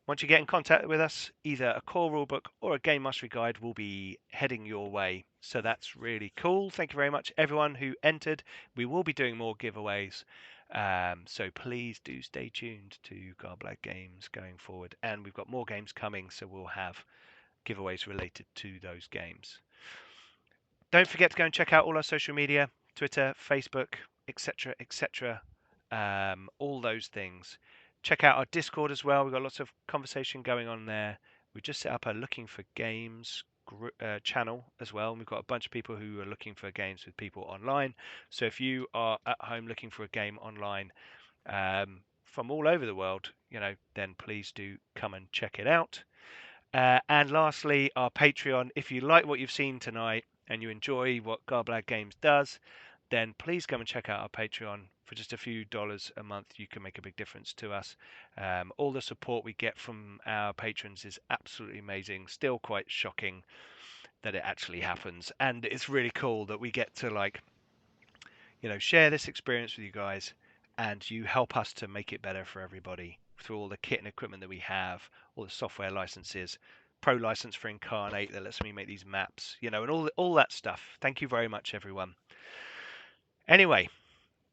S1: Once you get in contact with us, either a core rulebook or a game mastery guide will be heading your way. So that's really cool. Thank you very much, everyone who entered. We will be doing more giveaways. So please do stay tuned to Garblag Games going forward. And we've got more games coming, so we'll have giveaways related to those games. Don't forget to go and check out all our social media, Twitter, Facebook, etc., etc. All those things. Check out our Discord as well. We've got lots of conversation going on there. We just set up a Looking for Games channel as well. And we've got a bunch of people who are looking for games with people online. So if you are at home looking for a game online from all over the world, then please do come and check it out. And lastly, our Patreon. If you like what you've seen tonight and you enjoy what Garblag Games does, then please come and check out our Patreon. For just a few dollars a month, you can make a big difference to us. All the support we get from our patrons is absolutely amazing. Still quite shocking that it actually happens. And it's really cool that we get to share this experience with you guys, and you help us to make it better for everybody through all the kit and equipment that we have, all the software licenses, pro license for Incarnate that lets me make these maps, and all that stuff. Thank you very much, everyone. Anyway,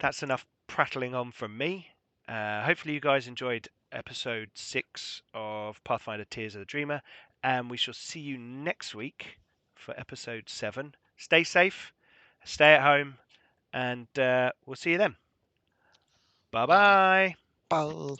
S1: that's enough prattling on from me. Hopefully you guys enjoyed episode 6 of Pathfinder Tears of the Dreamer, and we shall see you next week for episode 7. Stay safe, stay at home, and we'll see you then. Bye-bye.
S6: Bye.